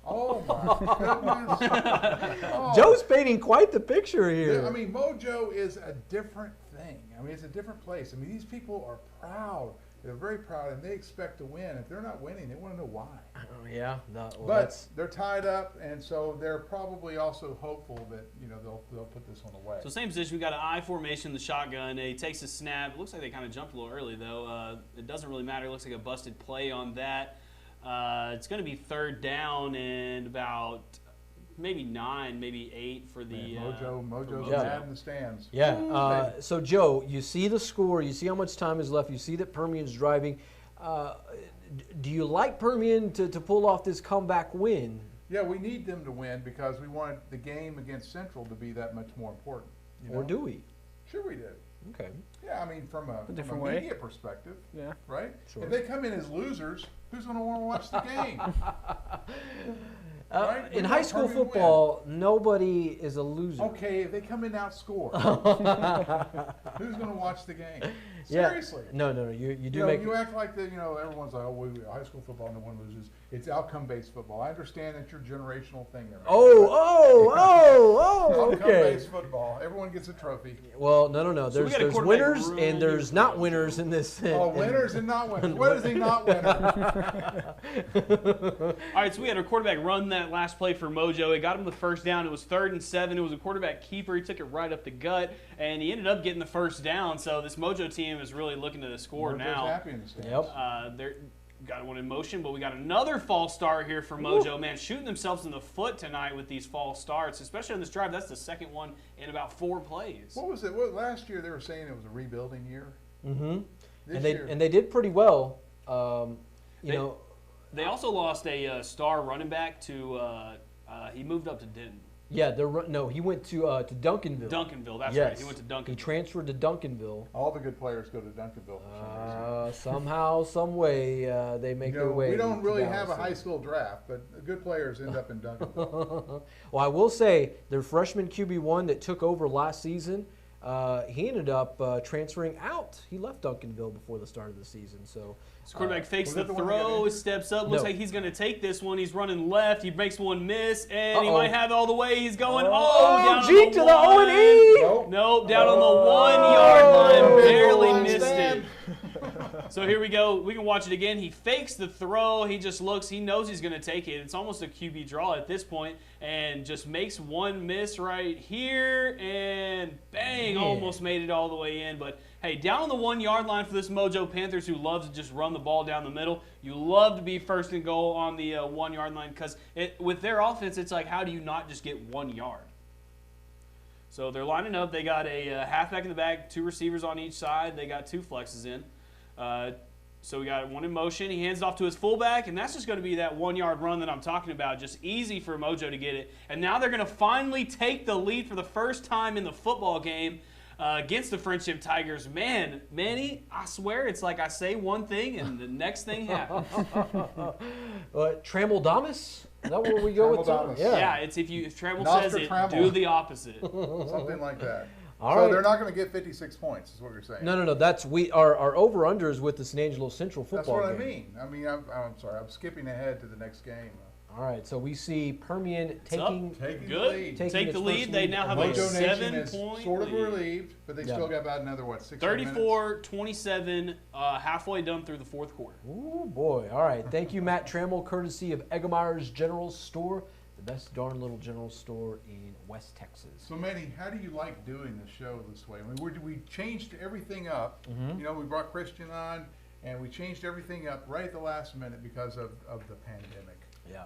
Speaker 6: Oh my goodness! Oh.
Speaker 2: Joe's painting quite the picture here.
Speaker 6: I mean, Mojo is a different thing. I mean, it's a different place. I mean, these people are proud. They're very proud, and they expect to win. If they're not winning, they want to know why.
Speaker 2: Yeah.
Speaker 6: But they're tied up, and so they're probably also hopeful that they'll put this one away.
Speaker 1: So same position. We got an I formation, the shotgun. He takes a snap. It looks like they kind of jumped a little early though. It doesn't really matter. It looks like a busted play on that. It's going to be 3rd down and about maybe 9, maybe 8 for the
Speaker 6: Mojo's
Speaker 2: Yeah.
Speaker 6: mad in the stands.
Speaker 2: Yeah. So, Joe, you see the score. You see how much time is left. You see that Permian's driving. Do you like Permian to pull off this comeback win?
Speaker 6: Yeah, we need them to win because we want the game against Central to be that much more important.
Speaker 2: Or do we?
Speaker 6: Sure we do.
Speaker 2: Okay.
Speaker 6: Yeah, I mean, from a
Speaker 3: different way.
Speaker 6: media perspective,
Speaker 3: Yeah.
Speaker 6: right?
Speaker 3: Sure.
Speaker 6: If they come in as losers, who's going to want to watch the game? Right?
Speaker 2: In
Speaker 6: We
Speaker 2: high
Speaker 6: want
Speaker 2: school
Speaker 6: Permian to win.
Speaker 2: football, nobody is a loser.
Speaker 6: Okay, if they come in outscored, who's going to watch the game?
Speaker 2: Yeah.
Speaker 6: Seriously.
Speaker 2: No, you do
Speaker 6: You know,
Speaker 2: make.
Speaker 6: you act like everyone's like, oh, high school football, no one loses. It's outcome-based football. I understand that's your generational thing there.
Speaker 2: Okay.
Speaker 6: Outcome-based football. Everyone gets a trophy.
Speaker 2: Well, no.
Speaker 1: So we
Speaker 2: There's
Speaker 1: got a quarterback
Speaker 2: winners
Speaker 1: rule
Speaker 2: and there's
Speaker 1: here.
Speaker 2: not winners in this.
Speaker 6: Oh, winners and not winners. What is he not winner?
Speaker 1: All right, so we had our quarterback run that last play for Mojo. It got him the first down. It was 3rd and 7. It was a quarterback keeper. He took it right up the gut, and he ended up getting the first down. So this Mojo team is really looking to score
Speaker 6: Mojo's
Speaker 1: now.
Speaker 6: happy in the stands.
Speaker 2: Yep.
Speaker 1: They're got one in motion, but we got another false start here for Mojo. Man, shooting themselves in the foot tonight with these false starts, especially on this drive. That's the second one in about 4 plays.
Speaker 6: What was it? What, last year they were saying it was a rebuilding year.
Speaker 2: Mm-hmm.
Speaker 6: This year,
Speaker 2: And they did pretty well.
Speaker 1: They also lost a star running back to. He moved up to Denton.
Speaker 2: Yeah, he went to Duncanville.
Speaker 1: Duncanville, that's
Speaker 2: Yes.
Speaker 1: right. He went to
Speaker 2: He
Speaker 1: Duncanville.
Speaker 2: transferred to Duncanville.
Speaker 6: all the good players go to Duncanville for some reason.
Speaker 2: Somehow, some way, they make their way.
Speaker 6: We don't
Speaker 2: to
Speaker 6: really
Speaker 2: Dallas
Speaker 6: have a
Speaker 2: City.
Speaker 6: high school draft, but good players end up in Duncanville.
Speaker 2: Well, I will say their freshman QB1 that took over last season, he ended up transferring out. He left Duncanville before the start of the season. So
Speaker 1: This quarterback fakes
Speaker 6: was
Speaker 1: the
Speaker 6: that the one that got
Speaker 1: throw,
Speaker 6: injured?
Speaker 1: steps up, looks
Speaker 2: No.
Speaker 1: like he's going to take this one. He's running left. He makes one miss, and he
Speaker 2: Uh-oh.
Speaker 1: might have it all the way. He's going, down
Speaker 2: G
Speaker 1: on
Speaker 2: to
Speaker 1: the
Speaker 2: the O and E.
Speaker 6: Nope.
Speaker 1: Nope, down on the 1-yard line.
Speaker 6: Big
Speaker 1: Barely
Speaker 6: goal line
Speaker 1: missed
Speaker 6: stand.
Speaker 1: it. So here we go. We can watch it again. He fakes the throw. He just looks. He knows he's going to take it. It's almost a QB draw at this point, and just makes one miss right here, and bang,
Speaker 2: Man.
Speaker 1: almost made it all the way in. But hey, down on the 1-yard line for this Mojo Panthers who loves to just run the ball down the middle. You love to be first and goal on the 1-yard line because with their offense, it's like, how do you not just get 1 yard? So they're lining up. They got a halfback in the back, 2 receivers on each side. They got 2 flexes in. So we got one in motion. He hands it off to his fullback, and that's just going to be that 1-yard run that I'm talking about. Just easy for Mojo to get it. And now they're going to finally take the lead for the first time in the football game against the Frenship Tigers. Man, Manny, I swear it's like I say one thing and the next thing happens.
Speaker 2: Trammell Damas? Is that where we go with?
Speaker 6: Trammell-Damas.
Speaker 1: Yeah, it's if Trammell says it,
Speaker 6: Nostradamus.
Speaker 1: do the opposite.
Speaker 6: Something like that.
Speaker 2: All
Speaker 6: So
Speaker 2: right.
Speaker 6: they're not going to get 56 points, is what you're saying.
Speaker 2: No. That's our over/unders with the San Angelo Central
Speaker 6: That's
Speaker 2: football
Speaker 6: what I
Speaker 2: game.
Speaker 6: mean. I'm sorry. I'm skipping ahead to the next game.
Speaker 2: All right, so we see Permian
Speaker 1: up.
Speaker 2: taking.
Speaker 6: Taking
Speaker 1: Good.
Speaker 6: the lead.
Speaker 2: Taking
Speaker 1: Take
Speaker 2: its
Speaker 1: the
Speaker 2: first
Speaker 1: lead. They
Speaker 2: lead.
Speaker 1: now have
Speaker 6: Mojo
Speaker 1: a
Speaker 6: Nation is
Speaker 1: 7-point
Speaker 6: sort of
Speaker 1: lead.
Speaker 6: relieved, but they
Speaker 2: Yeah.
Speaker 6: still got about another, 6 more minutes?
Speaker 1: 34-27, halfway done through the 4th quarter.
Speaker 2: Ooh, boy. All right. Thank you, Matt Trammell, courtesy of Eggemeyer's General Store, the best darn little general store in West Texas.
Speaker 6: So, Manny, how do you like doing the show this way? I mean, we changed everything up.
Speaker 2: Mm-hmm.
Speaker 6: You know, we brought Christian on, and we changed everything up right at the last minute because of the pandemic.
Speaker 2: Yeah.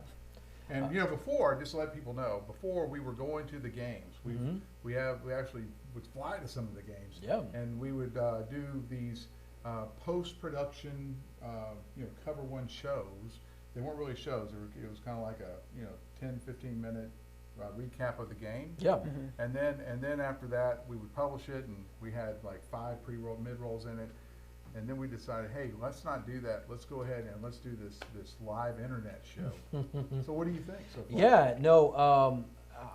Speaker 6: And you know, before, just to let people know, before we were going to the games, we actually would fly to some of the games.
Speaker 2: Yeah.
Speaker 6: And we would do these post-production, COVER1 shows. They weren't really shows. It was kind of like a 10, 15-minute recap of the game.
Speaker 2: Yeah.
Speaker 6: And then after that, we would publish it, and we had like 5 pre-roll, mid-rolls in it. And then we decided, hey, let's not do that. Let's go ahead and let's do this live internet show. So what do you think so far?
Speaker 2: Yeah, no,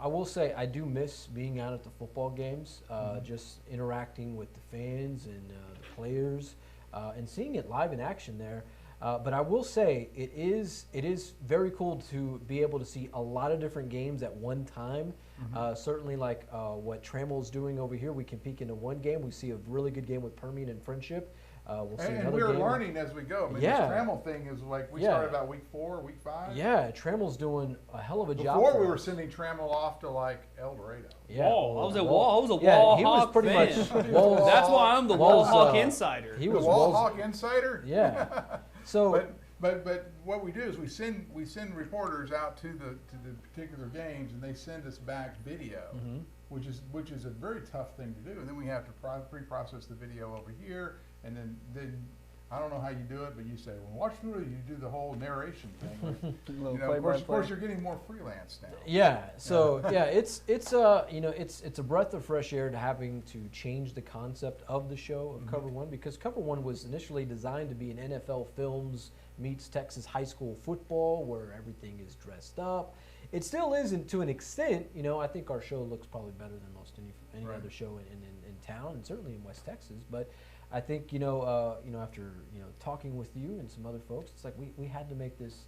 Speaker 2: I will say I do miss being out at the football games, just interacting with the fans and the players, and seeing it live in action there. But I will say it is very cool to be able to see a lot of different games at one time. Certainly like what Trammell's doing over here, we can peek into one game. We see a really good game with Permian and Frenship. We'll see
Speaker 6: And
Speaker 2: another
Speaker 6: we're
Speaker 2: game.
Speaker 6: learning as we go. I mean,
Speaker 2: Yeah.
Speaker 6: this Trammell thing is like we
Speaker 2: Yeah.
Speaker 6: started about week 4, week 5.
Speaker 2: Yeah, Trammell's doing a hell of a job.
Speaker 6: Before
Speaker 2: for
Speaker 6: we were
Speaker 2: us.
Speaker 6: sending Trammell off to like Eldorado.
Speaker 2: Yeah.
Speaker 1: Wall. I was a Wall
Speaker 2: Yeah, he was
Speaker 1: Hawk
Speaker 2: pretty
Speaker 1: fan.
Speaker 2: much Wall's,
Speaker 1: That's why I'm the
Speaker 2: Wall's,
Speaker 1: Wall Hawk insider.
Speaker 2: He
Speaker 6: The
Speaker 2: was
Speaker 6: Wall
Speaker 2: Wall's,
Speaker 6: Hawk Insider.
Speaker 2: Yeah. So
Speaker 6: But what we do is we send reporters out to the particular games, and they send us back video, which is a very tough thing to do. And then we have to pre-process the video over here, and then I don't know how you do it, but you say, well, watch through it, you do the whole narration thing.
Speaker 3: Little
Speaker 6: Of course, you're getting more freelance now.
Speaker 2: Yeah. So it's a breath of fresh air to having to change the concept of the show of COVER1, because COVER1 was initially designed to be an NFL Films meets Texas high school football, where everything is dressed up. It still isn't to an extent. I think our show looks probably better than most any other show in town, and certainly in West Texas. But I think after talking with you and some other folks, it's like we had to make this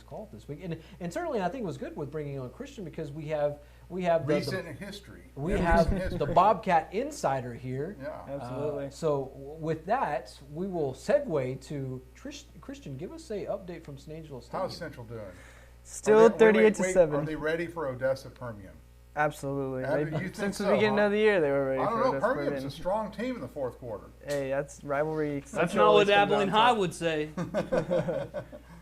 Speaker 2: call this week, and certainly I think it was good with bringing on Christian, because we have
Speaker 6: recent history.
Speaker 2: We have the Bobcat Insider here.
Speaker 6: Yeah,
Speaker 3: absolutely.
Speaker 2: So with that, we will segue to Christian. Give us a update from San Angelo Stadium.
Speaker 6: How's Central doing?
Speaker 3: Still 38-7.
Speaker 6: Are they ready for Odessa Permian?
Speaker 3: Absolutely. Since the
Speaker 6: so,
Speaker 3: beginning of the year, they were ready.
Speaker 6: I don't
Speaker 3: for
Speaker 6: know.
Speaker 3: Odessa
Speaker 6: Permian's a strong team in the fourth quarter.
Speaker 3: Hey, that's rivalry.
Speaker 1: That's not what Abiliene High would say.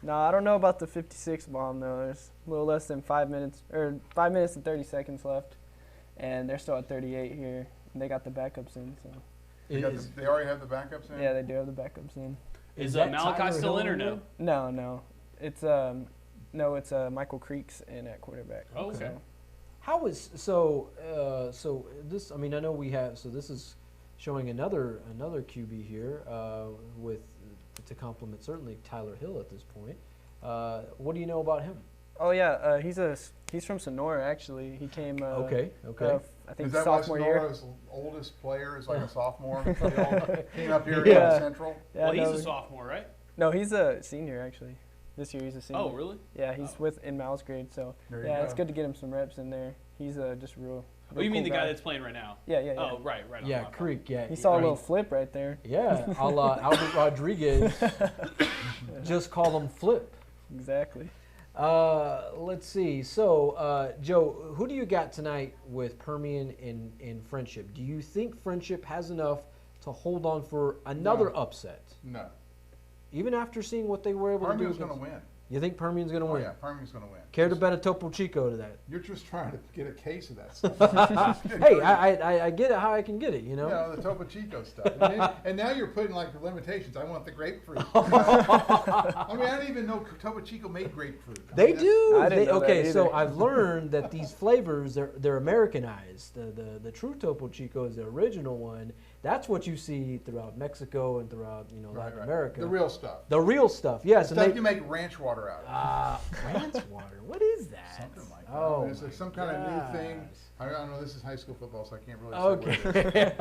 Speaker 3: No, I don't know about the 56 bomb though. There's a little less than 5 minutes and 30 seconds left, and they're still at 38 here. And they got the backups in, so.
Speaker 6: They already have the backups in?
Speaker 3: Yeah, they do have the backups in.
Speaker 1: Is Malachi still in or no?
Speaker 3: No. It's Michael Creeks in at quarterback.
Speaker 1: Oh, okay.
Speaker 3: So.
Speaker 2: How is this? I mean, I know we have. So this is showing another QB here to complement certainly Tyler Hill at this point. What do you know about him?
Speaker 3: Oh yeah, he's from Sonora actually. He came.
Speaker 2: Okay.
Speaker 3: I think
Speaker 6: is that
Speaker 3: sophomore
Speaker 6: why
Speaker 3: year.
Speaker 6: Sonora's oldest player is like a sophomore? They all came up here
Speaker 3: Yeah.
Speaker 6: in Central.
Speaker 3: Yeah,
Speaker 1: Well, he's a sophomore, right?
Speaker 3: No, he's a senior actually. This year he's a senior.
Speaker 1: Oh, really?
Speaker 3: Yeah, he's in Miles grade. So
Speaker 6: There you
Speaker 3: yeah,
Speaker 6: go.
Speaker 3: it's good to get him some reps in there. He's just real.
Speaker 1: Oh, you mean
Speaker 3: cool
Speaker 1: the guy that's playing right now?
Speaker 3: Yeah.
Speaker 1: Oh, right.
Speaker 2: Yeah, Creek. Yeah,
Speaker 3: He saw a little flip right there.
Speaker 2: Yeah, a la Albert Rodriguez. Just call him Flip.
Speaker 3: Exactly.
Speaker 2: Let's see. So, Joe, who do you got tonight with Permian and Frenship? Do you think Frenship has enough to hold on for another upset?
Speaker 6: No.
Speaker 2: Even after seeing what they were able to do?
Speaker 6: Permian's going to win.
Speaker 2: You think Permian's going to
Speaker 6: Oh,
Speaker 2: win?
Speaker 6: yeah, Permian's going to win.
Speaker 2: Care to bet a Topo Chico to that?
Speaker 6: You're just trying to get a case of that stuff.
Speaker 2: Hey, I get it how I can get it,
Speaker 6: The Topo Chico stuff. And now you're putting like the limitations. I want the grapefruit. I mean, I didn't even know Topo Chico made grapefruit.
Speaker 2: They do.
Speaker 3: I didn't know that
Speaker 2: Okay, so
Speaker 3: either.
Speaker 2: I've learned that these flavors they're Americanized. The true Topo Chico is the original one. That's what you see throughout Mexico and throughout Latin America.
Speaker 6: The real stuff.
Speaker 2: The real stuff, yes.
Speaker 6: Stuff you make ranch water out of.
Speaker 2: Ranch water. What is that?
Speaker 6: Something like that.
Speaker 2: Oh,
Speaker 6: It's like some kind of new thing.
Speaker 2: gosh.
Speaker 6: I don't know. This is high school football, so I can't really say what it
Speaker 2: Okay.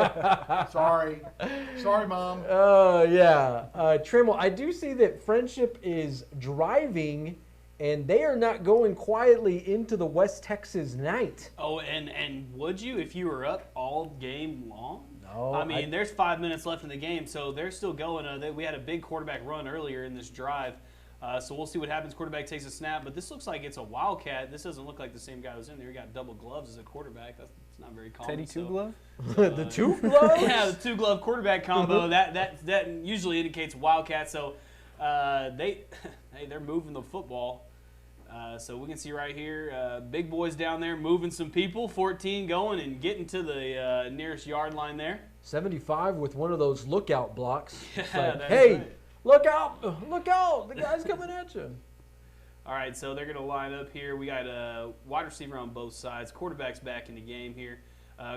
Speaker 6: is. Sorry, Mom.
Speaker 2: Oh yeah, Trammell. I do see that Frenship is driving, and they are not going quietly into the West Texas night.
Speaker 1: Oh, and would you if you were up all game long?
Speaker 2: No,
Speaker 1: I mean, there's 5 minutes left in the game, so they're still going. We had a big quarterback run earlier in this drive, so we'll see what happens. Quarterback takes a snap, but this looks like it's a wildcat. This doesn't look like the same guy who's in there. He got double gloves as a quarterback. That's not very common.
Speaker 3: Teddy Two Glove.
Speaker 2: the two gloves.
Speaker 1: Yeah, the two glove quarterback combo. that usually indicates wildcat. So they're moving the football. So we can see right here, big boys down there moving some people, 14 going and getting to the nearest yard line there.
Speaker 2: 75 with one of those lookout blocks. It's
Speaker 1: Yeah,
Speaker 2: like,
Speaker 1: that's
Speaker 2: hey,
Speaker 1: right.
Speaker 2: look out, the guy's coming at you.
Speaker 1: All right, so they're going to line up here. We got a wide receiver on both sides. Quarterback's back in the game here.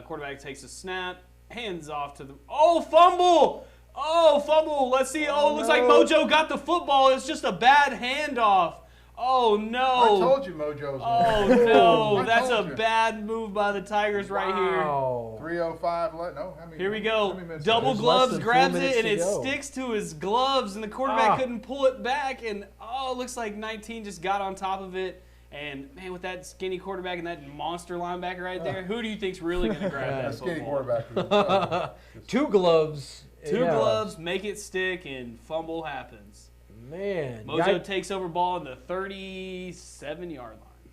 Speaker 1: Quarterback takes a snap, hands off to the – oh, fumble! Oh, fumble. Let's see. Oh, it looks like Mojo got the football. It's just a bad handoff. Oh, no.
Speaker 6: I told you Mojo's
Speaker 1: Oh,
Speaker 6: winning.
Speaker 1: no.
Speaker 6: I
Speaker 1: That's a
Speaker 6: told you.
Speaker 1: bad move by the Tigers right here.
Speaker 2: Wow.
Speaker 6: 3:05 left. No, how many?
Speaker 1: Here we
Speaker 6: how
Speaker 1: go.
Speaker 6: many minutes
Speaker 1: Double
Speaker 6: is it?
Speaker 2: less
Speaker 1: gloves,
Speaker 2: than 4
Speaker 1: grabs
Speaker 2: minutes
Speaker 1: it, and
Speaker 2: to
Speaker 1: it
Speaker 2: go.
Speaker 1: sticks to his gloves, and the quarterback
Speaker 2: Ah.
Speaker 1: couldn't pull it back. And, it looks like 19 just got on top of it. And, man, with that skinny quarterback and that monster linebacker right there, who do you think's really going to grab
Speaker 6: That
Speaker 1: that
Speaker 6: skinny
Speaker 1: football?
Speaker 6: quarterback.
Speaker 2: Two gloves.
Speaker 1: Two
Speaker 2: Yeah.
Speaker 1: gloves, make it stick, and fumble happens.
Speaker 2: Man.
Speaker 1: Mojo takes over ball in the 37-yard line.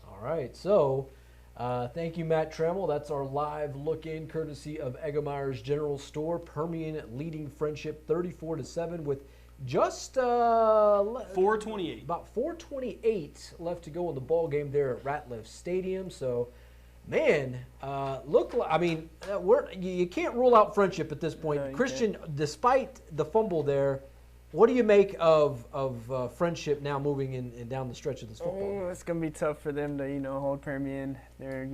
Speaker 2: All right, so thank you, Matt Trammell. That's our live look-in, courtesy of Eggemeyer's General Store. Permian leading Frenship 34-7 with just
Speaker 1: 4:28.
Speaker 2: about 4:28 left to go in the ball game there at Ratliff Stadium. So, man, you can't rule out Frenship at this point.
Speaker 3: No, you
Speaker 2: Christian, despite the fumble there, What do you make of Frenship now moving in down the stretch of this football?
Speaker 3: Oh, it's gonna be tough for them to hold Permian. They're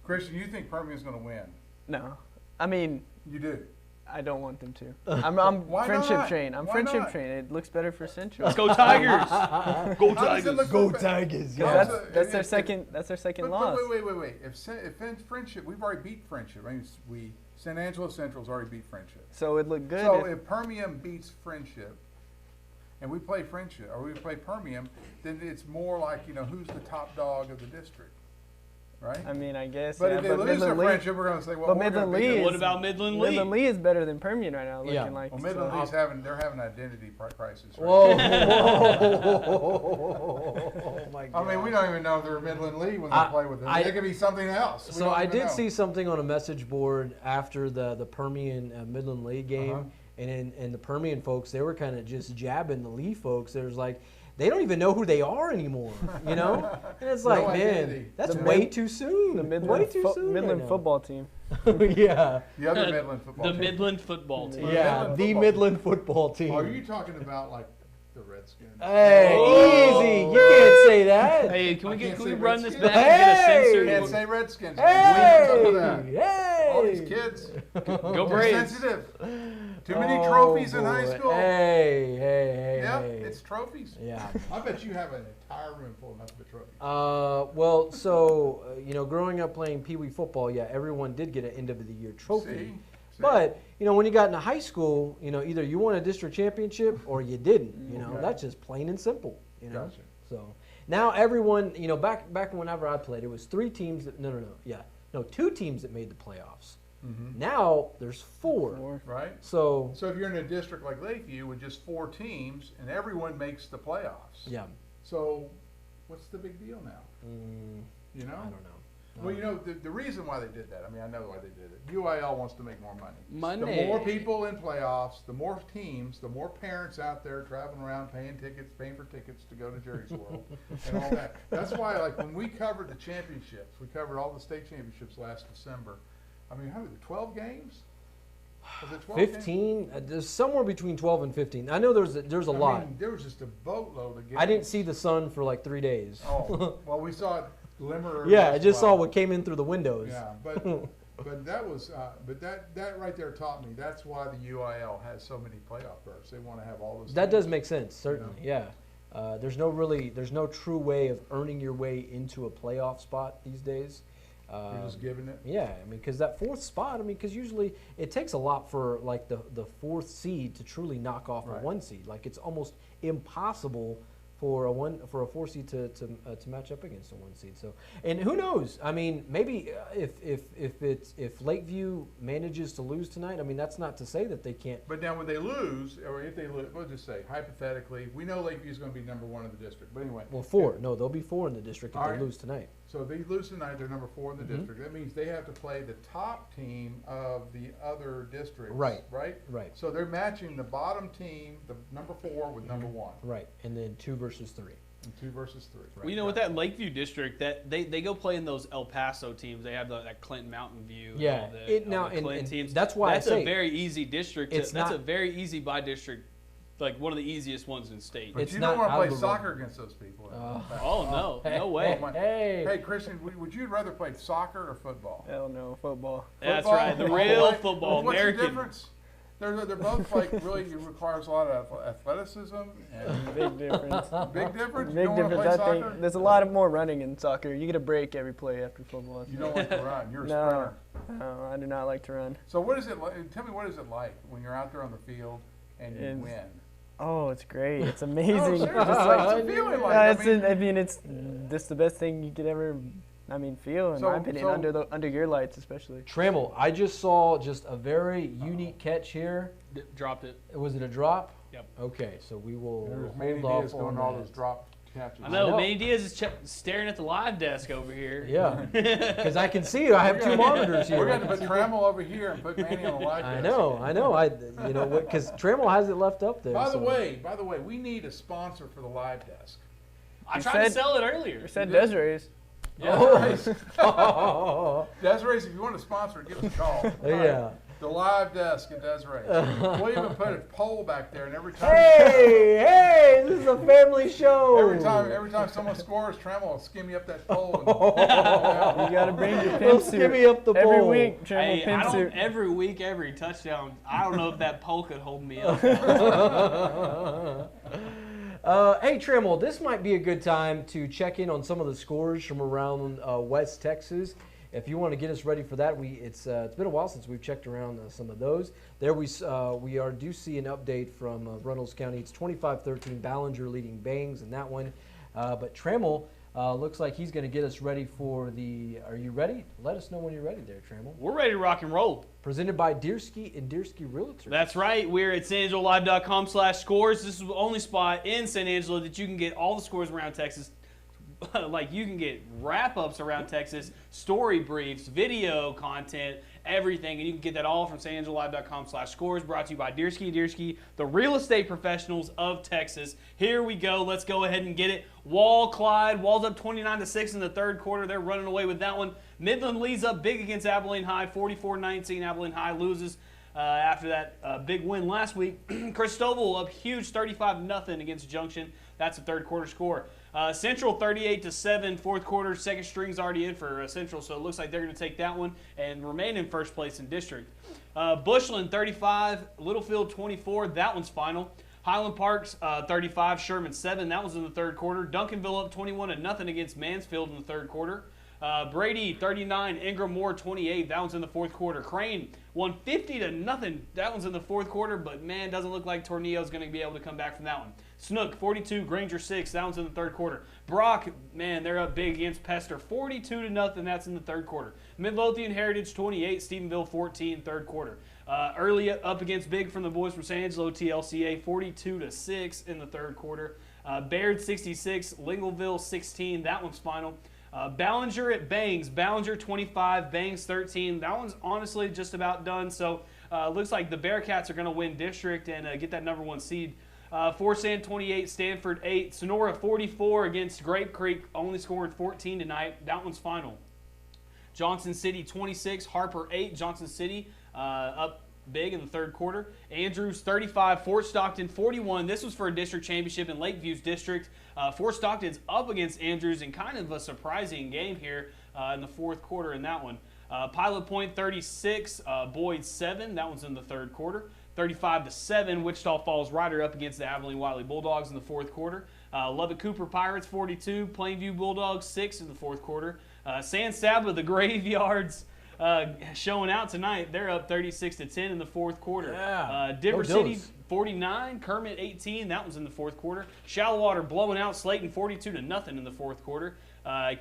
Speaker 6: Christian, you think Permian's going to win?
Speaker 3: no. I mean,
Speaker 6: You do.
Speaker 3: I don't want them to. I'm
Speaker 6: Why
Speaker 3: Friendship
Speaker 6: not?
Speaker 3: train. I'm
Speaker 6: Why
Speaker 3: Friendship
Speaker 6: not?
Speaker 3: train. It looks better for Central.
Speaker 1: Let's go Tigers. Go
Speaker 6: How does it
Speaker 1: Tigers.
Speaker 6: look
Speaker 2: Go
Speaker 6: better?
Speaker 2: Tigers!
Speaker 6: Well,
Speaker 2: Yeah.
Speaker 3: That's their second. That's their second loss.
Speaker 6: Wait. If Frenship, we've already beat Frenship. I mean, San Angelo Central's already beat Frenship.
Speaker 3: So it looked good.
Speaker 6: So if Permian beats Frenship, and we play Frenship, or we play Permian, then it's more like, who's the top dog of the district, right?
Speaker 3: I mean, I guess.
Speaker 6: But
Speaker 3: yeah,
Speaker 6: if they lose to
Speaker 3: Midland Lee,
Speaker 6: Friendship, we're going to say, well,
Speaker 3: but
Speaker 6: we're
Speaker 3: Midland
Speaker 6: gonna beat
Speaker 3: Lee
Speaker 6: them.
Speaker 1: What about Midland Lee?
Speaker 3: Midland Lee is better than Permian right now. Looking
Speaker 2: Yeah.
Speaker 3: like.
Speaker 6: Well, Midland
Speaker 3: so.
Speaker 6: Lee's they're having an identity crisis. Right?
Speaker 2: Whoa! My God.
Speaker 6: I mean, we don't even know if they're Midland Lee when they play with them. They could be something else. We
Speaker 2: So
Speaker 6: don't
Speaker 2: I
Speaker 6: even
Speaker 2: did
Speaker 6: know.
Speaker 2: see something on a message board after the Permian Midland Lee game,
Speaker 6: Uh-huh.
Speaker 2: and the Permian folks, they were kind of just jabbing the Lee folks. There's like, they don't even know who they are anymore, And it's
Speaker 6: No
Speaker 2: like, man,
Speaker 6: identity.
Speaker 2: that's
Speaker 3: The
Speaker 2: way
Speaker 3: Mid-
Speaker 2: too soon.
Speaker 3: The
Speaker 2: way
Speaker 3: Midland,
Speaker 2: too soon.
Speaker 3: Midland
Speaker 2: right
Speaker 3: football team.
Speaker 2: now. Yeah,
Speaker 6: The other Midland football
Speaker 1: The
Speaker 6: team.
Speaker 1: Midland football team.
Speaker 2: yeah,
Speaker 6: Midland
Speaker 2: the
Speaker 6: football
Speaker 2: Midland football team.
Speaker 6: Are you talking about like the Redskins?
Speaker 2: Hey,
Speaker 1: Oh.
Speaker 2: easy! You can't say that.
Speaker 1: Hey, can we
Speaker 6: I can't
Speaker 1: can
Speaker 6: say
Speaker 1: we run this
Speaker 6: Redskins.
Speaker 1: back and get a
Speaker 2: Hey!
Speaker 1: censor?
Speaker 6: Can't say Redskins.
Speaker 2: Hey!
Speaker 6: We know that.
Speaker 2: Hey!
Speaker 6: All these kids.
Speaker 1: Go
Speaker 6: They're
Speaker 1: Braves.
Speaker 6: sensitive. Too many trophies in high
Speaker 2: boy.
Speaker 6: school.
Speaker 2: Hey,
Speaker 6: Yeah,
Speaker 2: hey.
Speaker 6: it's trophies.
Speaker 2: Yeah.
Speaker 6: I bet you have an entire room full of nothing but trophies.
Speaker 2: Well, so, growing up playing Pee Wee football, yeah, everyone did get an end of the year trophy.
Speaker 6: See?
Speaker 2: But, when you got into high school, either you won a district championship or you didn't.
Speaker 6: Okay.
Speaker 2: That's just plain and simple.
Speaker 6: Gotcha.
Speaker 2: So now everyone, back whenever I played, it was 3 teams that, 2 teams that made the playoffs. Now there's 4.
Speaker 6: Right?
Speaker 2: So,
Speaker 6: So if you're in a district like Lakeview with just 4 teams and everyone makes the playoffs.
Speaker 2: yeah.
Speaker 6: So what's the big deal now? You know?
Speaker 2: I don't know.
Speaker 6: Well, the reason why they did that, I know why they did it. UIL wants to make more money.
Speaker 1: Money.
Speaker 6: The more people in playoffs, the more teams, the more parents out there traveling around paying for tickets to go to Jerry's World and all that. That's why, like, when we covered the championships, we covered all the state championships last December. I mean, how many, 12 games? Was it 12 games?
Speaker 2: 15, there's somewhere between 12 and 15. I know there's a lot.
Speaker 6: I mean, there was just a boatload of games.
Speaker 2: I didn't see the sun for like 3 days.
Speaker 6: Oh, well, we saw it glimmer.
Speaker 2: Yeah,
Speaker 6: once
Speaker 2: I
Speaker 6: in
Speaker 2: just
Speaker 6: a
Speaker 2: saw
Speaker 6: while.
Speaker 2: what came in through the windows.
Speaker 6: Yeah, but that was that right there taught me that's why the UIL has so many playoff berths. They want to have all those.
Speaker 2: That
Speaker 6: teams.
Speaker 2: does make sense, certainly. Yeah. There's no true way of earning your way into a playoff spot these days.
Speaker 6: You're just giving it.
Speaker 2: Yeah, I mean, because that 4th spot, because usually it takes a lot for like the 4th seed to truly knock off
Speaker 6: Right.
Speaker 2: a 1 seed. Like it's almost impossible for a 4 seed to match up against a 1 seed. So, and who knows? I mean, maybe if Lakeview manages to lose tonight, I mean, that's not to say that they can't.
Speaker 6: But now when they lose, or if they lose, we'll just say hypothetically, we know Lakeview is going to be number 1 in the district. But anyway.
Speaker 2: Well, 4. No, they'll be 4 in the district if
Speaker 6: All
Speaker 2: they
Speaker 6: right.
Speaker 2: lose tonight.
Speaker 6: So if they lose tonight, they're number 4 in the district. That means they have to play the top team of the other districts.
Speaker 2: Right.
Speaker 6: Right?
Speaker 2: Right.
Speaker 6: So they're matching the bottom team, the number 4, with number 1.
Speaker 2: Right, and then 2 versus 3.
Speaker 6: And 2 versus 3.
Speaker 1: Well, with that Lakeview district, that they go play in those El Paso teams. They have that Clinton Mountain View. And
Speaker 2: Yeah,
Speaker 1: all the
Speaker 2: and
Speaker 1: Clinton teams.
Speaker 2: that's why
Speaker 1: that's
Speaker 2: I say
Speaker 1: a very easy district.
Speaker 2: it's
Speaker 1: That's
Speaker 2: not-
Speaker 1: a very easy by district, like one of the easiest ones in state.
Speaker 6: But
Speaker 2: It's
Speaker 6: you
Speaker 2: not
Speaker 6: don't want to
Speaker 2: out
Speaker 6: play
Speaker 2: of the
Speaker 6: soccer
Speaker 2: realm.
Speaker 6: against those people.
Speaker 1: Oh no, no way.
Speaker 2: Hey.
Speaker 6: Hey, Christian, would you rather play soccer or football?
Speaker 3: Hell no, football.
Speaker 1: That's
Speaker 6: Football?
Speaker 1: right, the
Speaker 6: Oh,
Speaker 1: real
Speaker 6: right.
Speaker 1: football,
Speaker 6: What's
Speaker 1: American.
Speaker 6: the difference? They're both like really requires a lot of athleticism and
Speaker 3: Big difference.
Speaker 6: big difference. You
Speaker 3: Big
Speaker 6: don't want to
Speaker 3: difference.
Speaker 6: play
Speaker 3: I think
Speaker 6: soccer.
Speaker 3: there's a lot of more running in soccer. You get a break every play after football.
Speaker 6: You don't like to run. You're a
Speaker 3: No,
Speaker 6: sprinter.
Speaker 3: no, I do not like to run.
Speaker 6: So what is it like? Tell me, what is it like when you're out there on the field and you
Speaker 3: It's-
Speaker 6: win?
Speaker 3: Oh, it's great. It's amazing.
Speaker 6: No, seriously,
Speaker 3: Just like-
Speaker 6: what's the feeling like?
Speaker 3: I mean, it's this the best thing you could ever, feel in
Speaker 6: So-
Speaker 3: my opinion.
Speaker 6: so-
Speaker 3: Under your lights, especially.
Speaker 2: Trammell, I just saw just a very unique catch here.
Speaker 1: Dropped it.
Speaker 2: Was it a drop?
Speaker 1: Yep.
Speaker 2: Okay, so we will
Speaker 6: There's Manny
Speaker 2: hold
Speaker 6: Diaz
Speaker 2: off
Speaker 6: going
Speaker 2: on
Speaker 6: all
Speaker 2: that.
Speaker 6: those drop catches.
Speaker 1: I know.
Speaker 2: know.
Speaker 1: Manny Diaz is staring at the live desk over here.
Speaker 2: Yeah, because I can see it. I have 2 monitors here.
Speaker 6: We're going to put Trammell over here and put Manny on the live
Speaker 2: I
Speaker 6: desk.
Speaker 2: know. Because Trammell has it left up there.
Speaker 6: By the
Speaker 2: so-
Speaker 6: way, we need a sponsor for the live desk.
Speaker 1: I
Speaker 3: You
Speaker 1: tried to
Speaker 3: said-
Speaker 1: sell it earlier.
Speaker 3: You said
Speaker 6: You did?
Speaker 3: Desiree's.
Speaker 6: Desiree, if you want to sponsor, give us a call.
Speaker 2: Yeah.
Speaker 6: The live desk at Desiree. We'll even put a poll back there, and every time.
Speaker 2: Hey, this is a family show.
Speaker 6: Every time someone scores, Trammell will skim up that poll.
Speaker 3: You got to bring your
Speaker 2: We'll
Speaker 3: pimp suit.
Speaker 2: skimmy up the
Speaker 3: Every
Speaker 2: bowl.
Speaker 3: week, Trammell
Speaker 1: Hey,
Speaker 3: pimp suit.
Speaker 1: every week, every touchdown. I don't know if that pole could hold me up.
Speaker 2: Hey, Trammell, this might be a good time to check in on some of the scores from around West Texas. If you want to get us ready for that, it's been a while since we've checked around some of those. There do see an update from Runnels County. It's 25-13, Ballinger leading Bangs in that one. But Trammell looks like he's going to get us ready for the. Are you ready? Let us know when you're ready there, Trammell.
Speaker 1: We're ready to rock and roll.
Speaker 2: Presented by Deersky and Deersky Realtors.
Speaker 1: That's right. We're at sanangelolive.com/scores. This is the only spot in San Angelo that you can get all the scores around Texas. Like, you can get wrap-ups around Texas, story briefs, video content, everything, and you can get that all from sanangelolive.com/scores, brought to you by Deersky & Deersky, the real estate professionals of Texas. Here we go. Let's go ahead and get it. Clyde. Wall's up 29-6 in the third quarter. They're running away with that one. Midland Lee's up big against Abiliene High, 44-19. Abiliene High loses after that big win last week. Christoval up huge, 35-0 against Junction. That's a third quarter score. Central 38-7, fourth quarter. Second string's already in for Central, so it looks like they're going to take that one and remain in first place in district. Bushland 35, Littlefield 24. That one's final. Highland Park's 35, Sherman 7. That was in the third quarter. Duncanville up 21-0 against Mansfield in the third quarter. Brady 39, Ingram Moore 28. That one's in the fourth quarter. Crane won 50-0. That one's in the fourth quarter, but man, doesn't look like Tornillo's going to be able to come back from that one. Snook 42, Granger 6. That one's in the third quarter. Brock, man, they're up big against Pester, 42-0. That's in the third quarter. Midlothian Heritage 28, Stephenville 14, third quarter. Early up against big from the boys from San Angelo TLCA, 42-6 in the third quarter. Baird 66, Lingleville 16. That one's final. Ballinger at Bangs. Ballinger 25, Bangs 13. That one's honestly just about done. So looks like the Bearcats are going to win district and get that number 1 seed. Forsan 28, Stanford 8. Sonora 44 against Grape Creek, only scoring 14 tonight. That one's final. Johnson City 26, Harper 8. Johnson City up big in the third quarter. Andrews 35, Fort Stockton 41. This was for a district championship in Lakeview's district. Fort Stockton's up against Andrews in kind of a surprising game here in the fourth quarter in that one. Pilot Point 36, Boyd 7. That one's in the third quarter. 35-7, Wichita Falls Rider up against the Abilene Wiley Bulldogs in the fourth quarter. Lubbock Cooper Pirates 42, Plainview Bulldogs 6 in the fourth quarter. San Saba, the Graveyards, showing out tonight. They're up 36-10 in the fourth quarter.
Speaker 2: Yeah.
Speaker 1: Denver City 49, Kermit 18. That was in the fourth quarter. Shallowater blowing out Slayton 42-0 in the fourth quarter.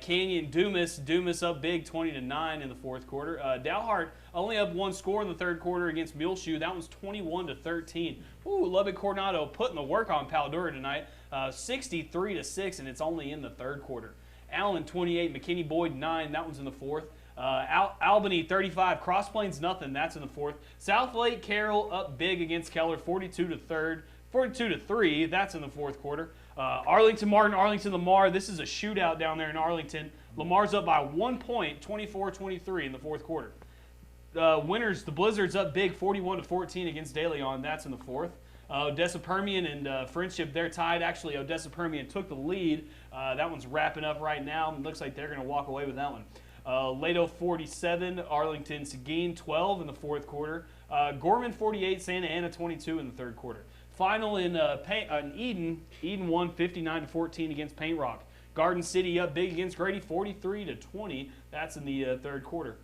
Speaker 1: Canyon Dumas up big 20-9 in the fourth quarter. Dalhart only up 1 score in the third quarter against Muleshoe. That one's 21-13. Ooh, Lubbock Coronado putting the work on Paldura tonight. 63-6, and it's only in the third quarter. Allen 28, McKinney Boyd 9. That one's in the fourth. Albany 35, Cross Plains nothing. That's in the fourth. South Lake Carroll up big against Keller 42-3. That's in the fourth quarter. Arlington Martin, Arlington Lamar. This is a shootout down there in Arlington. Lamar's up by 1 point, 24-23 in the fourth quarter. Winners, the Blizzards up big 41-14 against De Leon. That's in the fourth. Odessa Permian and Frenship, they're tied. Actually, Odessa Permian took the lead. That one's wrapping up right now. It looks like they're going to walk away with that one. Lato 47, Arlington Seguin 12 in the fourth quarter. Gorman 48, Santa Ana 22 in the third quarter. Final in Eden won 59-14 against Paint Rock. Garden City up big against Grady 43-20. That's in the third quarter.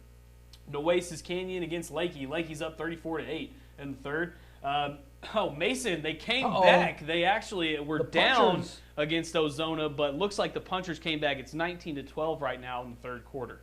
Speaker 1: Nueces Canyon against Lakey. Lakey's up 34-8 in the third. Mason, they came back. They actually were down against Ozona, but looks like the Punchers came back. It's 19-12 right now in the third quarter.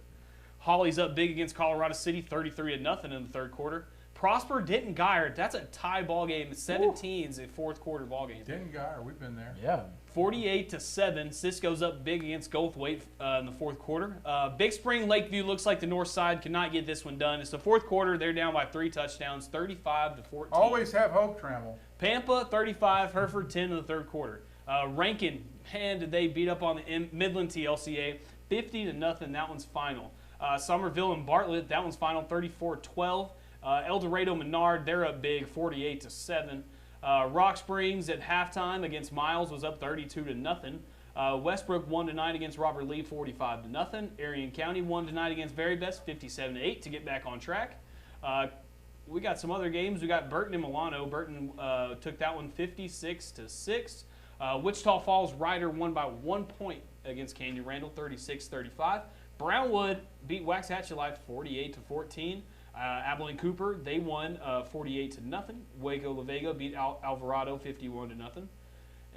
Speaker 1: Holly's up big against Colorado City, 33-0 in the third quarter. Prosper Denton Geyer, that's a tie ball game. 17's a fourth quarter ball game.
Speaker 6: Denton Geyer, we've been there.
Speaker 2: Yeah.
Speaker 1: 48-7. Cisco's up big against Goldthwaite in the fourth quarter. Big Spring Lakeview looks like the north side cannot get this one done. It's the fourth quarter. They're down by 3 touchdowns, 35-14.
Speaker 6: Always have hope, Trammell.
Speaker 1: Pampa 35, Hereford 10 in the third quarter. Rankin, man, did they beat up on the Midland TLCA 50-0. That one's final. Somerville and Bartlett, that one's final 34-12. Eldorado Menard, they're up big, 48-7. Rock Springs at halftime against Miles was up 32-0. Westbrook won tonight against Robert Lee, 45-0. Arion County won tonight against Very Best, 57-8 to get back on track. We got some other games. We got Burton and Milano. Burton took that one 56-6. Wichita Falls Ryder won by 1 point against Canyon Randall, 36-35. Brownwood beat Waxahachie 48-14. Abilene Cooper, they won 48-0. Waco La Vega beat Alvarado 51-0.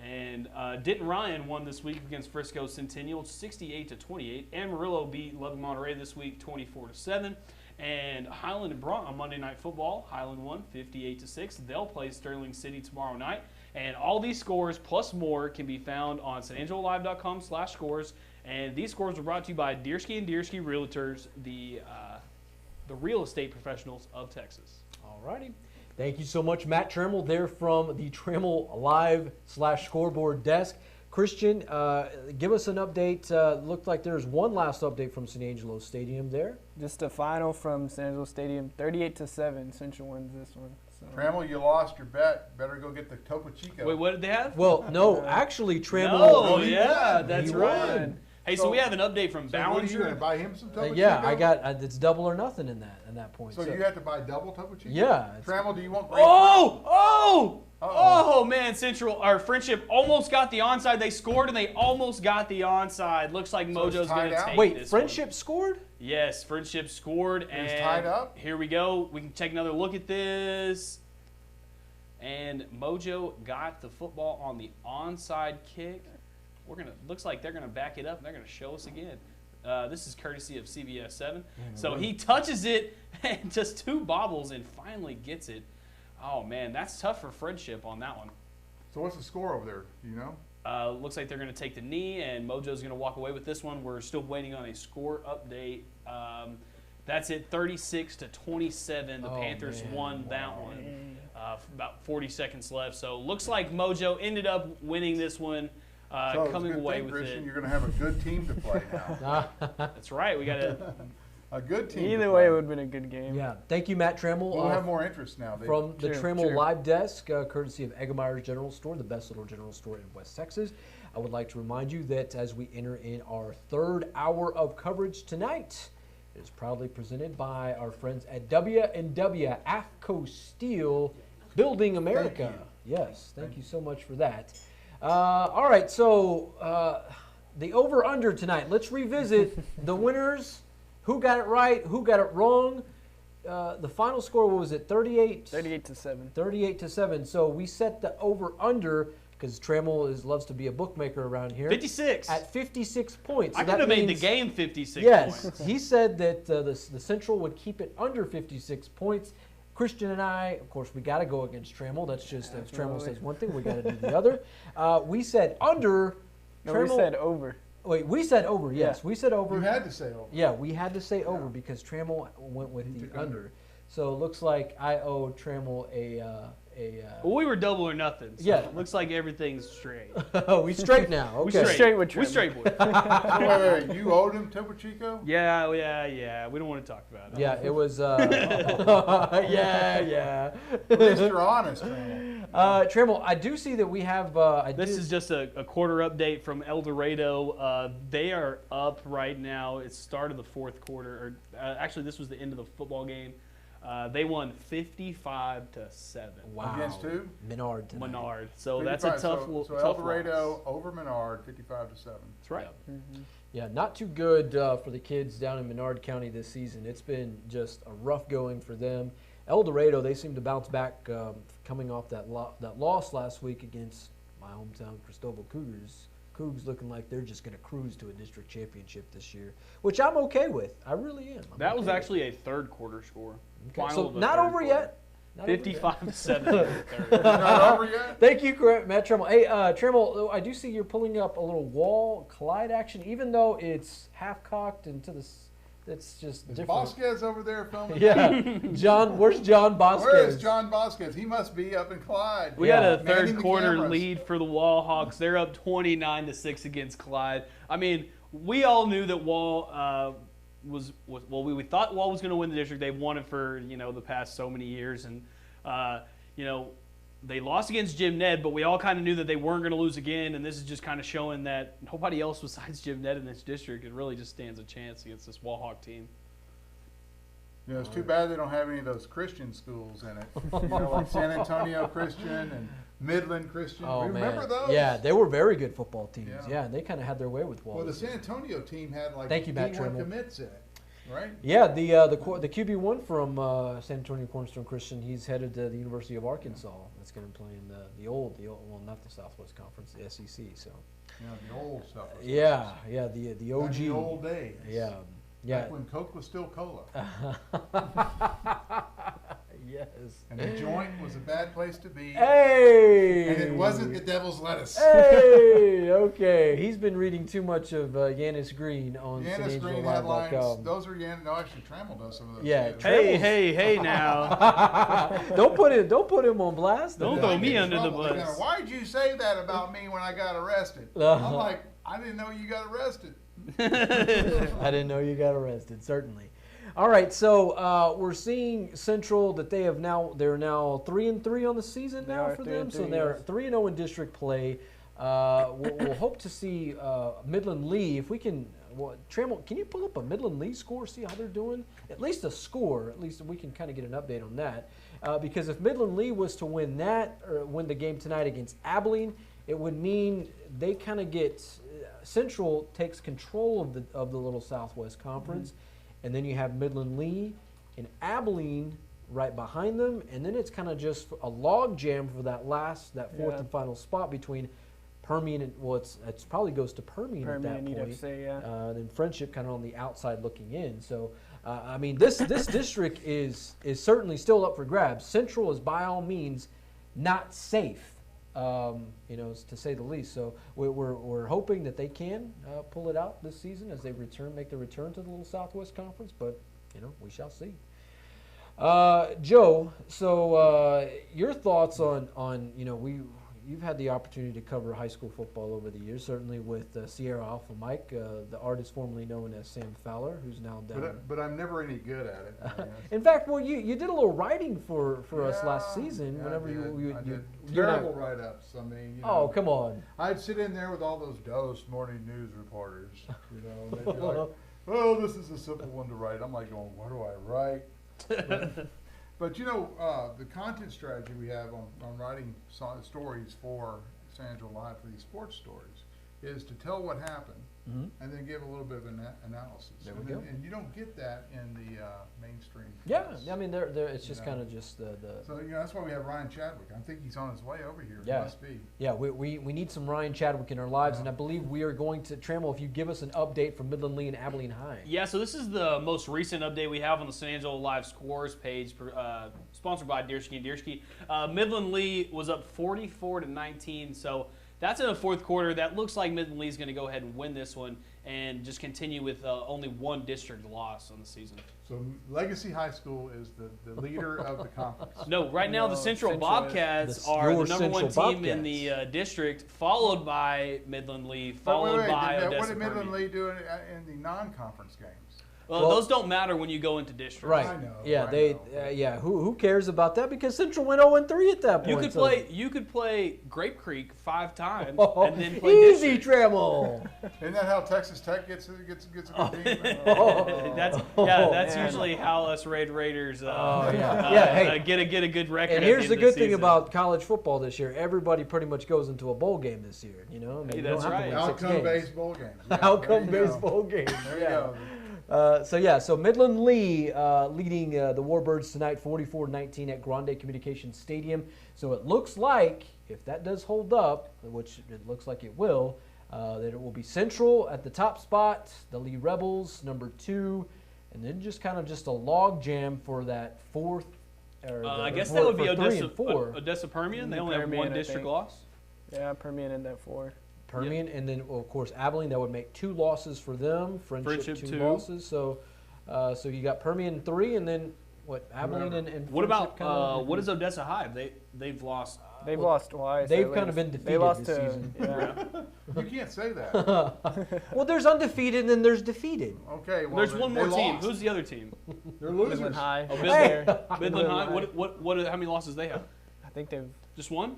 Speaker 1: And Denton Ryan won this week against Frisco Centennial 68-28. Amarillo beat Lubbock Monterey this week 24-7. And Highland and Broughton on Monday Night Football, Highland won 58-6. They'll play Sterling City tomorrow night. And all these scores plus more can be found on sanangelolive.com/scores. And these scores were brought to you by Deersky and Deersky Realtors, the real estate professionals of Texas.
Speaker 2: All righty. Thank you so much, Matt Trammell, there from the Trammell Live/scoreboard desk. Christian, give us an update. Looked like there's one last update from San Angelo Stadium there.
Speaker 3: Just a final from San Angelo Stadium, 38-7. Central wins this one. So.
Speaker 6: Trammell, you lost your bet. Better go get the Topo Chico.
Speaker 1: Wait, what did they have?
Speaker 2: Well, no, actually, Trammell.
Speaker 1: Oh, yeah, that's
Speaker 2: he
Speaker 1: right.
Speaker 2: won.
Speaker 1: Hey, so we have an update from
Speaker 6: So what are you going to
Speaker 1: Ballinger.
Speaker 6: buy him some Topo Chico?
Speaker 2: Yeah, I got it's double or nothing in that point.
Speaker 6: So you have to buy double Topo Chico?
Speaker 2: Yeah.
Speaker 6: Trammell, do you want grape?
Speaker 1: Oh, man, Frenship almost got the onside. They scored and they almost got the onside. Looks like
Speaker 6: So it's
Speaker 1: Mojo's going
Speaker 6: tied
Speaker 1: to
Speaker 6: out?
Speaker 1: take
Speaker 2: Wait,
Speaker 1: this
Speaker 2: Frenship scored?
Speaker 1: one. Yes, Frenship scored.
Speaker 6: It's
Speaker 1: And
Speaker 6: tied up?
Speaker 1: Here we go. We can take another look at this. And Mojo got the football on the onside kick. Looks like they're gonna back it up and they're gonna show us again. This is courtesy of CBS 7. So he touches it and just two bobbles and finally gets it. Oh man, that's tough for Frenship on that one.
Speaker 6: So what's the score over there? Do you know?
Speaker 1: Looks like they're gonna take the knee and Mojo's gonna walk away with this one. We're still waiting on a score update. That's it, 36-27. The Panthers won that one. About 40 seconds left. So looks like Mojo ended up winning this one,
Speaker 6: So
Speaker 1: coming away with
Speaker 6: Christian,
Speaker 1: it.
Speaker 6: You're going to have a good team to play now.
Speaker 1: That's right. We got to.
Speaker 6: A good team.
Speaker 3: Either way, it would have been a good game.
Speaker 2: Yeah. Thank you, Matt Trammell.
Speaker 6: We'll have more interest now.
Speaker 2: From the
Speaker 3: Sure,
Speaker 2: Trammell
Speaker 3: sure.
Speaker 2: Live Desk, courtesy of Eggemeyer's General Store, the best little general store in West Texas. I would like to remind you that as we enter in our third hour of coverage tonight, it is proudly presented by our friends at W&W AFCO Steel, Building America. Yes, thank you so much for that. All right, so the over-under tonight. Let's revisit the winners. Who got it right? Who got it wrong? The final score, what was it?
Speaker 3: 38-7.
Speaker 2: 38-7. So we set the over/under because Trammell loves to be a bookmaker around here.
Speaker 1: 56.
Speaker 2: At 56 points.
Speaker 1: I
Speaker 2: So
Speaker 1: could have
Speaker 2: that
Speaker 1: made the
Speaker 2: means-
Speaker 1: game 56
Speaker 2: Yes,
Speaker 1: points.
Speaker 2: he said that the Central would keep it under 56 points. Christian and I, of course, we got to go against Trammell. That's just if Trammell says one thing, we got to do the other. We said under.
Speaker 3: No, we said over.
Speaker 2: Wait, we said over. Yes, we said over.
Speaker 6: You had to say over.
Speaker 2: Yeah, we had to say over because Trammell went with the under. So it looks like I owe Trammell a
Speaker 1: Well, we were double or nothing. So
Speaker 2: Yeah.
Speaker 1: it looks like everything's straight.
Speaker 2: we straight now. Okay.
Speaker 1: We
Speaker 3: Straight with
Speaker 1: We
Speaker 3: Trammell.
Speaker 1: straight, boys.
Speaker 6: So wait, you owed him Topo Chico?
Speaker 1: Yeah. We don't want to talk about it.
Speaker 2: Yeah, it was. yeah.
Speaker 6: At least you're honest, man.
Speaker 2: Trammell, I do see that we have.
Speaker 1: This is just a quarter update from Eldorado. They are up right now. It's start of the fourth quarter. Actually, this was the end of the football game. They won 55-7.
Speaker 2: Wow.
Speaker 6: Against who?
Speaker 2: Menard tonight.
Speaker 1: Menard. So that's a
Speaker 6: 55.
Speaker 1: tough
Speaker 6: So
Speaker 1: tough
Speaker 6: Eldorado
Speaker 1: loss.
Speaker 6: over Menard, 55-7.
Speaker 1: That's right.
Speaker 2: Yeah, not too good for the kids down in Menard County this season. It's been just a rough going for them. Eldorado, they seem to bounce back coming off that loss last week against my hometown Christoval Cougars. Cougs looking like they're just going to cruise to a district championship this year, which I'm okay with. I really am. I'm
Speaker 1: That
Speaker 2: okay
Speaker 1: was
Speaker 2: with.
Speaker 1: actually a third quarter score.
Speaker 2: Okay,
Speaker 1: Final
Speaker 2: so
Speaker 1: of the
Speaker 2: not
Speaker 1: third
Speaker 2: over
Speaker 1: quarter.
Speaker 2: yet. Not over yet.
Speaker 1: 55-7.
Speaker 6: Not over yet?
Speaker 2: Thank you, Matt Trammell. Hey, Trammell, I do see you're pulling up a little wall Clyde action, even though it's half cocked and to the. That's just
Speaker 6: Is
Speaker 2: different.
Speaker 6: Vasquez over there filming?
Speaker 2: Yeah, John. Where's John Vasquez?
Speaker 6: Where is John Vasquez? He must be up in Clyde.
Speaker 1: We got a
Speaker 6: Manning
Speaker 1: third
Speaker 6: the
Speaker 1: quarter
Speaker 6: cameras.
Speaker 1: lead for the Wall Hawks. They're up 29-6 against Clyde. I mean, we all knew that Wall well, we thought Wall was going to win the district. They've won it for the past so many years, and they lost against Jim Ned, but we all kind of knew that they weren't going to lose again. And this is just kind of showing that nobody else besides Jim Ned in this district, it really just stands a chance against this Wallhawk team.
Speaker 6: It's too bad they don't have any of those Christian schools in it. Like San Antonio Christian and Midland Christian. Remember those?
Speaker 2: Yeah, they were very good football teams.
Speaker 6: Yeah.
Speaker 2: Yeah, they kind of had their way with Wall.
Speaker 6: Well, the San Antonio team had like
Speaker 2: Thank you, Matt
Speaker 6: D1
Speaker 2: Trammell.
Speaker 6: commits in it, right?
Speaker 2: Yeah, the QB1 from San Antonio Cornerstone Christian, he's headed to the University of Arkansas. That's going to play in the old, well, not the Southwest Conference, the SEC. So.
Speaker 6: Yeah, the old stuff.
Speaker 2: Yeah, the OG.
Speaker 6: Back in the old days.
Speaker 2: Yeah. Yeah.
Speaker 6: Back when Coke was still cola.
Speaker 2: Yes.
Speaker 6: And the joint was a bad place to be.
Speaker 2: Hey!
Speaker 6: And it wasn't the devil's lettuce.
Speaker 2: Hey! Okay. He's been reading too much of Yanis Green on
Speaker 6: Yanis Green headlines. Those are Yanis. No, actually, Trammell does some of those.
Speaker 2: Yeah.
Speaker 6: Too.
Speaker 1: Hey now.
Speaker 2: Don't put him on blast.
Speaker 1: Don't throw me under the bus.
Speaker 6: Why'd you say that about me when I got arrested? I'm like, I didn't know you got arrested.
Speaker 2: I didn't know you got arrested, certainly. All right, so we're seeing Central that they're now 3-3 on the season now for them. So they're 3-0 in district play. We'll hope to see Midland Lee. If we can, Trammell, can you pull up a Midland Lee score, see how they're doing? At least a score. At least we can kind of get an update on that. Because if Midland Lee was to win that or win the game tonight against Abiliene, it would mean they kind of get Central takes control of the little Southwest Conference, and then you have Midland Lee and Abiliene right behind them, and then it's kind of just a log jam for that fourth and final spot between Permian and it's probably goes to Permian at that point.
Speaker 3: Say,
Speaker 2: then Frenship kind of on the outside looking in. So I mean this district is certainly still up for grabs. Central is by all means not safe. To say the least. So we're hoping that they can pull it out this season as they make the return to the little Southwest Conference, but we shall see. Joe, so your thoughts on you've had the opportunity to cover high school football over the years, certainly with Sierra Alpha Mike, the artist formerly known as Sam Fowler, who's now down.
Speaker 6: But I'm never any good at it.
Speaker 2: In fact, you did a little writing for us last season. Whenever
Speaker 6: I did. Terrible write-ups. I mean,
Speaker 2: oh, come on.
Speaker 6: I'd sit in there with all those Dose morning news reporters, and they'd be like, "Oh, this is a simple one to write." I'm like going, "What do I write?" But the content strategy we have on writing stories for San Angelo Live, for these sports stories, is to tell what happened and then give a little bit of an analysis.
Speaker 2: There we go.
Speaker 6: And you don't get that in the mainstream.
Speaker 2: Yeah,
Speaker 6: press.
Speaker 2: I mean, it's just kind of just the.
Speaker 6: So that's why we have Ryan Chadwick. I think he's on his way over here.
Speaker 2: Yeah.
Speaker 6: He must be.
Speaker 2: Yeah, we need some Ryan Chadwick in our lives, and I believe we are going to Trammell. If you give us an update from Midland Lee and Abiliene High.
Speaker 1: Yeah, so this is the most recent update we have on the San Angelo Live scores page, sponsored by Deersky and Deersky. Midland Lee was up 44-19, so that's in the fourth quarter. That looks like Midland Lee is going to go ahead and win this one and just continue with only one district loss on the season.
Speaker 6: So Legacy High School is the leader of the conference.
Speaker 1: No, right now the Central Bobcats are the number one team in the district, followed by Midland Lee, followed by Odessa
Speaker 6: What did Midland
Speaker 1: Permian.
Speaker 6: Lee do in the non-conference games?
Speaker 1: Well, those don't matter when you go into district.
Speaker 2: Right.
Speaker 6: I know,
Speaker 2: Yeah,
Speaker 6: I know.
Speaker 2: Who cares about that? Because Central went 0-3 at that point.
Speaker 1: You could play Grape Creek 5 times and then play
Speaker 2: easy,
Speaker 1: district.
Speaker 2: Trammell.
Speaker 6: Isn't that how Texas Tech gets a good team?
Speaker 1: That's usually how us Raiders
Speaker 2: Hey,
Speaker 1: get a good record.
Speaker 2: And here's the good thing about college football this year: everybody pretty much goes into a bowl game this year. I mean,
Speaker 1: Hey,
Speaker 2: you don't
Speaker 1: that's
Speaker 2: have to
Speaker 1: right.
Speaker 2: win 6
Speaker 6: Outcome
Speaker 2: games.
Speaker 6: based bowl games. Yeah,
Speaker 2: Outcome
Speaker 6: there you
Speaker 2: based
Speaker 6: go.
Speaker 2: bowl games.
Speaker 6: There you go.
Speaker 2: So Midland Lee leading the Warbirds tonight 44-19 at Grande Communications Stadium. So it looks like, if that does hold up, which it looks like it will, that it will be Central at the top spot, the Lee Rebels number 2, and then just kind of just a log jam for that fourth.
Speaker 1: I guess that would be
Speaker 2: Odessa
Speaker 1: Odessa Permian. They only have
Speaker 3: Permian,
Speaker 1: one
Speaker 3: I
Speaker 1: district
Speaker 3: think.
Speaker 1: loss.
Speaker 3: Yeah, Permian in that 4.
Speaker 2: Permian, and then of course Abiliene, that would make 2 losses for them. Friendship 2 losses. So you got Permian 3, and then what? Abiliene and
Speaker 1: What
Speaker 2: Friendship
Speaker 1: about what is Odessa High? They've lost.
Speaker 3: They've lost twice.
Speaker 2: They've
Speaker 3: at
Speaker 2: kind of
Speaker 3: least.
Speaker 2: been
Speaker 3: They
Speaker 2: defeated
Speaker 3: lost
Speaker 2: this
Speaker 3: to,
Speaker 2: season.
Speaker 3: Yeah.
Speaker 6: You can't say that.
Speaker 2: Well, there's undefeated and then there's defeated.
Speaker 6: Okay, well,
Speaker 1: There's
Speaker 6: then
Speaker 1: one
Speaker 6: they
Speaker 1: more team.
Speaker 6: lost.
Speaker 1: Who's the other team?
Speaker 6: They're losers.
Speaker 3: Midland High.
Speaker 1: Oh,
Speaker 2: Hey.
Speaker 1: Midland High. What? How many losses they have?
Speaker 3: I think they've.
Speaker 1: Just one.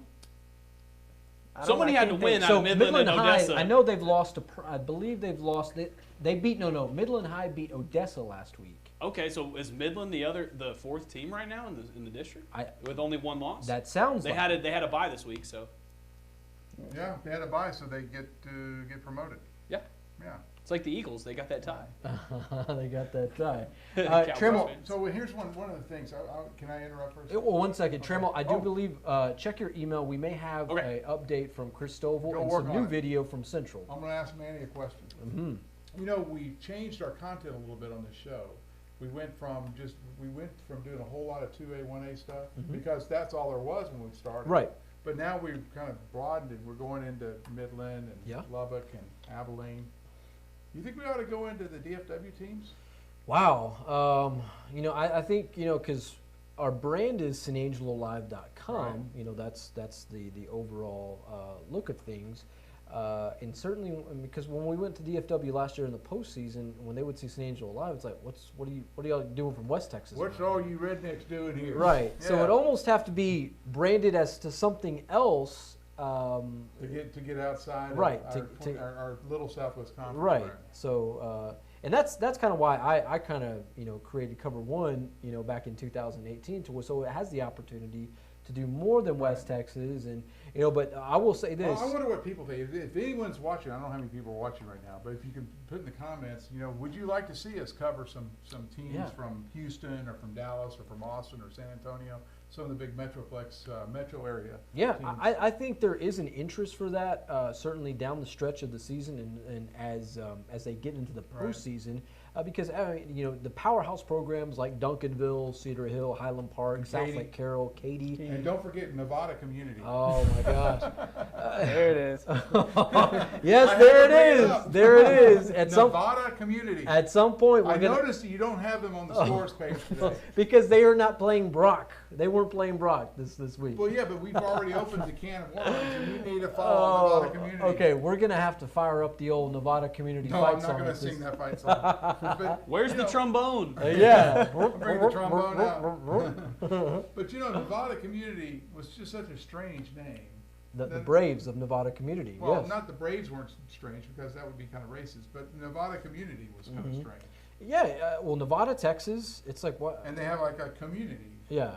Speaker 3: I don't-
Speaker 1: Somebody
Speaker 3: I
Speaker 1: had to
Speaker 3: can't
Speaker 1: win
Speaker 3: think-
Speaker 1: out
Speaker 2: So
Speaker 1: of Midland and
Speaker 2: High,
Speaker 1: Odessa.
Speaker 2: I know they've lost to. I believe they've lost. They beat Midland High beat Odessa last week.
Speaker 1: Okay, so is Midland the fourth team right now in the district
Speaker 2: I-
Speaker 1: with only one loss?
Speaker 2: That sounds
Speaker 1: they
Speaker 2: like
Speaker 1: had a bye this week, so
Speaker 6: Yeah, they had a bye, so they get promoted.
Speaker 1: yeah,
Speaker 6: Yeah.
Speaker 1: it's like the Eagles. They got that tie.
Speaker 2: they got that tie.
Speaker 1: Cowboys
Speaker 2: Trammell,
Speaker 1: fans.
Speaker 6: So here's one of the things. Can I interrupt for a second?
Speaker 2: well, one second,
Speaker 6: Okay.
Speaker 2: Trammell. I do
Speaker 6: Oh.
Speaker 2: believe. Check your email. We may have
Speaker 1: Okay.
Speaker 2: an update from Christoval
Speaker 6: Go
Speaker 2: and
Speaker 6: work
Speaker 2: some
Speaker 6: on
Speaker 2: new
Speaker 6: it.
Speaker 2: video from Central.
Speaker 6: I'm going to ask Manny a question.
Speaker 2: Mm-hmm.
Speaker 6: You know, we changed our content a little bit on this show. We went from doing a whole lot of 2A, 1A stuff because that's all there was when we started.
Speaker 2: Right.
Speaker 6: But now we've kind of broadened it. We're going into Midland and
Speaker 2: Yeah.
Speaker 6: Lubbock and Abilene. You think we ought to go into the DFW teams?
Speaker 2: Wow. I think, because our brand is SanAngeloLive.com.
Speaker 6: Right.
Speaker 2: That's the overall look of things. And certainly, because when we went to DFW last year in the postseason, when they would see San Angelo live, it's like, what are y'all doing from West Texas?
Speaker 6: What's all you rednecks doing here?
Speaker 2: Right. So
Speaker 6: Yeah.
Speaker 2: it almost have to be branded as to something else.
Speaker 6: To get outside
Speaker 2: Right,
Speaker 6: of our little Southwest Conference.
Speaker 2: Right.
Speaker 6: brand.
Speaker 2: So, and that's kind of why I kind of created COVER1 back in 2018 so it has the opportunity to do more than West Texas and but I will say this.
Speaker 6: Well, I wonder what people think. If anyone's watching, I don't know how many people are watching right now, but if you can put in the comments, would you like to see us cover some teams
Speaker 2: Yeah.
Speaker 6: from Houston or from Dallas or from Austin or San Antonio, some of the big metroplex metro area?
Speaker 2: Yeah,
Speaker 6: teams?
Speaker 2: I think there is an interest for that certainly down the stretch of the season and as they get into the
Speaker 6: Right.
Speaker 2: postseason because the powerhouse programs like Duncanville, Cedar Hill, Highland Park,
Speaker 6: And
Speaker 2: South
Speaker 6: Katy.
Speaker 2: Lake Carroll, Katy.
Speaker 6: And don't forget Nevada Community.
Speaker 2: Oh my gosh!
Speaker 3: There it is.
Speaker 2: Yes,
Speaker 6: I had
Speaker 2: there
Speaker 6: to bring
Speaker 2: it is.
Speaker 6: up.
Speaker 2: There it is.
Speaker 6: Nevada Community.
Speaker 2: At some point,
Speaker 6: I
Speaker 2: we're gonna
Speaker 6: noticed that you don't have them on the scores page today.
Speaker 2: because they are not playing Brock. They weren't playing Brock this week.
Speaker 6: Well, yeah, but we've already opened the can of worms, and you need to follow Nevada Community.
Speaker 2: Okay, we're gonna have to fire up the old Nevada Community
Speaker 6: No,
Speaker 2: fight
Speaker 6: I'm
Speaker 2: song.
Speaker 6: not going to
Speaker 2: with this.
Speaker 6: sing that fight song. But,
Speaker 1: Where's the trombone?
Speaker 2: Yeah.
Speaker 6: Bring the trombone out. But Nevada Community was just such a strange name.
Speaker 2: The Braves of Nevada Community.
Speaker 6: Well,
Speaker 2: yes.
Speaker 6: not the Braves weren't strange because that would be kind of racist, but Nevada Community was kind of strange.
Speaker 2: Yeah. Well, Nevada, Texas. It's like what?
Speaker 6: And they have like a community.
Speaker 2: Yeah.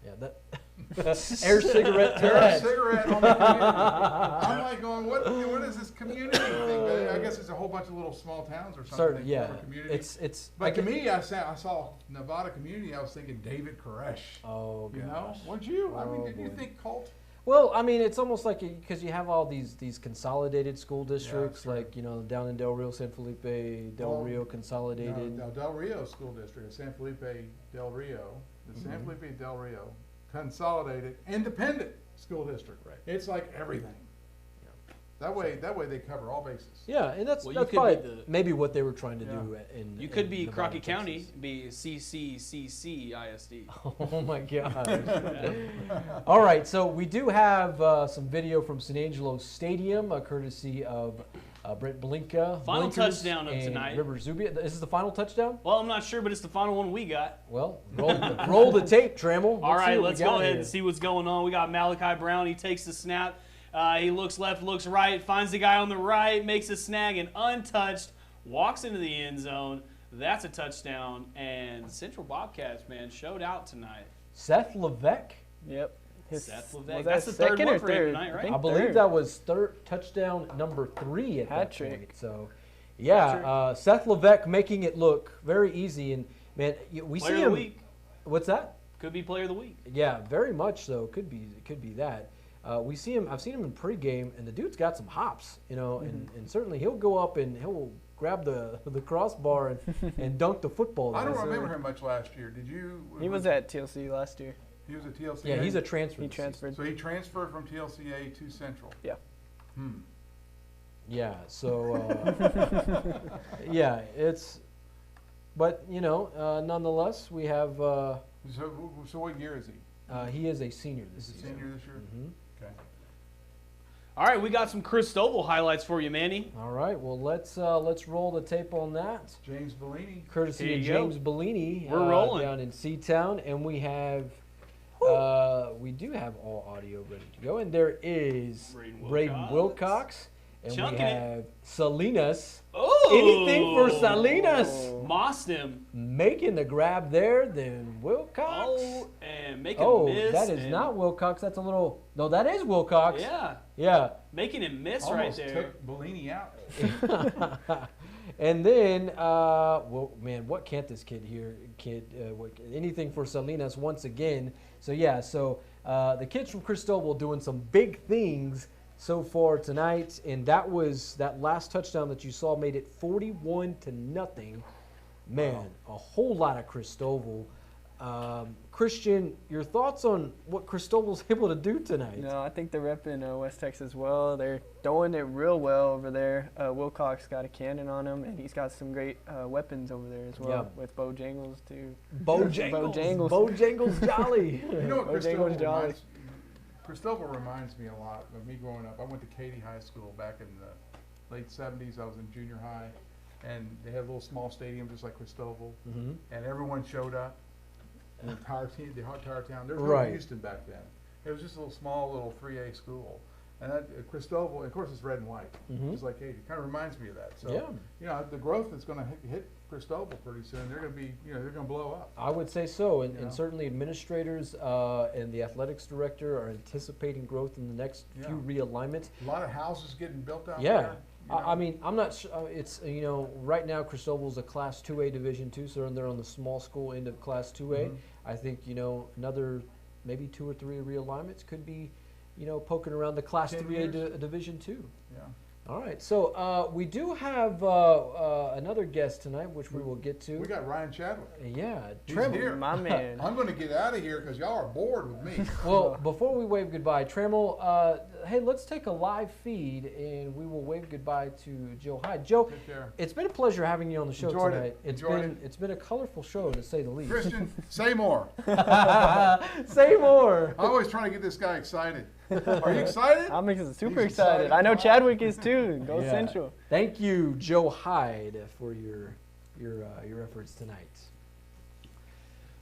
Speaker 2: Yeah. That air cigarette.
Speaker 6: There's a
Speaker 2: Ted.
Speaker 6: cigarette on the community. I'm like going, what is this community thing? I guess it's a whole bunch of little small towns or something.
Speaker 2: Certain,
Speaker 6: they
Speaker 2: yeah.
Speaker 6: form a community.
Speaker 2: It's.
Speaker 6: But to me, I saw Nevada Community. I was thinking David Koresh.
Speaker 2: Oh gosh.
Speaker 6: You know, weren't you? I mean,
Speaker 2: Oh,
Speaker 6: did you
Speaker 2: boy.
Speaker 6: think cult?
Speaker 2: Well, I mean, it's almost like because you have all these consolidated school districts,
Speaker 6: true.
Speaker 2: like down in Del Rio, San Felipe, Del
Speaker 6: Well,
Speaker 2: Rio consolidated.
Speaker 6: No, Del Rio School District, San Felipe Del Rio, the San Felipe Del Rio Consolidated Independent School District.
Speaker 2: Right.
Speaker 6: It's like everything. That way they cover all bases.
Speaker 2: Yeah, and that's
Speaker 1: Well, you
Speaker 2: that's
Speaker 1: could
Speaker 2: probably
Speaker 1: be the-
Speaker 2: maybe what they were trying to
Speaker 6: Yeah.
Speaker 2: do in.
Speaker 1: You could
Speaker 2: in
Speaker 1: be
Speaker 2: Nevada,
Speaker 1: Crockett County,
Speaker 2: Texas.
Speaker 1: be CCCCISD.
Speaker 2: Oh my gosh. All right, so we do have some video from San Angelo Stadium, courtesy of Brent Blinka.
Speaker 1: Final
Speaker 2: Blinkers
Speaker 1: touchdown of
Speaker 2: and
Speaker 1: tonight.
Speaker 2: River Zubia. This is the final touchdown?
Speaker 1: Well, I'm not sure, but it's the final one we got.
Speaker 2: Well, roll the tape, Trammell.
Speaker 1: All right,
Speaker 2: see what
Speaker 1: let's
Speaker 2: we got
Speaker 1: go ahead
Speaker 2: here.
Speaker 1: and see what's going on. We got Malachi Brown. He takes the snap. He looks left, looks right, finds the guy on the right, makes a snag, and untouched, walks into the end zone. That's a touchdown. And Central Bobcats, man, showed out tonight.
Speaker 2: Seth Levesque.
Speaker 3: Yep.
Speaker 1: Seth Levesque.
Speaker 3: Was
Speaker 1: That's
Speaker 3: that
Speaker 1: the third
Speaker 3: second
Speaker 1: one
Speaker 3: or
Speaker 1: for him
Speaker 3: third?
Speaker 1: tonight, right?
Speaker 3: think
Speaker 2: I believe
Speaker 3: third.
Speaker 2: that was touchdown number 3 at that
Speaker 3: Hat-trick.
Speaker 2: point. So, yeah, Seth Levesque making it look very easy. And, man, we
Speaker 1: Player
Speaker 2: see
Speaker 1: of
Speaker 2: him.
Speaker 1: the week.
Speaker 2: What's that?
Speaker 1: Could be player of the week.
Speaker 2: Yeah, very much so. Could be that. We see him. I've seen him in pregame, and the dude's got some hops, and certainly he'll go up and he'll grab the crossbar and dunk the football.
Speaker 6: I don't
Speaker 2: there. So,
Speaker 6: remember him much last year. Did you?
Speaker 3: He was at TLC last year.
Speaker 6: He was at TLCA.
Speaker 2: Yeah, he's a transfer.
Speaker 3: He
Speaker 2: this season.
Speaker 3: transferred.
Speaker 6: So he transferred from TLCA to Central.
Speaker 3: Yeah.
Speaker 2: Yeah. So yeah, but nonetheless, we have.
Speaker 6: So what year is he?
Speaker 2: He is a senior this
Speaker 6: Is he
Speaker 2: season.
Speaker 6: senior this year?
Speaker 2: Mhm.
Speaker 6: Okay.
Speaker 1: All right, we got some Christoval highlights for you, Manny.
Speaker 2: All right, well, let's roll the tape on that.
Speaker 6: James Abiliene.
Speaker 2: Courtesy of James Abiliene.
Speaker 1: We're rolling.
Speaker 2: Down in Seatown, and we have, we do have all audio ready to go, and there is Braden Wilcox. And we have Salinas.
Speaker 1: Oh!
Speaker 2: Anything for Salinas.
Speaker 1: Mossed him.
Speaker 2: Making the grab there, then Wilcox.
Speaker 1: Oh, and making him miss.
Speaker 2: That is not Wilcox. That's a little. No, that is Wilcox.
Speaker 1: Yeah.
Speaker 2: Yeah.
Speaker 1: Making him miss
Speaker 6: Almost
Speaker 1: right there.
Speaker 6: took Abiliene out.
Speaker 2: And then, well, man, what can't this kid here? Anything for Salinas once again. So, yeah, the kids from Christoval doing some big things so far tonight, and that last touchdown that you saw made it 41-0. Man, a whole lot of Christoval. Christian, your thoughts on what Christoval's able to do tonight?
Speaker 3: No, I think they're repping West Texas well. They're throwing it real well over there. Wilcox got a cannon on him, and he's got some great weapons over there as well, with Bojangles too.
Speaker 2: Bojangles jolly.
Speaker 6: You know what Christoval reminds me a lot of me growing up. I went to Katy High School back in the late 70s. I was in junior high, and they had a little small stadium just like Christoval, and everyone showed up. The entire town. There was no Houston back then. It was just a little 3A school. And that Christoval, of course, it's red and white, just like Katy. It kind of reminds me of that. So, the growth that's going to hit Christoval pretty soon, they're going to be, they're going to blow up.
Speaker 2: I would say so, and certainly administrators and the athletics director are anticipating growth in the next few realignments.
Speaker 6: A lot of houses getting built out there.
Speaker 2: I mean, I'm not sure. It's, right now Christoval's a Class 2A Division II, so they're on the small school end of Class 2A. I think, another maybe 2 or 3 realignments could be, poking around the Class 3A Division II.
Speaker 6: Yeah.
Speaker 2: All right, so we do have another guest tonight, which we will get to.
Speaker 6: We got Ryan Chadwick.
Speaker 2: Yeah,
Speaker 6: He's
Speaker 2: Trammell.
Speaker 6: here.
Speaker 3: My man.
Speaker 6: I'm going to get out of here because y'all are bored with me.
Speaker 2: Well, before we wave goodbye, Trammell, hey, let's take a live feed, and we will wave goodbye to Joe Hyde. Joe,
Speaker 6: Take care.
Speaker 2: it's been a pleasure having you on the show
Speaker 6: Enjoyed
Speaker 2: tonight.
Speaker 6: it.
Speaker 2: It's been a colorful show, to say the least.
Speaker 6: Christian, say more.
Speaker 2: Say more.
Speaker 6: I'm always trying to get this guy excited. Are you excited?
Speaker 3: I'm super
Speaker 6: He's
Speaker 3: excited. I know Chadwick is too. Go Central.
Speaker 2: Thank you, Joe Hyde, for your efforts tonight.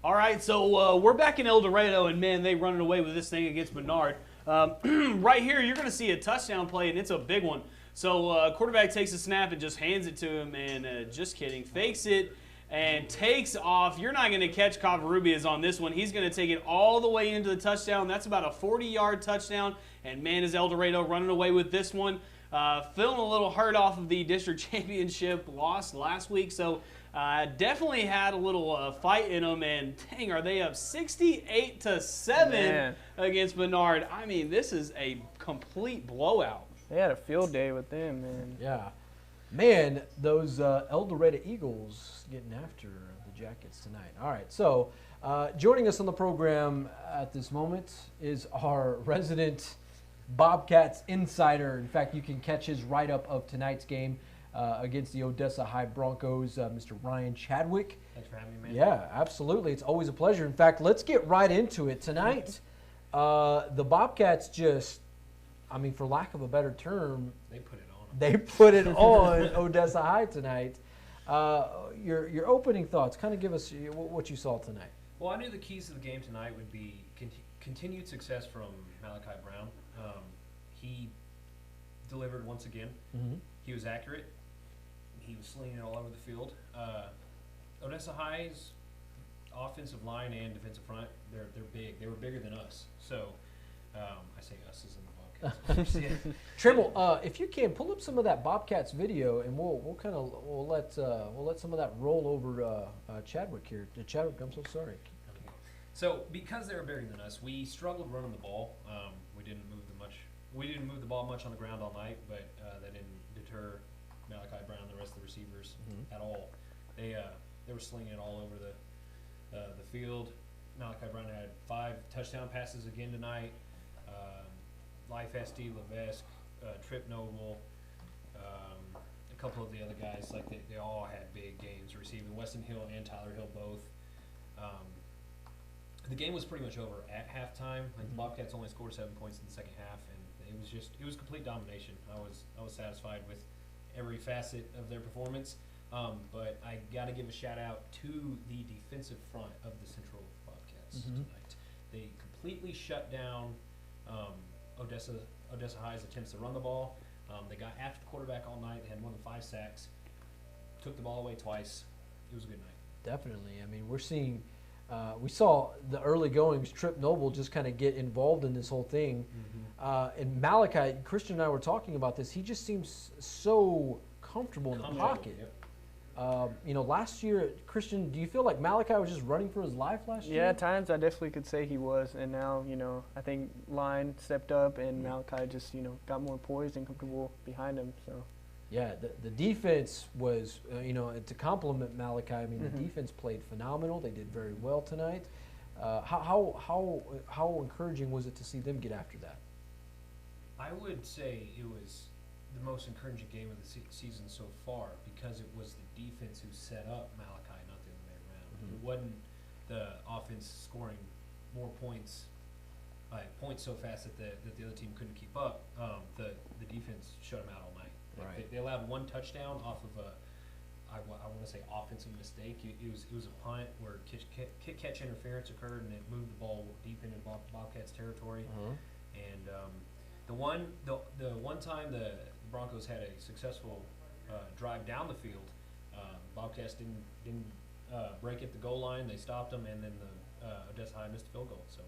Speaker 1: All right, so we're back in Eldorado, and man, they running away with this thing against Menard. Right here, you're going to see a touchdown play, and it's a big one. So quarterback takes a snap and just hands it to him, and just kidding, fakes it and takes off. You're not going to catch COVER1 on this one. He's going to take it all the way into the touchdown. That's about a 40-yard touchdown, and man, is Eldorado running away with this one. Feeling a little hurt off of the district championship loss last week, so definitely had a little fight in them, and dang, are they up 68-7 against Menard. I mean, this is a complete blowout.
Speaker 3: They had a field day with them, man.
Speaker 2: Yeah. Man, those Eldorado Eagles getting after the Jackets tonight. All right, so joining us on the program at this moment is our resident Bobcats insider. In fact, you can catch his write-up of tonight's game against the Odessa High Broncos, Mr. Ryan Chadwick.
Speaker 7: Thanks for having me, man.
Speaker 2: Yeah, absolutely. It's always a pleasure. In fact, let's get right into it. Tonight, the Bobcats just, I mean, for lack of a better term,
Speaker 7: They put it on.
Speaker 2: they put it on Odessa High tonight. Your opening thoughts, kind of give us what you saw tonight.
Speaker 7: Well, I knew the keys to the game tonight would be continued success from Malachi Brown. He delivered once again. He was accurate. He was slinging it all over the field. Odessa High's offensive line and defensive front, they're big. They were bigger than us. So I say us as in the Bobcats.
Speaker 2: Trammell, if you can pull up some of that Bobcats video, and we'll let some of that roll over Chadwick here. Chadwick, I'm so sorry.
Speaker 7: So because they were bigger than us, we struggled running the ball. We didn't move the ball much on the ground all night, but that didn't deter Malachi Brown and the rest of the receivers at all. They were slinging it all over the field. Malachi Brown had 5 touchdown passes again tonight. Life SD, Levesque, Trip Noble, a couple of the other guys, like they all had big games receiving. Weston Hill and Tyler Hill both. The game was pretty much over at halftime. Like the Bobcats only scored 7 points in the second half, and it was complete domination. I was satisfied with every facet of their performance. But I got to give a shout out to the defensive front of the Central Bobcats tonight. They completely shut down Odessa High's attempts to run the ball. They got after the quarterback all night. They had more than 5 sacks. Took the ball away twice. It was a good night.
Speaker 2: Definitely. I mean, we're seeing, we saw the early goings, Trip Noble just kind of get involved in this whole thing. And Malachi, Christian and I were talking about this, he just seems so comfortable in the pocket.
Speaker 7: Yep.
Speaker 2: Last year, Christian, do you feel like Malachi was just running for his life last year?
Speaker 3: Yeah, at times I definitely could say he was. And now, I think Line stepped up and Malachi just, got more poised and comfortable behind him. So.
Speaker 2: Yeah, the defense was, to compliment Malachi, I mean, the defense played phenomenal. They did very well tonight. How encouraging was it to see them get after that?
Speaker 7: I would say it was the most encouraging game of the season so far because it was the defense who set up Malachi, not the other way around. It wasn't the offense scoring more points, points so fast that the other team couldn't keep up. The defense shut them out all night.
Speaker 2: Right.
Speaker 7: They allowed 1 touchdown off of I want to say offensive mistake. It was a punt where kick catch interference occurred and it moved the ball deep into Bobcats territory. And the one time the Broncos had a successful drive down the field, Bobcats didn't break at the goal line. They stopped them, and then the Odessa High missed a field goal. So.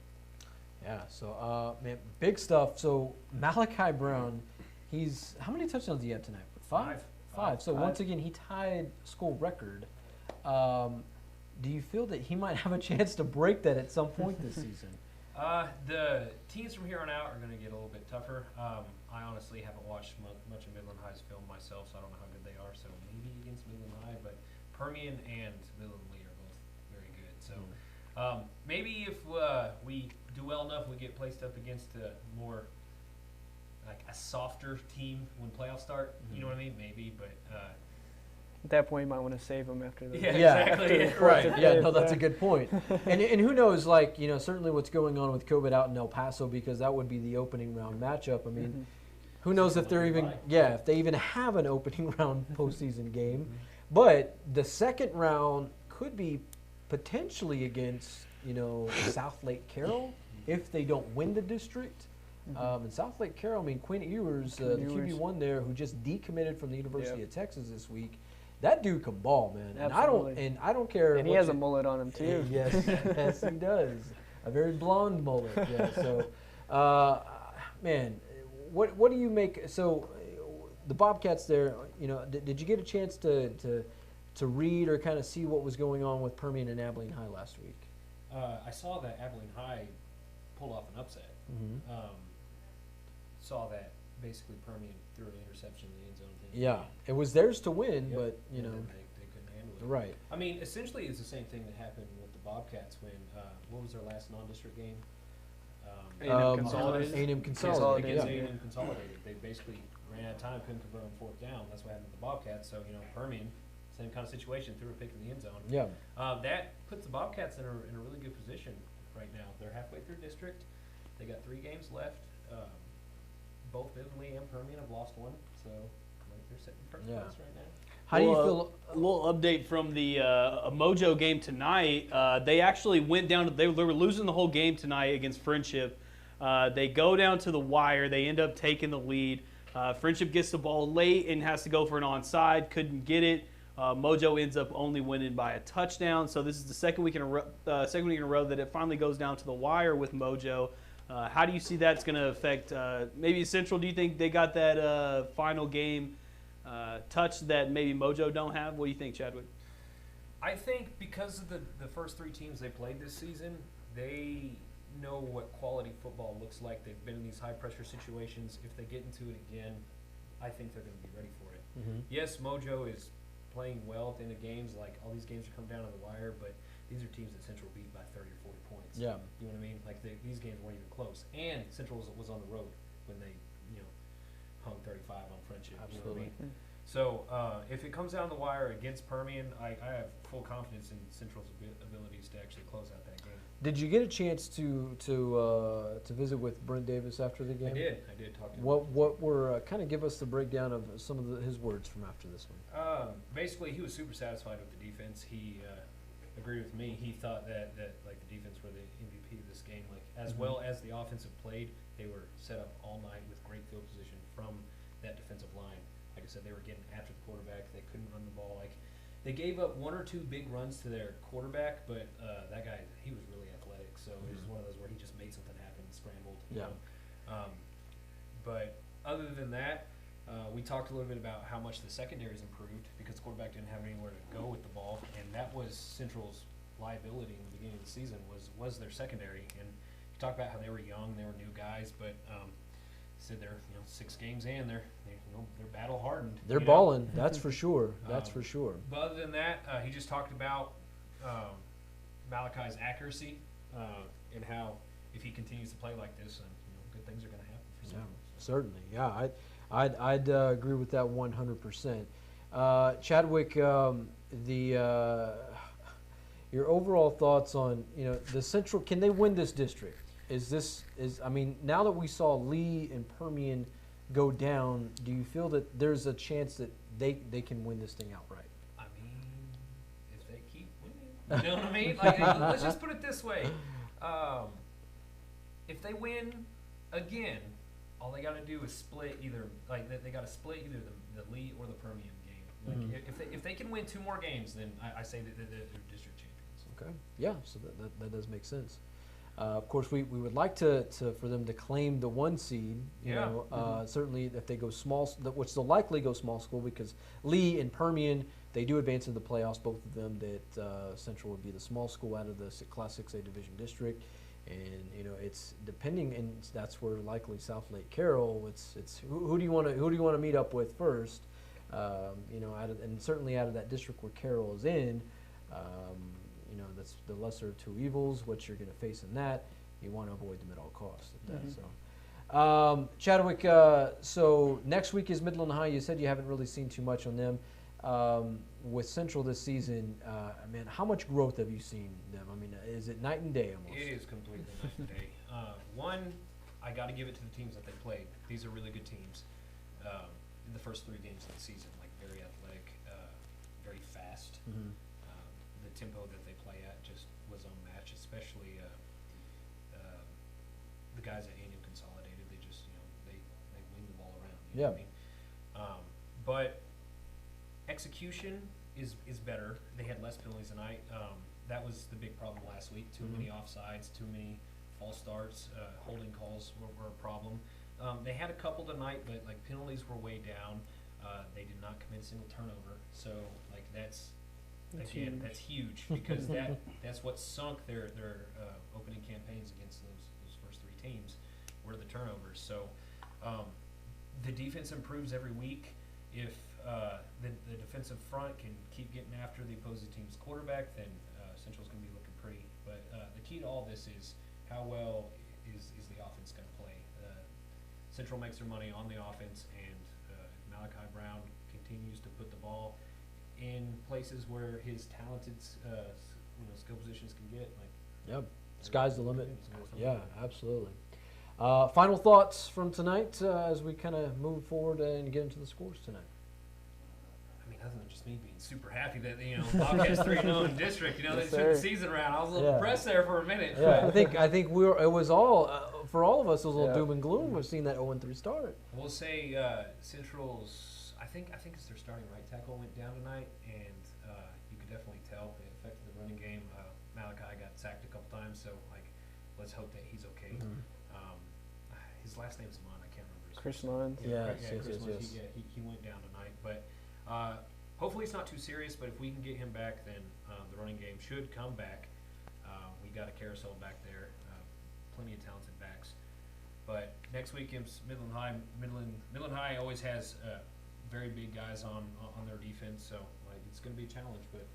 Speaker 2: Yeah. So man, big stuff. So Malachi Brown. How many touchdowns did he have tonight? 5? 5. So once again, he tied school record. Do you feel that he might have a chance to break that at some point this season?
Speaker 7: The teams from here on out are going to get a little bit tougher. I honestly haven't watched much of Midland High's film myself, so I don't know how good they are. So maybe against Midland High, but Permian and Midland Lee are both very good. So maybe if we do well enough, we get placed up against a more like a softer team when playoffs start. You know what I mean? Maybe, but
Speaker 3: at that point, you might want to save them after the
Speaker 7: exactly.
Speaker 2: Right. Yeah, no, that's a good point. And who knows, certainly what's going on with COVID out in El Paso, because that would be the opening round matchup. I mean, who knows if they're even, if they even have an opening round postseason game. But the second round could be potentially against, South Lake Carroll if they don't win the district. And South Lake Carroll, I mean, Quinn Ewers, the QB1 there, who just decommitted from the University of Texas this week. That dude can ball, man.
Speaker 3: Absolutely.
Speaker 2: And I don't care.
Speaker 3: And he has a mullet on him too.
Speaker 2: Yes, yes, he does. A very blonde mullet. Yeah. So, man, what do you make? So, the Bobcats there. Did you get a chance to read or kind of see what was going on with Permian and Abilene High last week?
Speaker 7: I saw that Abilene High pulled off an upset. Saw that basically Permian threw an interception in the end zone.
Speaker 2: Yeah, it was theirs to win, but
Speaker 7: they couldn't handle it.
Speaker 2: Right.
Speaker 7: I mean, essentially, it's the same thing that happened with the Bobcats when what was their last non-district game?
Speaker 3: A&M Consolidated.
Speaker 2: A&M Consolidated.
Speaker 7: Against A&M Consolidated, they basically ran out of time, couldn't convert on 4th down. That's what happened with the Bobcats. So Permian, same kind of situation, threw a pick in the end zone.
Speaker 2: Yeah.
Speaker 7: That puts the Bobcats in a really good position right now. They're halfway through district. They got 3 games left. Both Midland Lee and Permian have lost 1, so they're sitting in first place right now.
Speaker 2: How do you feel?
Speaker 1: A little update from the Mojo game tonight. They actually went down. They were losing the whole game tonight against Frenship. They go down to the wire. They end up taking the lead. Frenship gets the ball late and has to go for an onside. Couldn't get it. Mojo ends up only winning by a touchdown. So this is the second week in a row that it finally goes down to the wire with Mojo. How do you see that's going to affect maybe Central? Do you think they got that final game touch that maybe Mojo don't have? What do you think, Chadwick?
Speaker 7: I think because of the first 3 teams they played this season, they know what quality football looks like. They've been in these high-pressure situations. If they get into it again, I think they're going to be ready for it. Yes, Mojo is playing well at the end of games. Like, all these games are coming down to the wire, but these are teams that Central beat by 30 or 40 points.
Speaker 2: Yeah.
Speaker 7: You know what I mean? Like, these games weren't even close. And Central was on the road when they, hung 35 on Frenship.
Speaker 2: Absolutely.
Speaker 7: You know what I mean? So if it comes down the wire against Permian, I have full confidence in Central's abilities to actually close out that game.
Speaker 2: Did you get a chance to visit with Brent Davis after the game?
Speaker 7: I did talk to him.
Speaker 2: What were kind of give us the breakdown of some of his words from after this one?
Speaker 7: Basically, he was super satisfied with the defense. He agreed with me. He thought that like the defense were the MVP of this game, like as well as the offensive played. They were set up all night with great field position from that defensive line. Like I said, they were getting after the quarterback. They couldn't run the ball. Like they gave up 1 or 2 big runs to their quarterback, but that guy, he was really athletic. So it was one of those where he just made something happen and scrambled. You know? But other than that, we talked a little bit about how much the secondary's improved because the quarterback didn't have anywhere to go with the ball, and that was Central's liability in the beginning of the season was their secondary. And you talk about how they were young, they were new guys, but said they're 6 games in, they're battle hardened.
Speaker 2: They're balling, that's for sure. That's for sure.
Speaker 7: But other than that, he just talked about Malachi's accuracy and how if he continues to play like this, good things are going to happen for Central.
Speaker 2: Yeah, certainly. Yeah, I'd agree with that 100%. Chadwick, your overall thoughts on the Central? Can they win this district? Now that we saw Lee and Permian go down, do you feel that there's a chance that they can win this thing outright?
Speaker 7: I mean, if they keep winning, you know what I mean? Like, let's just put it this way: if they win again, all they got to do is split either. Like they got to split either the Lee or the Permian game. Like if they can win 2 more games, then I say that they're district champions.
Speaker 2: Okay. Yeah. So that does make sense. Of course, we would like for them to claim the 1 seed. Certainly, if they go small, which they'll likely go small school because Lee and Permian, they do advance into the playoffs. Both of them. That Central would be the small school out of the Class 6A division district, and it's depending, and that's where likely South Lake Carroll. It's who do you want to meet up with first? And certainly out of that district where Carroll is in. That's the lesser of 2 evils. What you're going to face in that, you want to avoid them at all costs. Chadwick, so next week is Midland High. You said you haven't really seen too much on them. With Central this season, how much growth have you seen them? Is it night and day almost?
Speaker 7: It is completely night and day. One, I got to give it to the teams that they played. These are really good teams. In the first 3 games of the season, like very athletic, very fast. The tempo that they play at just was unmatched, especially the guys at A&M Consolidated. They just they wing the ball around. You know what I mean? But execution is better. They had less penalties tonight. That was the big problem last week. Too many offsides, too many false starts, holding calls were a problem. They had a couple tonight, but like penalties were way down. They did not commit a single turnover, so like that's huge because that's what sunk their opening campaigns against those first 3 teams were the turnovers. So the defense improves every week. If the defensive front can keep getting after the opposing team's quarterback, then Central's going to be looking pretty. But the key to all this is how well is the offense going to play. Central makes their money on the offense, and Malachi Brown continues to put the ball in places where his talented skill positions can get.
Speaker 2: Sky's the limit. Yeah, absolutely. Final thoughts from tonight as we kind of move forward and get into the scores tonight.
Speaker 7: Other than just me being super happy that Bobcats 3-0 in district, they turned the season around. I was a little depressed there for a minute.
Speaker 2: Yeah, I think it was all for all of us. It was a little doom and gloom. We've seen that 0-3 start.
Speaker 7: We'll say Central's. I think it's their starting right tackle went down tonight, and you could definitely tell it affected the running game. Malachi got sacked a couple times, so let's hope that he's okay. His last name's Mon. I can't remember his
Speaker 3: Chris Lund.
Speaker 2: Yes.
Speaker 7: He went down tonight, but. Hopefully it's not too serious, but if we can get him back, then the running game should come back. We got a carousel back there, plenty of talented backs. But next week is Midland High. Midland High always has very big guys on their defense, so it's going to be a challenge. But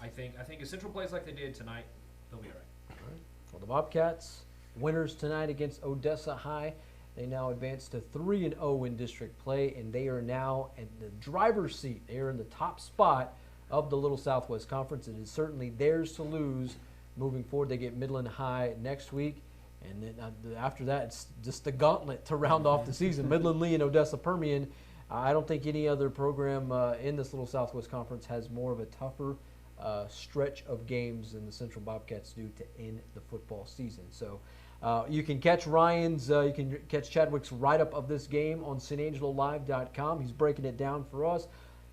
Speaker 7: I think if Central plays like they did tonight, they'll be all right.
Speaker 2: Well, the Bobcats winners tonight against Odessa High. They now advance to 3-0 in district play, and they are now in the driver's seat. They are in the top spot of the Little Southwest Conference. It is certainly theirs to lose moving forward. They get Midland High next week, and then after that, it's just the gauntlet to round off the season. Midland Lee and Odessa Permian. I don't think any other program in this Little Southwest Conference has more of a tougher stretch of games than the Central Bobcats do to end the football season. So you can catch you can catch Chadwick's write-up of this game on sanangelolive.com. He's breaking it down for us.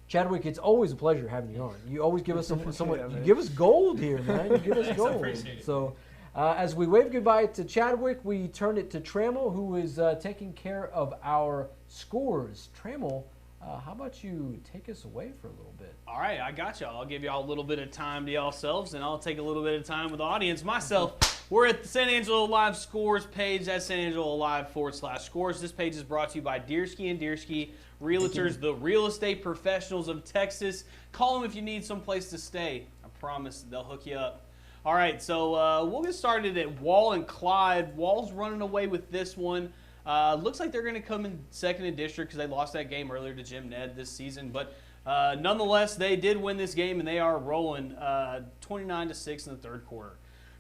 Speaker 2: Chadwick, it's always a pleasure having you on. You always give us you give us gold here, man. You give us gold. So as we wave goodbye to Chadwick, we turn it to Trammell, who is taking care of our scores. Trammell, how about you take us away for a little bit?
Speaker 1: All right, I got y'all. I'll give y'all a little bit of time to yourselves, and I'll take a little bit of time with the audience myself. We're at the San Angelo Live Scores page. That's San Angelo Live/scores. This page is brought to you by Deersky & Deersky Realtors, the real estate professionals of Texas. Call them if you need someplace to stay. I promise they'll hook you up. All right, so we'll get started at Wall and Clyde. Wall's running away with this one. Looks like they're going to come in second in district because they lost that game earlier to Jim Ned this season. But nonetheless, they did win this game, and they are rolling 29-6 in the third quarter.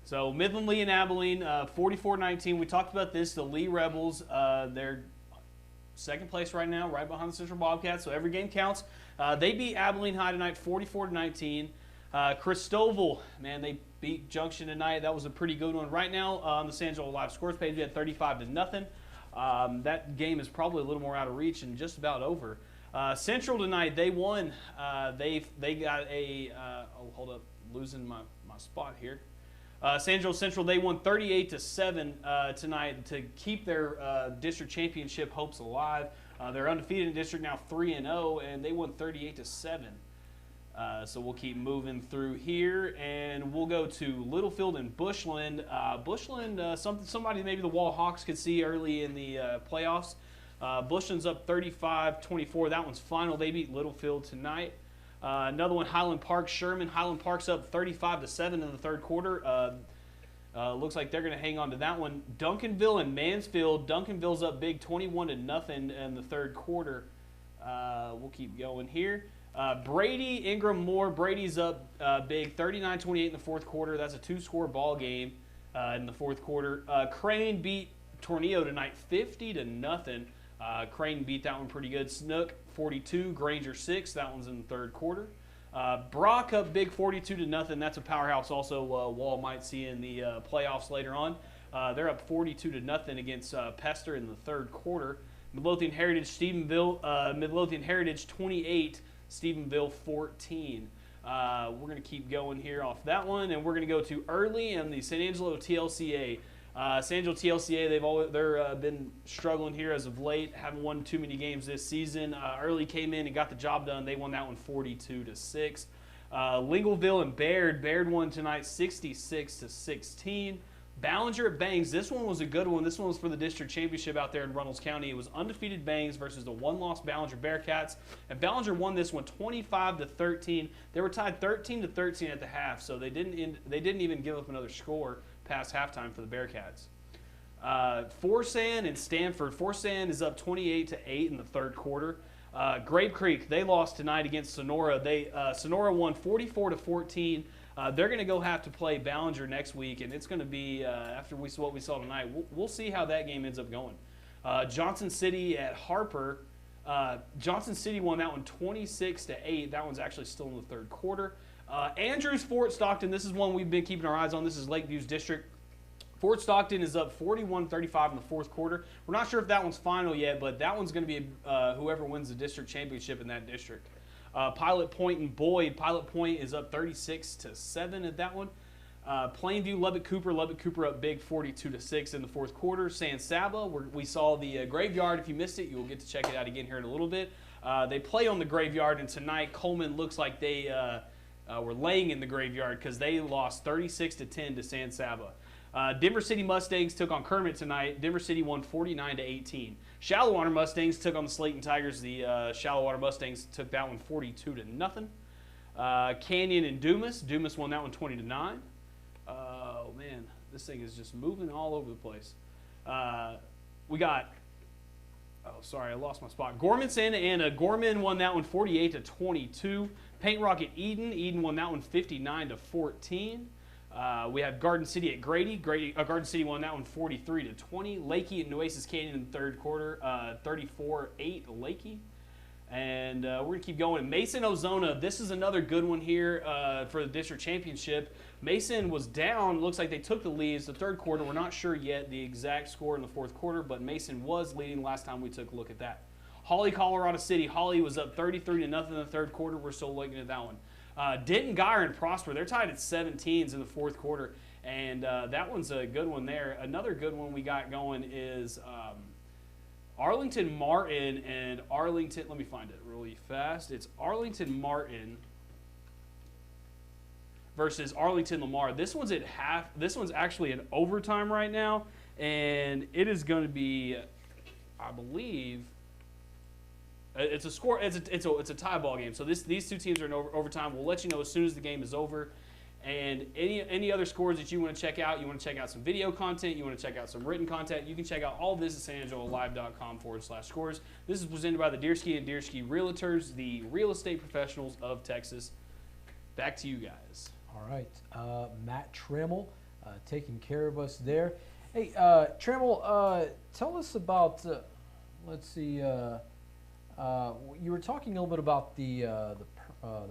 Speaker 1: So Midland Lee and Abiliene, 44-19. We talked about this. The Lee Rebels, they're second place right now, right behind the Central Bobcats. So every game counts. They beat Abiliene High tonight, 44-19. Christoval, man, they beat Junction tonight. That was a pretty good one. Right now on the San Angelo Live Scores page, we had 35-0. That game is probably a little more out of reach and just about over. Central tonight, they won. They got a hold up, losing my spot here. San Angelo Central, they won 38-7 tonight to keep their district championship hopes alive. They're undefeated in district now, 3-0, and they won 38-7. So we'll keep moving through here, and we'll go to Littlefield and Bushland. Bushland, somebody maybe the Wall Hawks could see early in the playoffs. Bushland's up 35-24. That one's final. They beat Littlefield tonight. Another one, Highland Park Sherman. Highland Park's up 35-7 in the third quarter. Looks like they're going to hang on to that one. Duncanville and Mansfield. Duncanville's up big, 21-0 in the third quarter. We'll keep going here. Brady, Ingram Moore. Brady's up big, 39-28 in the fourth quarter. That's a two-score ball game in the fourth quarter. Crane beat Tornillo tonight, 50-0. Crane beat that one pretty good. Snook, 42. Granger, 6. That one's in the third quarter. Brock up big, 42-0. That's a powerhouse also Wall might see in the playoffs later on. They're up 42-0 against Pester in the third quarter. Midlothian Heritage, Stephenville. Midlothian Heritage, 28. Stephenville 14. We're going to keep going here off that one, and we're going to go to Early and the San Angelo TLCA. San Angelo TLCA, they've been struggling here as of late, haven't won too many games this season. Early came in and got the job done. They won that one 42-6. Lingleville and Baird won tonight 66-16. Ballinger at Bangs, this one was a good one. This one was for the district championship out there in Runnels County. It was undefeated Bangs versus the one-loss Ballinger Bearcats. And Ballinger won this one 25-13. They were tied 13-13 at the half, so they didn't even give up another score past halftime for the Bearcats. Forsan and Stanford. Forsan is up 28-8 in the third quarter. Grape Creek, they lost tonight against Sonora. Sonora won 44-14. They're going to go have to play Ballinger next week, and it's going to be, after what we saw tonight, we'll see how that game ends up going. Johnson City at Harper. Johnson City won that one 26-8. That one's actually still in the third quarter. Andrews Fort Stockton, this is one we've been keeping our eyes on. This is Lakeview's district. Fort Stockton is up 41-35 in the fourth quarter. We're not sure if that one's final yet, but that one's going to be whoever wins the district championship in that district. Pilot Point and Boyd. Pilot Point is up 36-7 at that one. Plainview, Lubbock Cooper up big 42-6 in the fourth quarter. San Saba, we saw the Graveyard. If you missed it, you'll get to check it out again here in a little bit. They play on the Graveyard, and tonight Coleman looks like they were laying in the Graveyard because they lost 36-10 to San Saba. Denver City Mustangs took on Kermit tonight. Denver City won 49-18. Shallow-Water Mustangs took on the Slayton Tigers. The Shallow-Water Mustangs took that one 42-0. Canyon and Dumas. Dumas won that one 20-9. Oh, man, this thing is just moving all over the place. We got Oh, sorry, I lost my spot. Gormanson, and Gorman won that one 48-22. Paint Rock at Eden. Eden won that one 59-14. We have Garden City at Grady. Garden City won that one 43-20. Lakey at Nueces Canyon in the third quarter, 34-8 Lakey. And we're going to keep going. Mason, Ozona. This is another good one here for the district championship. Mason was down. Looks like they took the leads the third quarter. We're not sure yet the exact score in the fourth quarter, but Mason was leading last time we took a look at that. Holly, Colorado City. Holly was up 33-0 in the third quarter. We're still looking at that one. Denton, Guyer, and Prosper. They're tied at 17s in the fourth quarter, and that one's a good one there. Another good one we got going is Arlington Martin and Arlington. Let me find it really fast. It's Arlington Martin versus Arlington Lamar. This one's at half. This one's actually in overtime right now, and it is going to be, I believe, it's a score. It's a tie ball game. So these two teams are in overtime. We'll let you know as soon as the game is over. And any other scores that you want to check out, you want to check out some video content, you want to check out some written content, you can check out all of this at sanangelolive.com/scores. This is presented by the Deersky and Deersky Realtors, the real estate professionals of Texas. Back to you guys.
Speaker 2: All right, Matt Trammell taking care of us there. Hey, Trammell, tell us about, let's see, you were talking a little bit about the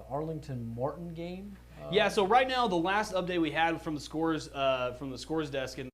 Speaker 2: Arlington Martin game.
Speaker 1: Yeah, so right now the last update we had from the scores desk, and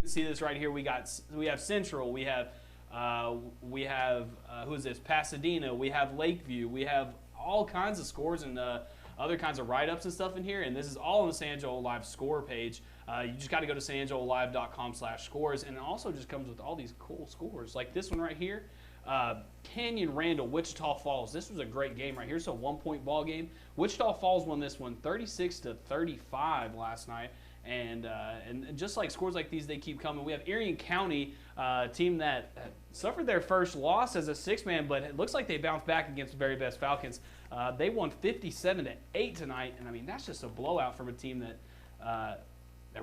Speaker 1: see this right here. We have Central. We have who is this? Pasadena. We have Lakeview. We have all kinds of scores and other kinds of write-ups and stuff in here. And this is all on the San Angelo Live score page. You just got to go to sanangelolive.com/scores, and it also just comes with all these cool scores like this one right here. Canyon Randall, Wichita Falls. This was a great game right here. It's a 1-point ball game. Wichita Falls won this one 36-35 last night. And just like scores like these, they keep coming. We have Erie County, team that suffered their first loss as a six-man, but it looks like they bounced back against the very best Falcons. They won 57-8 tonight, and I mean that's just a blowout from a team that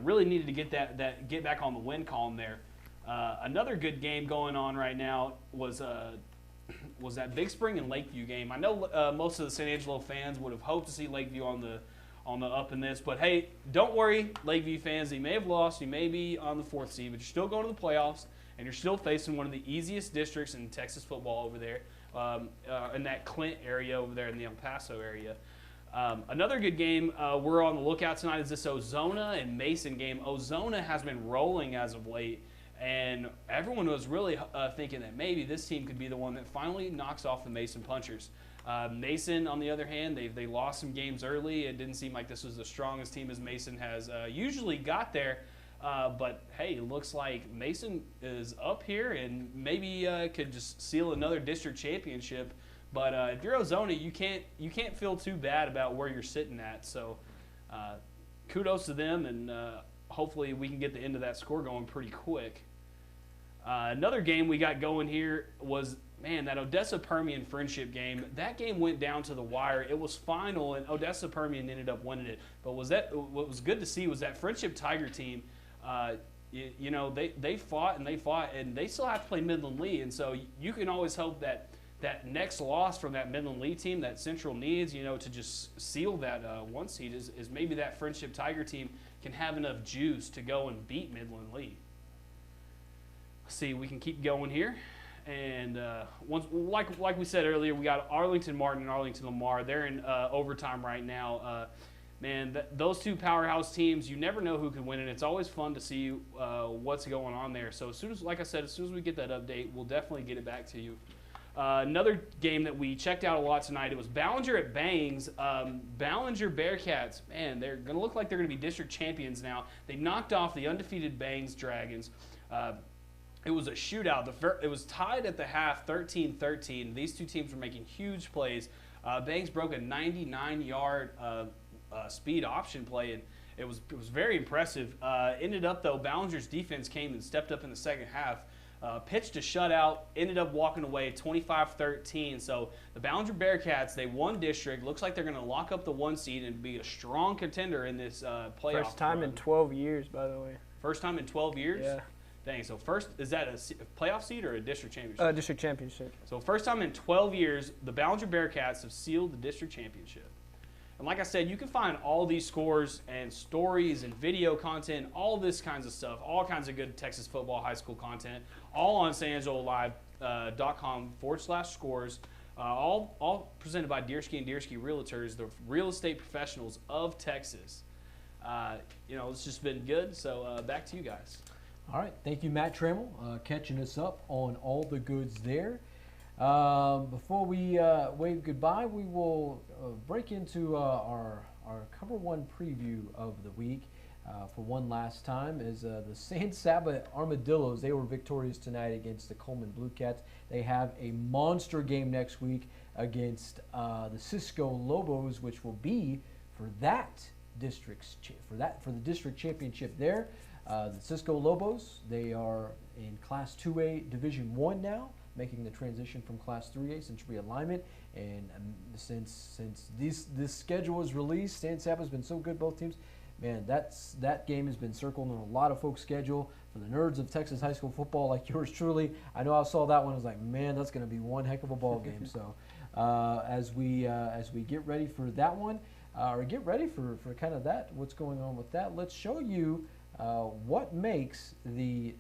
Speaker 1: really needed to get back on the win column there. Another good game going on right now was that Big Spring and Lakeview game. I know most of the San Angelo fans would have hoped to see Lakeview on on the up in this. But hey, don't worry, Lakeview fans. You may have lost. You may be on the 4th seed, but you're still going to the playoffs, and you're still facing one of the easiest districts in Texas football over there, in that Clint area over there in the El Paso area. Another good game we're on the lookout tonight is this Ozona and Mason game. Ozona has been rolling as of late, and everyone was really thinking that maybe this team could be the one that finally knocks off the Mason Punchers. Mason, on the other hand, they lost some games early. It didn't seem like this was the strongest team as Mason has usually got there. But hey, it looks like Mason is up here and maybe could just seal another district championship. But if you're Ozona, you can't feel too bad about where you're sitting at. So kudos to them, and hopefully we can get the end of that score going pretty quick. Another game we got going here was, man, that Odessa Permian Frenship game. That game went down to the wire. It was final, and Odessa Permian ended up winning it. But what was good to see was that Frenship Tiger team. You know, they fought, and they still have to play Midland Lee. And so you can always hope that next loss from that Midland Lee team that Central needs, you know, to just seal that 1 seed is maybe that Frenship Tiger team can have enough juice to go and beat Midland Lee. See, we can keep going here. And like we said earlier, we got Arlington Martin and Arlington Lamar. They're in overtime right now. Man, those two powerhouse teams, you never know who can win, and it's always fun to see what's going on there. So as soon as we get that update, we'll definitely get it back to you. Another game that we checked out a lot tonight, it was Ballinger at Bangs. Ballinger Bearcats, man, they're going to look like they're going to be district champions now. They knocked off the undefeated Bangs Dragons. It was a shootout. It was tied at the half, 13-13. These two teams were making huge plays. Bangs broke a 99-yard speed option play, and it was very impressive. Ended up, though, Ballinger's defense came and stepped up in the second half. Pitched a shutout, ended up walking away 25-13. So the Ballinger Bearcats, they won district. Looks like they're going to lock up the 1 seed and be a strong contender in this playoff.
Speaker 3: First time in 12 years, by the way.
Speaker 1: First time in 12 years?
Speaker 3: Yeah.
Speaker 1: Dang, so first, is that a playoff seed or a district championship?
Speaker 3: District championship.
Speaker 1: So first time in 12 years, the Ballinger Bearcats have sealed the district championship. And like I said, you can find all these scores and stories and video content, all this kinds of stuff, all kinds of good Texas football high school content, all on sanangelolive.com/scores, all presented by Deersky & Deersky Realtors, the real estate professionals of Texas. You know, it's just been good, so back to you guys.
Speaker 2: All right, thank you, Matt Trammell, catching us up on all the goods there. Before we wave goodbye, we will break into our COVER1 preview of the week for one last time. Is the San Saba Armadillos. They were victorious tonight against the Coleman Blue Cats. They have a monster game next week against the Cisco Lobos, which will be for that for the district championship there. The Cisco Lobos, they are in Class 2A Division 1 now, making the transition from Class 3A since realignment. And since this schedule was released, San Saba has been so good, both teams. Man, that game has been circled on a lot of folks' schedule. For the nerds of Texas high school football like yours truly, I know I saw that one. I was like, man, that's going to be one heck of a ball game. So as we get ready for that one, or get ready for kind of that, what's going on with that, let's show you what makes the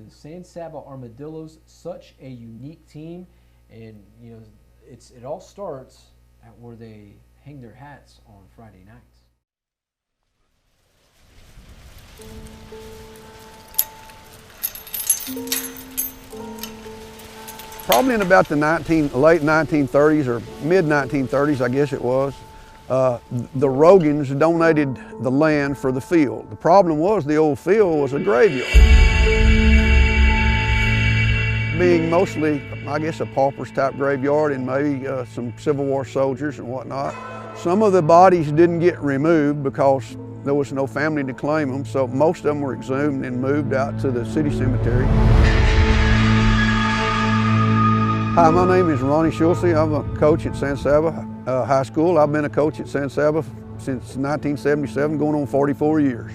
Speaker 2: San Saba Armadillos such a unique team. And you know, it all starts at where they hang their hats on Friday nights.
Speaker 5: Probably in about the late 1930s or mid 1930s, I guess it was, the Rogans donated the land for the field. The problem was the old field was a graveyard, being mostly, I guess, a pauper's type graveyard and maybe some Civil War soldiers and whatnot. Some of the bodies didn't get removed because there was no family to claim them, so most of them were exhumed and moved out to the city cemetery. Hi, my name is Ronnie Schulze. I'm a coach at San Saba High School. I've been a coach at San Saba since 1977, going on 44 years.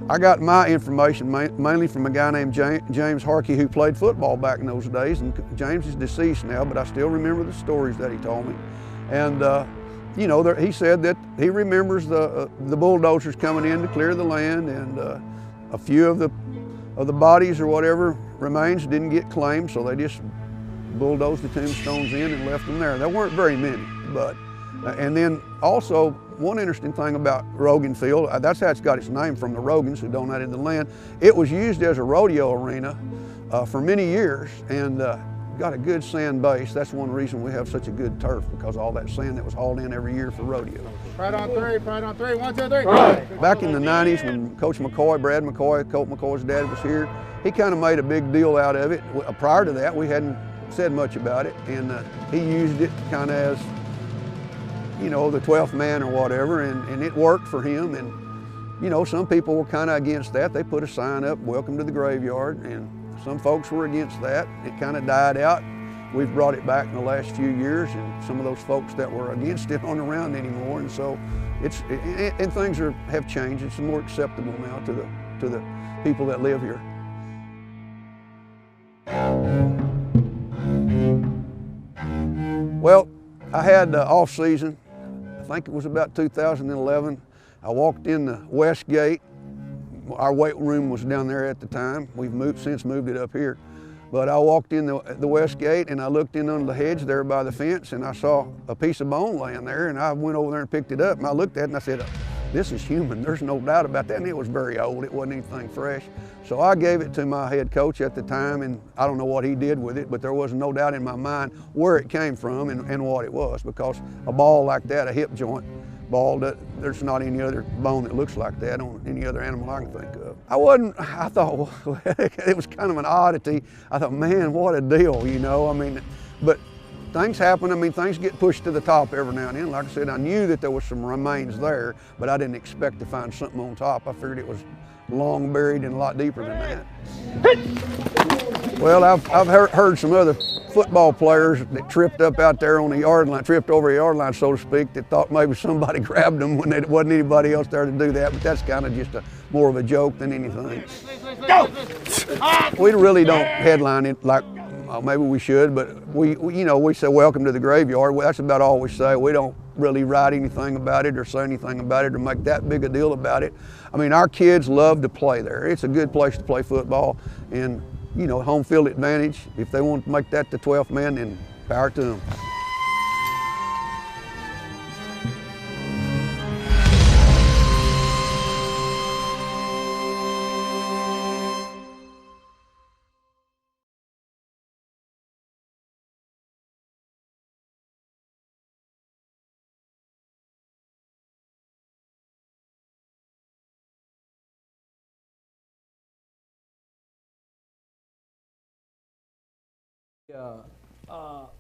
Speaker 5: I got my information mainly from a guy named James Harkey, who played football back in those days, and James is deceased now, but I still remember the stories that he told me. And you know, he said that he remembers the bulldozers coming in to clear the land, and a few of the bodies or whatever remains didn't get claimed, so they just bulldozed the tombstones in and left them there. There weren't very many, but and then also one interesting thing about Rogan Field, that's how it's got its name, from the Rogans who donated the land. It was used as a rodeo arena for many years, and got a good sand base. That's one reason we have such a good turf, because of all that sand that was hauled in every year for rodeo.
Speaker 8: Right on three, 1, 2, 3.
Speaker 5: Back in the 90s when Coach McCoy, Brad McCoy, Colt McCoy's dad was here, he kind of made a big deal out of it. Prior to that, we hadn't said much about it, and he used it kind of as, you know, the 12th man or whatever, and it worked for him. And, you know, some people were kind of against that. They put a sign up, "Welcome to the graveyard," and some folks were against that. It kind of died out. We've brought it back in the last few years, and some of those folks that were against it aren't around anymore, and so and things have changed. It's more acceptable now to the people that live here. Well, I had off season. I think it was about 2011. I walked in the west gate. Our weight room was down there at the time. We've since moved it up here. But I walked in the west gate, and I looked in under the hedge there by the fence, and I saw a piece of bone laying there, and I went over there and picked it up, and I looked at it and I said, "This is human, there's no doubt about that." And it was very old, it wasn't anything fresh. So I gave it to my head coach at the time, and I don't know what he did with it, but there was no doubt in my mind where it came from and what it was, because a ball like that, a hip joint ball, there's not any other bone that looks like that on any other animal I can think of. I thought, well, it was kind of an oddity. I thought, man, what a deal, you know, I mean, but things happen. I mean, things get pushed to the top every now and then. Like I said, I knew that there was some remains there, but I didn't expect to find something on top. I figured it was long buried and a lot deeper than that. Well, I've heard some other football players that tripped up out there on the yard line, tripped over the yard line, so to speak, that thought maybe somebody grabbed them when there wasn't anybody else there to do that, but that's kind of just more of a joke than anything. Go! We really don't headline it like maybe we should, but we say "Welcome to the graveyard." Well, that's about all we say. We don't really write anything about it or say anything about it or make that big a deal about it. I mean, our kids love to play there. It's a good place to play football, and you know, home field advantage. If they want to make that the 12th man, then power to them.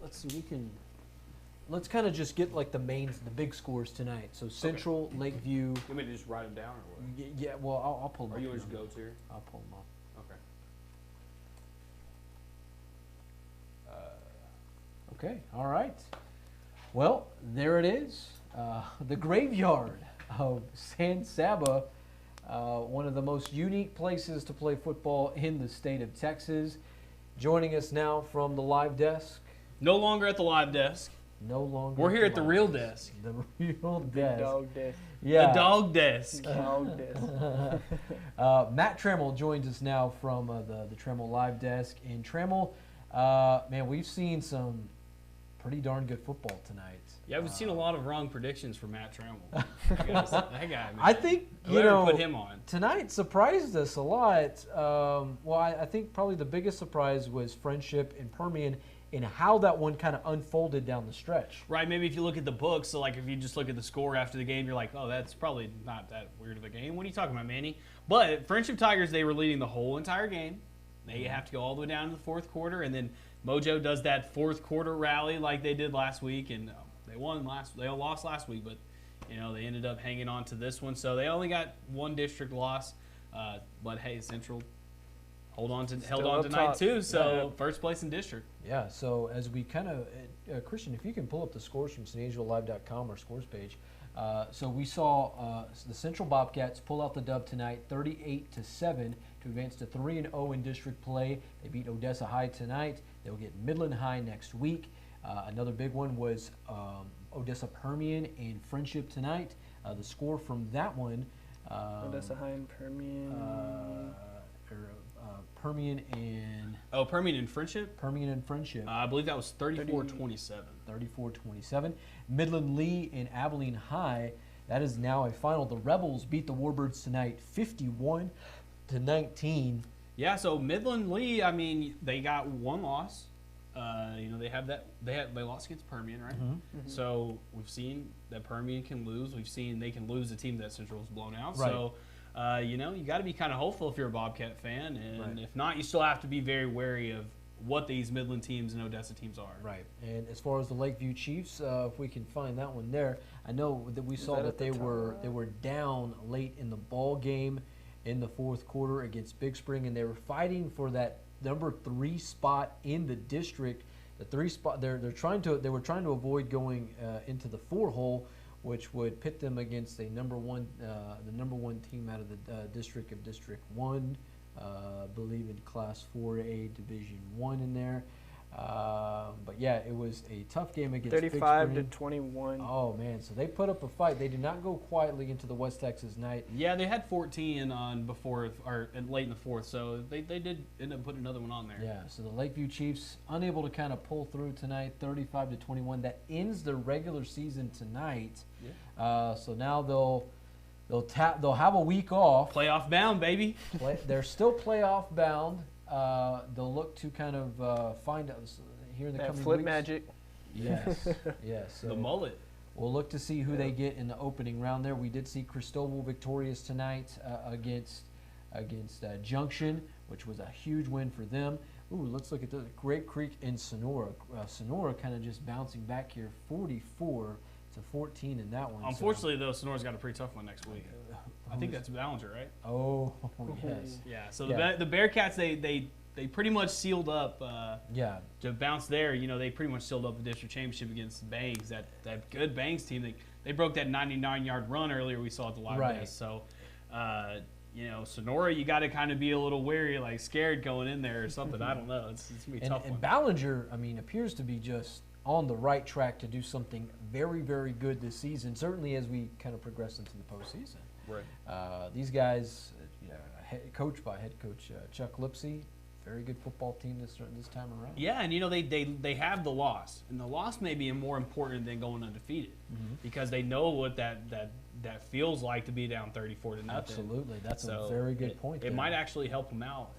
Speaker 2: Let's see, let's kind of just get like the big scores tonight. So Central, okay. Lakeview.
Speaker 1: You want me to just write them down or what?
Speaker 2: Yeah, well, I'll pull them up.
Speaker 1: Or you want to just go to?
Speaker 2: I'll pull them up.
Speaker 1: Okay.
Speaker 2: Okay, all right. Well, there it is. The graveyard of San Saba, one of the most unique places to play football in the state of Texas. Joining us now from the live desk.
Speaker 1: No longer at the live desk.
Speaker 2: No longer.
Speaker 1: We're here at the real desk.
Speaker 2: The real desk.
Speaker 3: The dog desk.
Speaker 2: Yeah.
Speaker 1: The dog desk.
Speaker 3: Dog desk.
Speaker 2: Matt Trammell joins us now from the Trammell live desk. And Trammell, man, we've seen some pretty darn good football tonight.
Speaker 1: Yeah, we've seen a lot of wrong predictions from Matt Trammell. That guy, man.
Speaker 2: I think,
Speaker 1: put him on.
Speaker 2: Tonight surprised us a lot. Well, I think probably the biggest surprise was Frenship and Permian and how that one kind of unfolded down the stretch.
Speaker 1: Right, maybe if you look at the books, so like if you just look at the score after the game, you're like, oh, that's probably not that weird of a game. What are you talking about, Manny? But Frenship Tigers, they were leading the whole entire game. They have to go all the way down to the fourth quarter, and then Mojo does that fourth quarter rally like they did last week, and they lost last week, but you know, they ended up hanging on to this one. So they only got one district loss, but hey, Central held on tonight too. So first place in district.
Speaker 2: Yeah. So as we kind of Christian, if you can pull up the scores from SanAngeloLive.com, our scores page. So we saw the Central Bobcats pull out the dub tonight, 38-7, to advance to 3-0 in district play. They beat Odessa High tonight. They'll get Midland High next week. Another big one was Odessa Permian and Frenship tonight. The score from that one.
Speaker 3: Odessa High and Permian.
Speaker 2: Permian and
Speaker 1: Permian and Frenship.
Speaker 2: Permian and Frenship.
Speaker 1: I believe that was 34-27.
Speaker 2: 34-27. Midland Lee and Abiliene High. That is now a final. The Rebels beat the Warbirds tonight, 51-19.
Speaker 1: Yeah, so Midland Lee, I mean, they got one loss. They lost against Permian, right? So we've seen that Permian can lose. We've seen they can lose a team that Central's blown out.
Speaker 2: Right.
Speaker 1: So, you got to be kind of hopeful if you're a Bobcat fan, and if not, you still have to be very wary of what these Midland teams and Odessa teams are.
Speaker 2: Right. And as far as the Lakeview Chiefs, if we can find that one there, I know that we saw that they were down late in the ball game in the fourth quarter against Big Spring, and they were fighting for that number 3 spot in the district. The 3 spot they were trying to avoid going into the 4 hole, which would pit them against the number one team out of the district of District 1. Believe in Class 4A Division 1 in there. But yeah, it was a tough game against
Speaker 3: 35-21.
Speaker 2: Oh man, so they put up a fight. They did not go quietly into the West Texas night.
Speaker 1: Yeah, they had 14 on before or late in the fourth, so they did end up putting another one on there.
Speaker 2: Yeah, so the Lakeview Chiefs unable to kind of pull through tonight, 35-21. That ends their regular season tonight. Yeah. So now they'll have a week off.
Speaker 1: Playoff bound, baby.
Speaker 2: They're still playoff bound. They'll look to kind of find us here in the coming
Speaker 3: flip
Speaker 2: weeks.
Speaker 3: magic.
Speaker 2: Yes, yes. So
Speaker 1: the mullet.
Speaker 2: We'll look to see who they get in the opening round there. We did see Christoval victorious tonight against Junction, which was a huge win for them. Ooh, let's look at the Grape Creek and Sonora. Sonora kind of just bouncing back here, 44-14 in that one.
Speaker 1: Unfortunately, though, Sonora's got a pretty tough one next week. I think that's Ballinger, right?
Speaker 2: Oh, yes.
Speaker 1: Yeah. So the Bearcats, they pretty much sealed up. To bounce there, they pretty much sealed up the district championship against Bangs. That good Bangs team. They broke that 99-yard run earlier we saw at the live test. So, Sonora, you got to kind of be a little wary, like scared going in there or something. I don't know. It's gonna be a tough one.
Speaker 2: And Ballinger, appears to be just on the right track to do something very, very good this season. Certainly as we kind of progress into the postseason.
Speaker 1: Right.
Speaker 2: These guys, coached by head coach Chuck Lipsy, very good football team this time around.
Speaker 1: Yeah, and they have the loss, and the loss may be more important than going undefeated because they know what that feels like to be down 34-0.
Speaker 2: Absolutely, that's a very good point.
Speaker 1: It might actually help them out.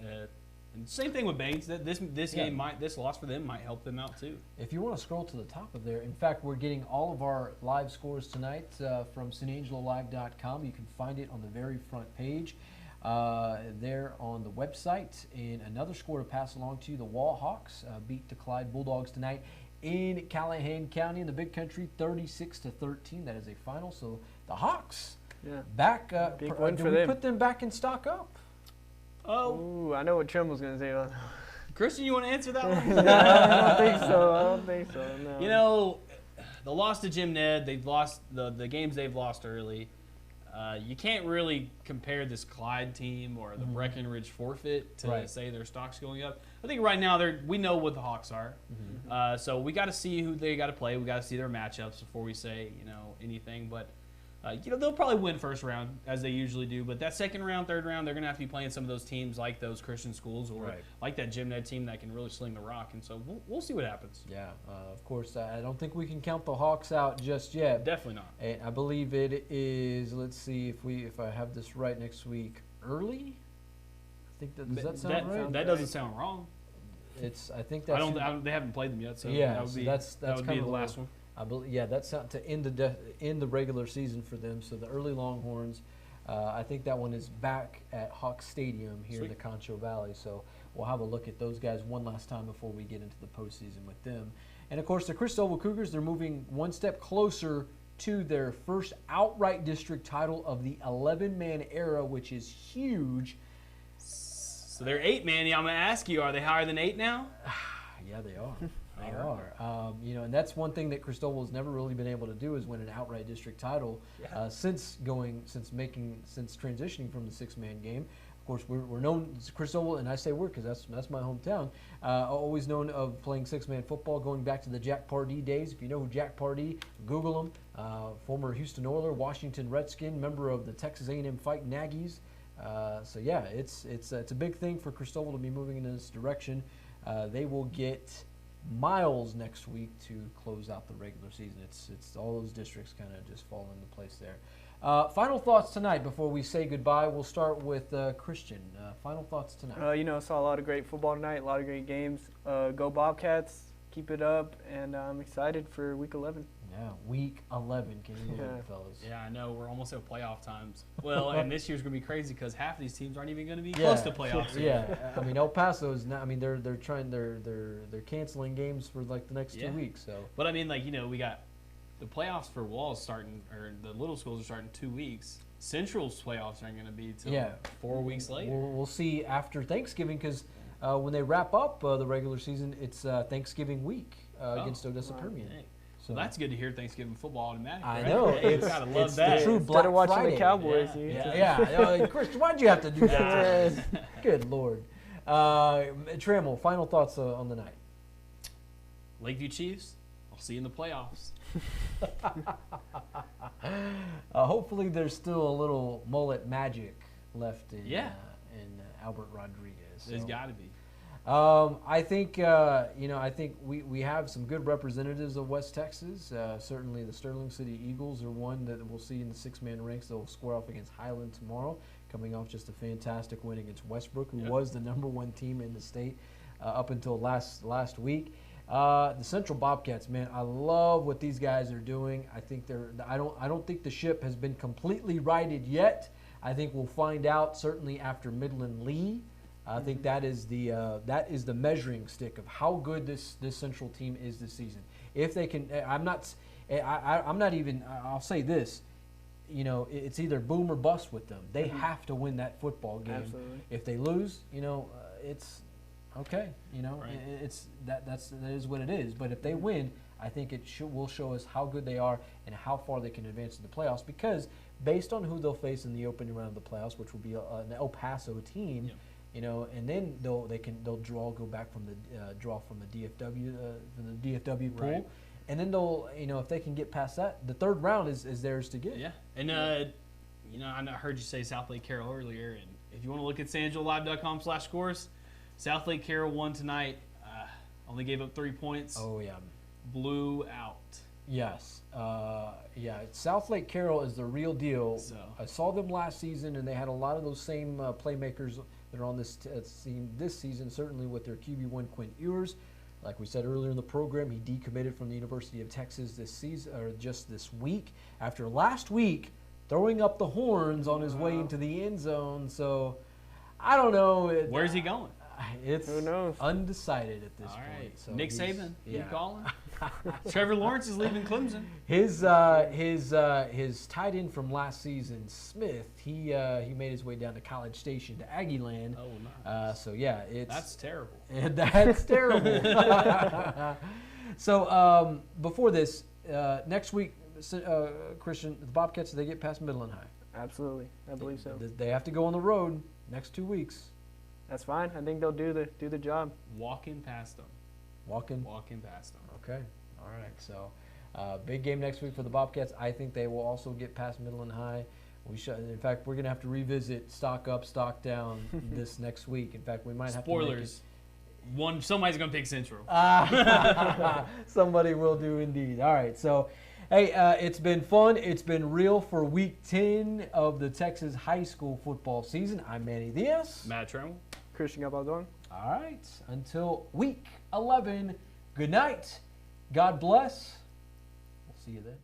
Speaker 1: And same thing with Banks. This loss for them might help them out too.
Speaker 2: If you want to scroll to the top of there, in fact, we're getting all of our live scores tonight from SanAngeloLive.com. You can find it on the very front page there on the website. And another score to pass along to you: the Wallhawks beat the Clyde Bulldogs tonight in Callahan County in the Big Country, 36-13. That is a final. So the Hawks back.
Speaker 3: Big win for them.
Speaker 2: Do we put them back in stock up?
Speaker 3: Oh, I know what Trammell's going to say about that.
Speaker 1: Christian, you want to answer that one?
Speaker 3: No, I don't think so. No.
Speaker 1: The loss to Jim Ned, they've lost the games they've lost early. You can't really compare this Clyde team or the Breckenridge forfeit to say their stock's going up. I think right now we know what the Hawks are. So we got to see who they got to play. We got to see their matchups before we say anything. But they'll probably win first round as they usually do. But that second round, third round, they're going to have to be playing some of those teams like those Christian schools or like that Jim Ned team that can really sling the rock. And so we'll see what happens.
Speaker 2: Yeah, of course. I don't think we can count the Hawks out just yet.
Speaker 1: Definitely not.
Speaker 2: And I believe it is. Let's see if I have this right next week. Early. I think does that sound right?
Speaker 1: That doesn't sound wrong.
Speaker 2: I think that's.
Speaker 1: They haven't played them yet, so
Speaker 2: that
Speaker 1: would be
Speaker 2: that's
Speaker 1: that would be the last one.
Speaker 2: I believe, that's to end the regular season for them. So the early Longhorns, I think that one is back at Hawk Stadium here in the Concho Valley. So we'll have a look at those guys one last time before we get into the postseason with them. And of course, the Christoval Cougars, they're moving one step closer to their first outright district title of the 11-man era, which is huge.
Speaker 1: So they're 8-man. I'm going to ask you, are they higher than 8 now?
Speaker 2: Yeah, they are. They are. You know, and that's one thing that Christoval has never really been able to do is win an outright district title since transitioning from the 6-man game. Of course, we're known as Christoval, and I say we're because that's my hometown. Always known of playing 6-man football, going back to the Jack Pardee days. If you know who Jack Pardee, Google him. Former Houston Oiler, Washington Redskin, member of the Texas A&M Fighting Aggies. So yeah, it's a big thing for Christoval to be moving in this direction. They will get Miles next week to close out the regular season. It's all those districts kind of just fall into place there. Final thoughts tonight before we say goodbye. We'll start with Christian. Final thoughts tonight.
Speaker 3: You know, saw a lot of great football tonight, a lot of great games. Go Bobcats, keep it up, and I'm excited for Week 11.
Speaker 2: Yeah, Week 11. Can you believe it, fellas?
Speaker 1: Yeah, I know. We're almost at playoff times. Well, and this year's going to be crazy because half of these teams aren't even going to be close to playoffs.
Speaker 2: Yeah, I mean, El Paso is not. I mean, they're canceling games for like the next 2 weeks. So,
Speaker 1: but I mean, like, you know, we got the playoffs for Walls starting, or the little schools are starting 2 weeks. Central's playoffs aren't going to be till 4 weeks later.
Speaker 2: We'll see after Thanksgiving because when they wrap up the regular season, it's Thanksgiving week against Odessa Permian.
Speaker 1: Dang. So that's good to hear. Thanksgiving football automatic.
Speaker 2: I
Speaker 1: right?
Speaker 2: know.
Speaker 1: It's gotta love that.
Speaker 2: True Black
Speaker 3: Instead of watching
Speaker 2: Friday.
Speaker 3: the Cowboys.
Speaker 2: Christian, why'd you have to do that? Good Lord. Trammell, final thoughts on the night.
Speaker 1: Lakeview Chiefs, I'll see you in the playoffs.
Speaker 2: Hopefully there's still a little mullet magic left in Albert Rodriguez.
Speaker 1: There's got to be.
Speaker 2: I think I think we have some good representatives of West Texas. Certainly, the Sterling City Eagles are one that we'll see in the 6-man ranks. They'll square off against Highland tomorrow, coming off just a fantastic win against Westbrook, who was the #1 team in the state up until last week. The Central Bobcats, man, I love what these guys are doing. I think I don't think the ship has been completely righted yet. I think we'll find out certainly after Midland Lee. I think that is the measuring stick of how good this Central team is this season. If they can, I'm not even. I'll say this, you know, it's either boom or bust with them. They have to win that football game.
Speaker 3: Absolutely.
Speaker 2: If they lose, you know, it's okay. You know,
Speaker 1: Right.
Speaker 2: that is what it is. But if they win, I think it will show us how good they are and how far they can advance to the playoffs. Because based on who they'll face in the opening round of the playoffs, which will be an El Paso team.
Speaker 1: Yep.
Speaker 2: You know, and then they'll go back from the draw from the DFW pool,
Speaker 1: Right.
Speaker 2: and then they'll, you know, if they can get past that, the third round is theirs to get.
Speaker 1: Yeah, and you know, I heard you say South Lake Carroll earlier, and if you want to look at sanangelo.com/scores, South Lake Carroll won tonight. Only gave up 3 points.
Speaker 2: Oh yeah,
Speaker 1: blew out.
Speaker 2: Yes, South Lake Carroll is the real deal.
Speaker 1: So.
Speaker 2: I saw them last season, and they had a lot of those same playmakers that are on this team this season, certainly with their QB1 Quint Ewers. Like we said earlier in the program, he decommitted from the University of Texas this season, or just this week, after last week throwing up the horns on his way into the end zone. So I don't know.
Speaker 1: Where's he going?
Speaker 2: It's
Speaker 3: Who knows?
Speaker 2: undecided at this
Speaker 1: All
Speaker 2: point.
Speaker 1: right,
Speaker 2: So
Speaker 1: Nick
Speaker 2: he's-
Speaker 1: Saban, you
Speaker 2: yeah.
Speaker 1: calling? Trevor Lawrence is leaving Clemson.
Speaker 2: His tight end from last season, Smith, he made his way down to College Station to Aggie Land.
Speaker 1: Oh, nice.
Speaker 2: So yeah,
Speaker 1: That's terrible.
Speaker 2: that's terrible. So before this, next week, Christian, the Bobcats, they get past Midland High.
Speaker 3: Absolutely, I believe so.
Speaker 2: They have to go on the road next 2 weeks.
Speaker 3: That's fine. I think they'll do the job.
Speaker 1: Walking past them.
Speaker 2: Walking
Speaker 1: past them.
Speaker 2: Okay. All right. So, big game next week for the Bobcats. I think they will also get past Midland High. In fact, we're going to have to revisit stock up, stock down this next week. In fact, we might have
Speaker 1: Spoilers. Somebody's going to pick Central.
Speaker 2: Somebody will do indeed. All right. So, hey, it's been fun. It's been real for Week 10 of the Texas high school football season. I'm Manny Diaz.
Speaker 1: Matt Trammell.
Speaker 3: Christian Gabaldon.
Speaker 2: All right. Until Week 11, good night. God bless. We'll see you then.